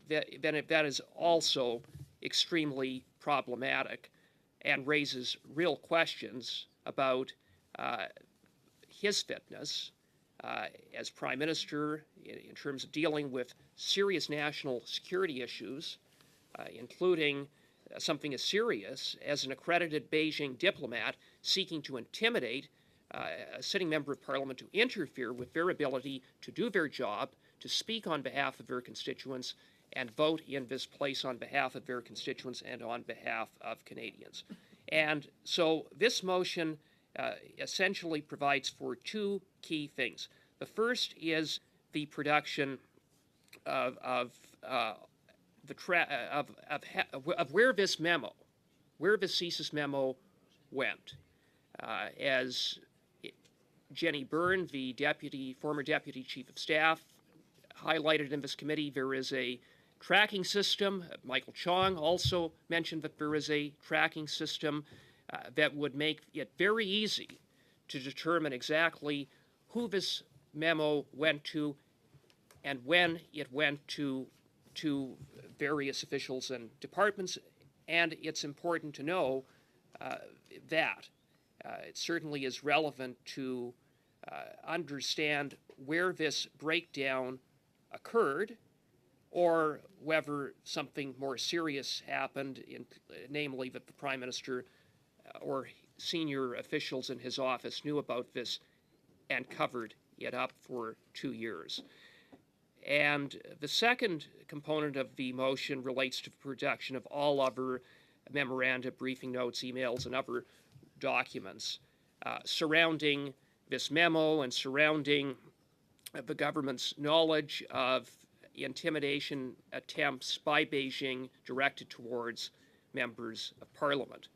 [SPEAKER 3] that is also extremely problematic and raises real questions about his fitness as Prime Minister in terms of dealing with serious national security issues, including something as serious as an accredited Beijing diplomat seeking to intimidate a sitting member of Parliament to interfere with their ability to do their job, to speak on behalf of their constituents, and vote in this place on behalf of their constituents and on behalf of Canadians. And so this motion essentially provides for two key things. The first is the production of where this memo, where the CSIS memo went. As Jenny Byrne, the former deputy chief of staff, highlighted in this committee, there is a tracking system. Michael Chong also mentioned that there is a tracking system that would make it very easy to determine exactly who this memo went to and when it went to various officials and departments. And it's important to know that it certainly is relevant to understand where this breakdown occurred, or whether something more serious happened, namely that the Prime Minister or senior officials in his office knew about this and covered it up for 2 years. And the second component of the motion relates to the production of all other memoranda, briefing notes, emails, and other documents surrounding this memo and surrounding the government's knowledge of intimidation attempts by Beijing directed towards members of Parliament.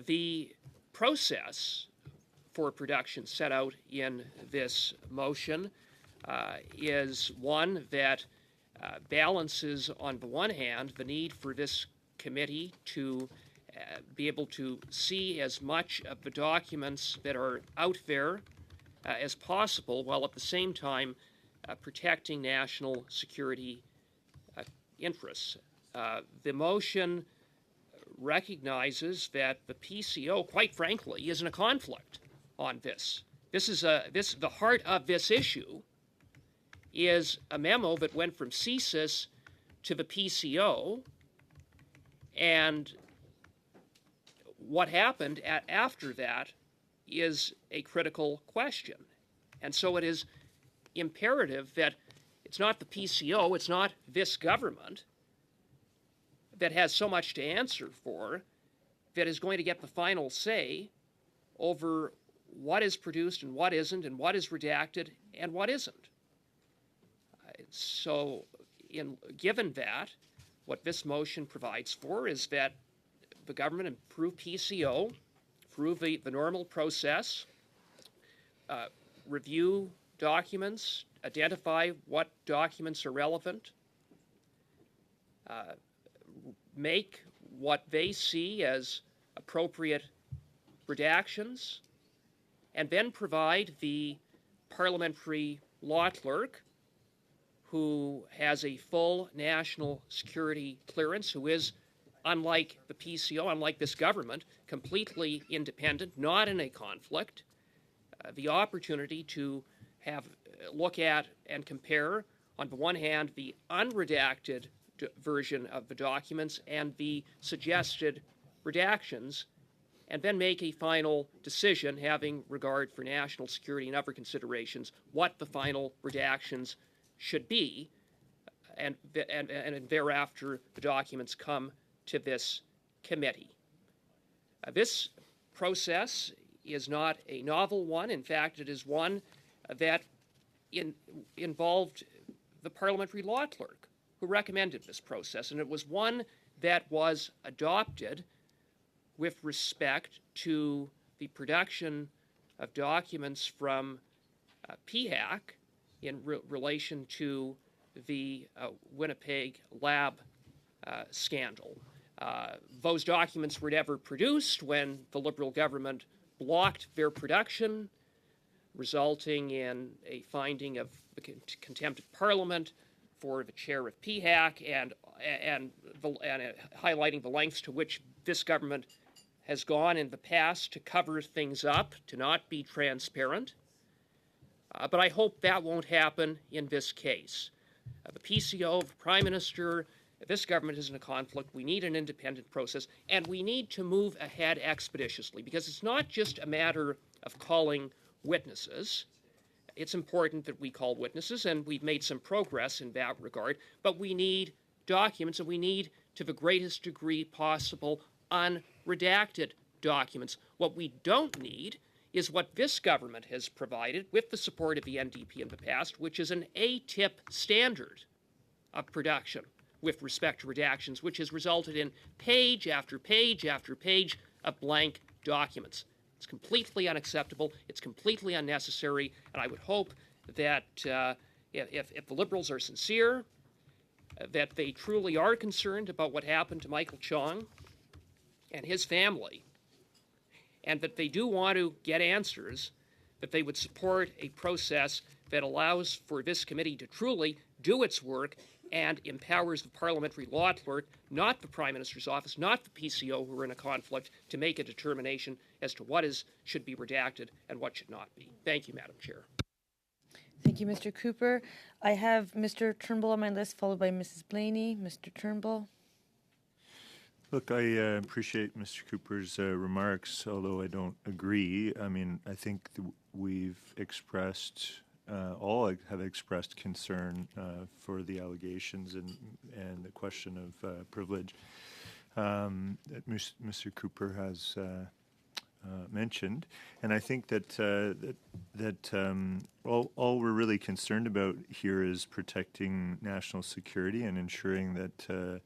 [SPEAKER 3] The process for production set out in this motion is one that balances, on the one hand, the need for this committee to be able to see as much of the documents that are out there as possible, while at the same time protecting national security interests. The motion recognizes that the PCO, quite frankly, is in a conflict on this. The heart of this issue is a memo that went from CSIS to the PCO, and what happened after that is a critical question. And so it is imperative that it's not the PCO, it's not this government that has so much to answer for that is going to get the final say over what is produced and what isn't, and what is redacted and what isn't. So given that, what this motion provides for is that the government improve PCO, through the normal process, review documents, identify what documents are relevant, make what they see as appropriate redactions, and then provide the parliamentary law clerk, who has a full national security clearance, who is, unlike the PCO, unlike this government, completely independent, not in a conflict, the opportunity to look at and compare, on the one hand, the unredacted version of the documents and the suggested redactions, and then make a final decision, having regard for national security and other considerations, what the final redactions should be, and thereafter the documents come to this committee. This process is not a novel one. In fact, it is one that involved the parliamentary law clerk who recommended this process, and it was one that was adopted with respect to the production of documents from PHAC in relation to the Winnipeg lab scandal. Those documents were never produced when the Liberal government blocked their production, resulting in a finding of contempt of Parliament for the chair of PHAC and highlighting the lengths to which this government has gone in the past to cover things up, to not be transparent. But I hope that won't happen in this case. The PCO, the Prime Minister, this government is in a conflict. We need an independent process, and we need to move ahead expeditiously, because it's not just a matter of calling witnesses. It's important that we call witnesses, and we've made some progress in that regard, but we need documents, and we need, to the greatest degree possible, unredacted documents. What we don't need is what this government has provided with the support of the NDP in the past, which is an ATIP standard of production with respect to redactions, which has resulted in page after page after page of blank documents. It's completely unacceptable. It's completely unnecessary. And I would hope that if the Liberals are sincere, that they truly are concerned about what happened to Michael Chong and his family, and that they do want to get answers, that they would support a process that allows for this committee to truly do its work and empowers the parliamentary law clerk, not the Prime Minister's office, not the PCO who are in a conflict, to make a determination as to what should be redacted and what should not be. Thank you, Madam Chair.
[SPEAKER 2] Thank you, Mr. Cooper. I have Mr. Turnbull on my list, followed by Mrs. Blaney. Mr. Turnbull.
[SPEAKER 9] Look, I appreciate Mr. Cooper's remarks, although I don't agree. I mean, I think we've expressed, all have expressed concern for the allegations and the question of privilege that Mr. Cooper has mentioned. And I think that all we're really concerned about here is protecting national security and ensuring that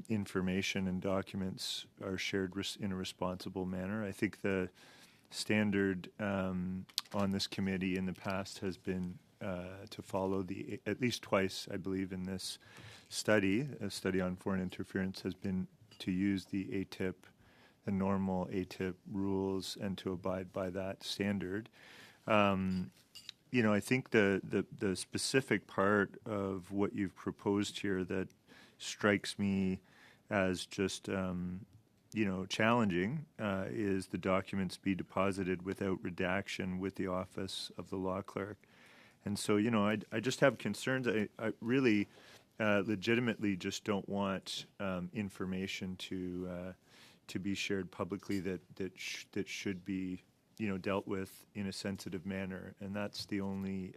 [SPEAKER 9] information and documents are shared in a responsible manner. I think the standard on this committee in the past has been to follow at least twice, I believe, in this study, a study on foreign interference, has been to use the ATIP, the normal ATIP rules, and to abide by that standard. You know, I think the specific part of what you've proposed here that strikes me as just, challenging is the documents be deposited without redaction with the office of the law clerk. And so, I just have concerns. I really legitimately just don't want information to be shared publicly that should be dealt with in a sensitive manner, and that's the only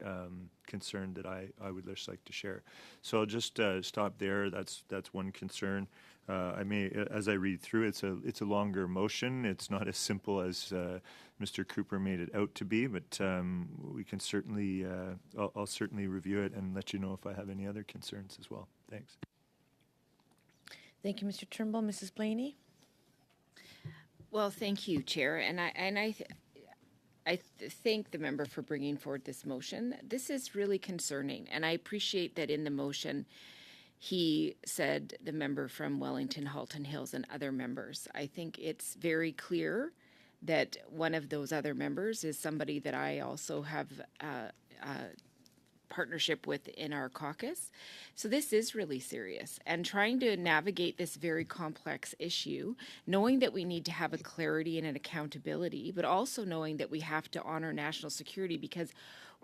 [SPEAKER 9] concern that I would just like to share. So I'll just stop there. That's one concern. I may, as I read through, it's a longer motion. It's not as simple as Mr. Cooper made it out to be, but we can certainly, I'll certainly review it and let you know if I have any other concerns as well. Thanks.
[SPEAKER 2] Thank you, Mr. Turnbull. Mrs. Blaney.
[SPEAKER 8] Well, thank you, Chair, and I thank the member for bringing forward this motion. This is really concerning, and I appreciate that in the motion he said the member from Wellington, Halton Hills, and other members. I think it's very clear that one of those other members is somebody that I also have partnership with in our caucus. So this is really serious, and trying to navigate this very complex issue, knowing that we need to have a clarity and an accountability, but also knowing that we have to honor national security, because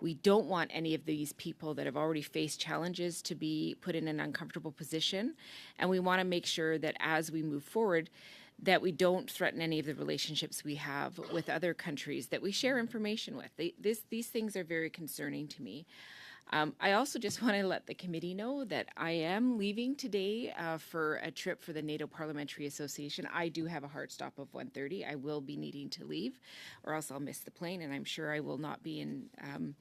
[SPEAKER 8] we don't want any of these people that have already faced challenges to be put in an uncomfortable position. And we want to make sure that as we move forward, that we don't threaten any of the relationships we have with other countries that we share information with. These things are very concerning to me. I also just want to let the committee know that I am leaving today for a trip for the NATO Parliamentary Association. I do have a hard stop of 1:30. I will be needing to leave, or else I'll miss the plane, and I'm sure I will not be in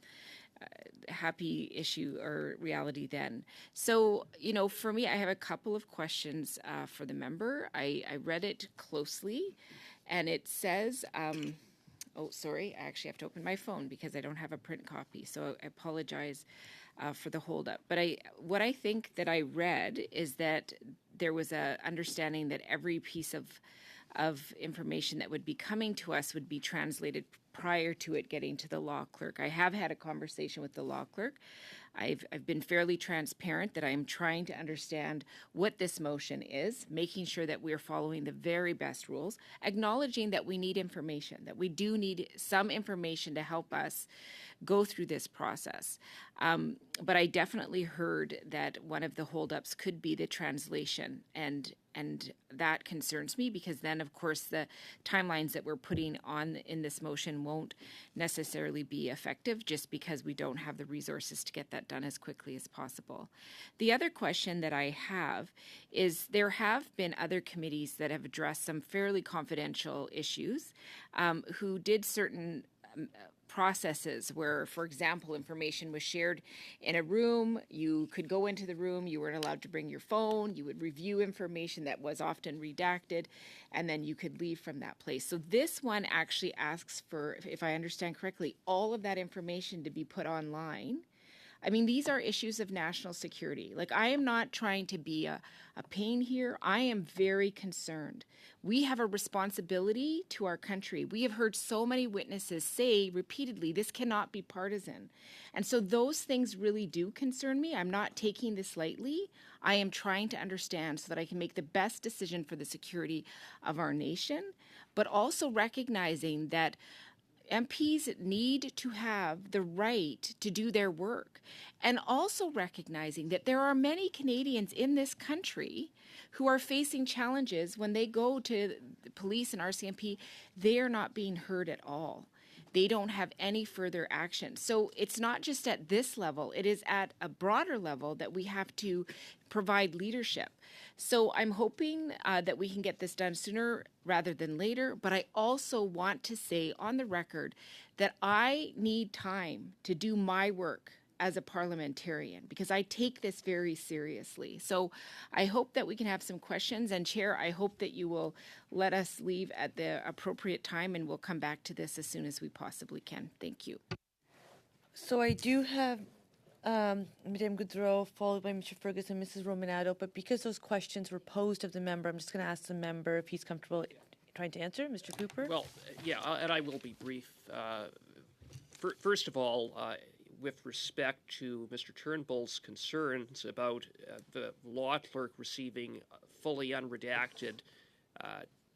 [SPEAKER 8] happy issue or reality then. So, for me, I have a couple of questions for the member. I read it closely, and it says, Oh, sorry, I actually have to open my phone because I don't have a print copy, so I apologize for the holdup. But what I think that I read is that there was a understanding that every piece of information that would be coming to us would be translated prior to it getting to the law clerk. I have had a conversation with the law clerk. I've been fairly transparent that I am trying to understand what this motion is, making sure that we're following the very best rules, acknowledging that we need information, that we do need some information to help us go through this process. But I definitely heard that one of the holdups could be the translation, and that concerns me because then, of course, the timelines that we're putting on in this motion won't necessarily be effective just because we don't have the resources to get that done as quickly as possible. The other question that I have is there have been other committees that have addressed some fairly confidential issues who did certain processes where, for example, information was shared in a room. You could go into the room, you weren't allowed to bring your phone, you would review information that was often redacted, and then you could leave from that place. So this one actually asks for, if I understand correctly, all of that information to be put online. I mean, these are issues of national security. Like, I am not trying to be a pain here. I am very concerned. We have a responsibility to our country. We have heard so many witnesses say repeatedly, this cannot be partisan. And so those things really do concern me. I'm not taking this lightly. I am trying to understand so that I can make the best decision for the security of our nation, but also recognizing that MPs need to have the right to do their work, and also recognizing that there are many Canadians in this country who are facing challenges when they go to the police and RCMP. They are not being heard at all. They don't have any further action. So it's not just at this level, it is at a broader level that we have to provide leadership. So I'm hoping that we can get this done sooner rather than later, but I also want to say on the record that I need time to do my work as a parliamentarian because I take this very seriously. So I hope that we can have some questions, and Chair, I hope that you will let us leave at the appropriate time and we'll come back to this as soon as we possibly can. Thank you.
[SPEAKER 2] So I do have Madame Goudreau, followed by Mr. Ferguson, Mrs. Romanado, but because those questions were posed of the member, I'm just going to ask the member if he's comfortable trying to answer. Mr. Cooper?
[SPEAKER 3] Well, yeah, and I will be brief. First of all, with respect to Mr. Turnbull's concerns about the law clerk receiving fully unredacted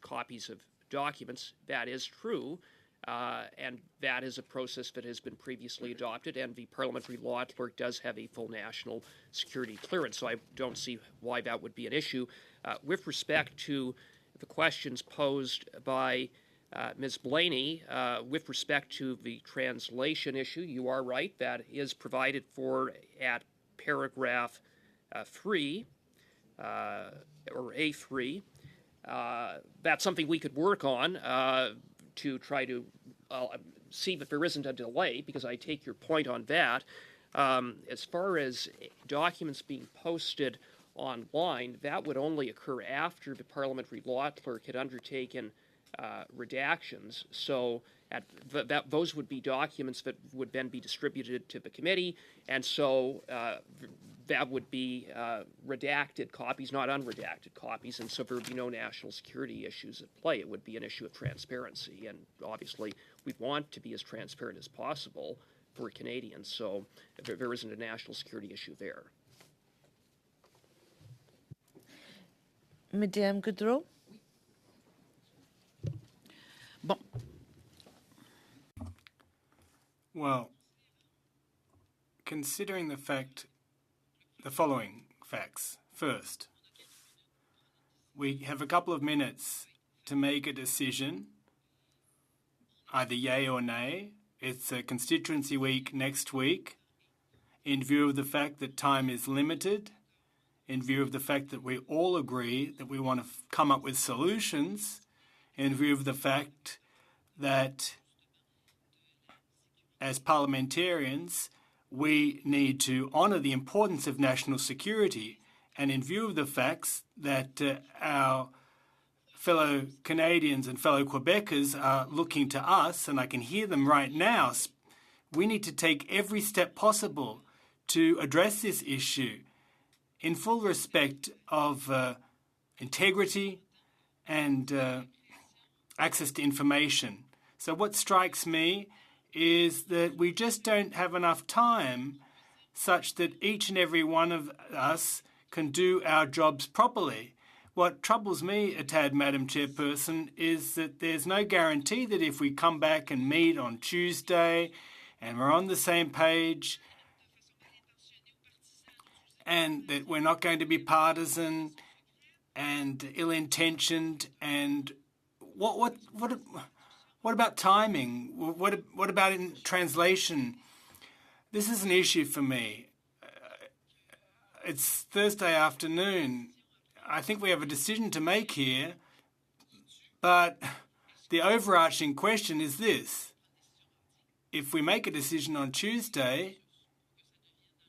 [SPEAKER 3] copies of documents, that is true. And that is a process that has been previously adopted, and the parliamentary law clerk does have a full national security clearance, so I don't see why that would be an issue. With respect to the questions posed by Ms. Blaney, with respect to the translation issue, you are right, that is provided for at paragraph 3, or A3. That's something we could work on to try to see that there isn't a delay, because I take your point on that. As far as documents being posted online, that would only occur after the parliamentary law clerk had undertaken redactions. So those would be documents that would then be distributed to the committee, and so that would be redacted copies, not unredacted copies, and so there would be no national security issues at play. It would be an issue of transparency, and obviously we want to be as transparent as possible for Canadians, so there isn't a national security issue there.
[SPEAKER 2] Madame Goudreau?
[SPEAKER 14] Bon.
[SPEAKER 1] Well, considering the following facts. First, we have a couple of minutes to make a decision, either yay or nay. It's a constituency week next week. In view of the fact that time is limited, in view of the fact that we all agree that we want to come up with solutions, in view of the fact that as parliamentarians, we need to honour the importance of national security, and in view of the facts that our fellow Canadians and fellow Quebecers are looking to us, and I can hear them right now. We need to take every step possible to address this issue in full respect of integrity and access to information. So what strikes me is that we just don't have enough time such that each and every one of us can do our jobs properly. What troubles me a tad, Madam Chairperson, is that there's no guarantee that if we come back and meet on Tuesday and we're on the same page and that we're not going to be partisan and ill-intentioned. And what about timing? What about in translation? This is an issue for me. It's Thursday afternoon. I think we have a decision to make here, but the overarching question is this. If we make a decision on Tuesday,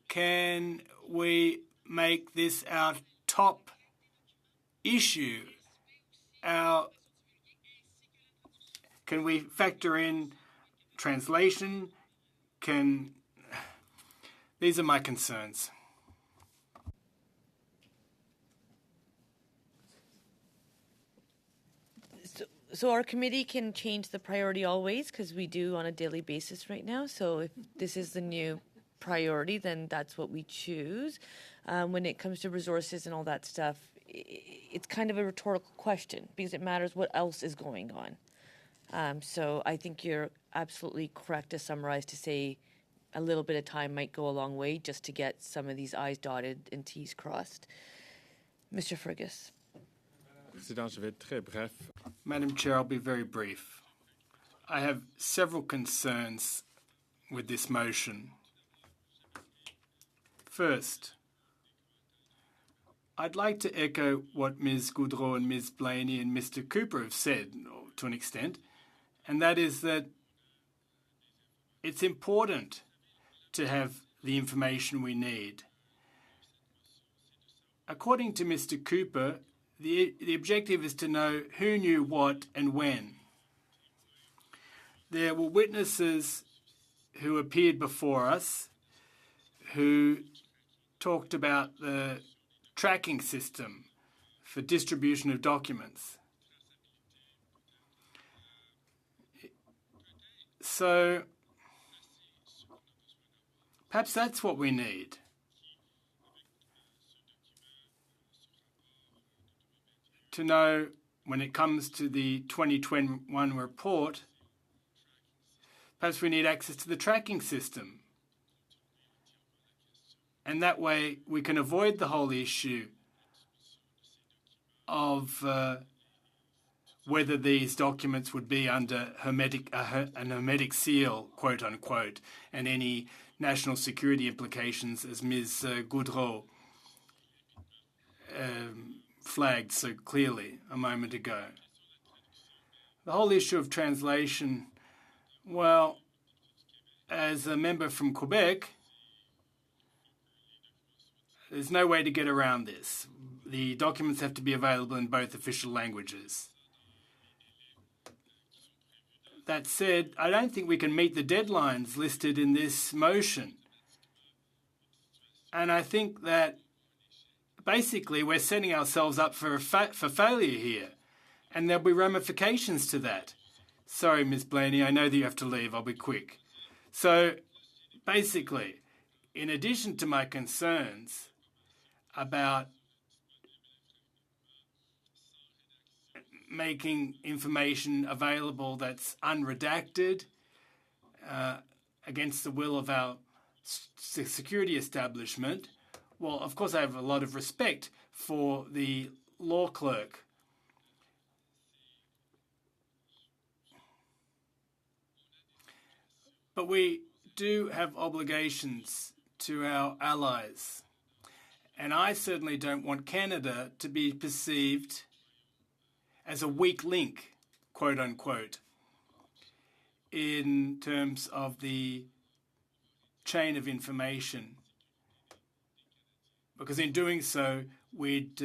[SPEAKER 1] can we make this our top issue? Can we factor in translation? These are my concerns.
[SPEAKER 2] So our committee can change the priority always, because we do on a daily basis right now. So if this is the new priority, then that's what we choose. When it comes to resources and all that stuff, it's kind of a rhetorical question because it matters what else is going on. So I think you're absolutely correct to summarize to say a little bit of time might go a long way just to get some of these I's dotted and T's crossed. Mr. Fergus.
[SPEAKER 1] Madam Chair, I'll be very brief. I have several concerns with this motion. First, I'd like to echo what Ms. Goudreau and Ms. Blaney and Mr. Cooper have said to an extent, and that is that it's important to have the information we need. According to Mr. Cooper, the objective is to know who knew what and when. There were witnesses who appeared before us who talked about the tracking system for distribution of documents. So perhaps that's what we need. To know when it comes to the 2021 report, perhaps we need access to the tracking system. And that way we can avoid the whole issue of whether these documents would be under an hermetic seal, quote unquote, and any national security implications, as Ms. Goudreau flagged so clearly a moment ago. The whole issue of translation, well, as a member from Quebec, there's no way to get around this. The documents have to be available in both official languages. That said, I don't think we can meet the deadlines listed in this motion. And I think that basically we're setting ourselves up for failure here, and there'll be ramifications to that. Sorry, Ms. Blaney, I know that you have to leave. I'll be quick. So basically, in addition to my concerns about making information available that's unredacted against the will of our security establishment, well, of course, I have a lot of respect for the law clerk. But we do have obligations to our allies. And I certainly don't want Canada to be perceived as a weak link, quote unquote, in terms of the chain of information. Because in doing so, we'd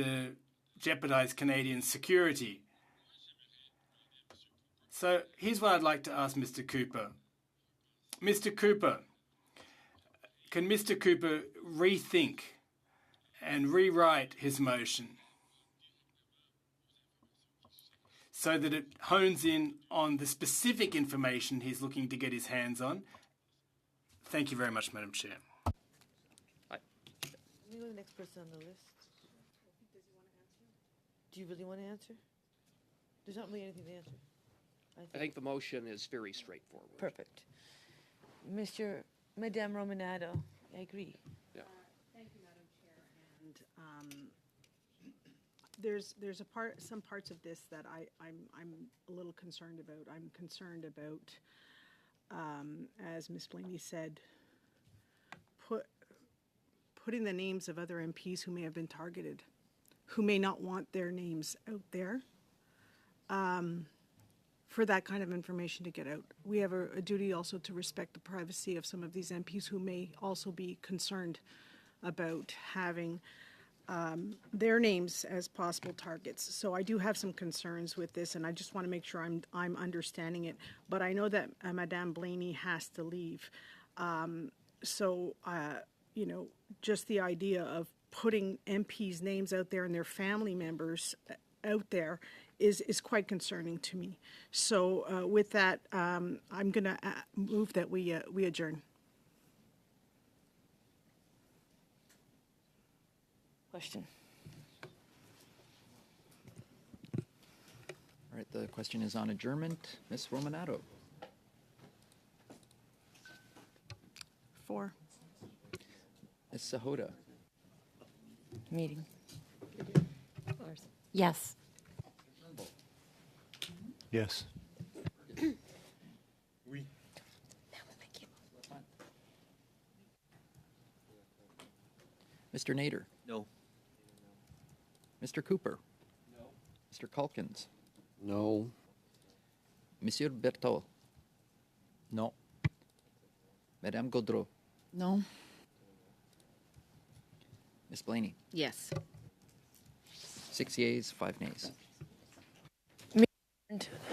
[SPEAKER 1] jeopardize Canadian security. So here's what I'd like to ask Mr. Cooper. Mr. Cooper, can Mr. Cooper rethink and rewrite his motion so that it hones in on the specific information he's looking to get his hands on? Thank you very much, Madam Chair.
[SPEAKER 2] Can we go to the next person on the list? Do you really want to answer? There's not really anything to answer.
[SPEAKER 3] I think the motion is very straightforward.
[SPEAKER 2] Perfect. Madame Romanado, I agree.
[SPEAKER 3] Yeah.
[SPEAKER 7] Thank you, Madam Chair. And there's some parts of this that I'm a little concerned about. I'm concerned about, as Ms. Blaney said, putting the names of other MPs who may have been targeted, who may not want their names out there, for that kind of information to get out. We have a duty also to respect the privacy of some of these MPs who may also be concerned about having their names as possible targets. So I do have some concerns with this, and I just want to make sure I'm understanding it. But I know that Madame Blaney has to leave. You know, just the idea of putting MPs' names out there and their family members out there is quite concerning to me. So with that, I'm going to move that we adjourn.
[SPEAKER 2] Question.
[SPEAKER 15] All right, the question is on adjournment. Ms. Romanado.
[SPEAKER 7] 4.
[SPEAKER 15] Ms. Sahota.
[SPEAKER 2] Meeting.
[SPEAKER 14] Yes.
[SPEAKER 9] Yes.
[SPEAKER 15] Mr. Nader.
[SPEAKER 6] No.
[SPEAKER 15] Mr. Cooper. No. Mr. Calkins.
[SPEAKER 12] No.
[SPEAKER 15] Monsieur Berthaud. No. Madame Gaudreau.
[SPEAKER 14] No.
[SPEAKER 15] Ms. Blaney.
[SPEAKER 8] Yes.
[SPEAKER 15] 6 yeas, 5 nays.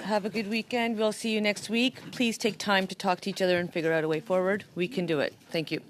[SPEAKER 2] Have a good weekend. We'll see you next week. Please take time to talk to each other and figure out a way forward. We can do it. Thank you.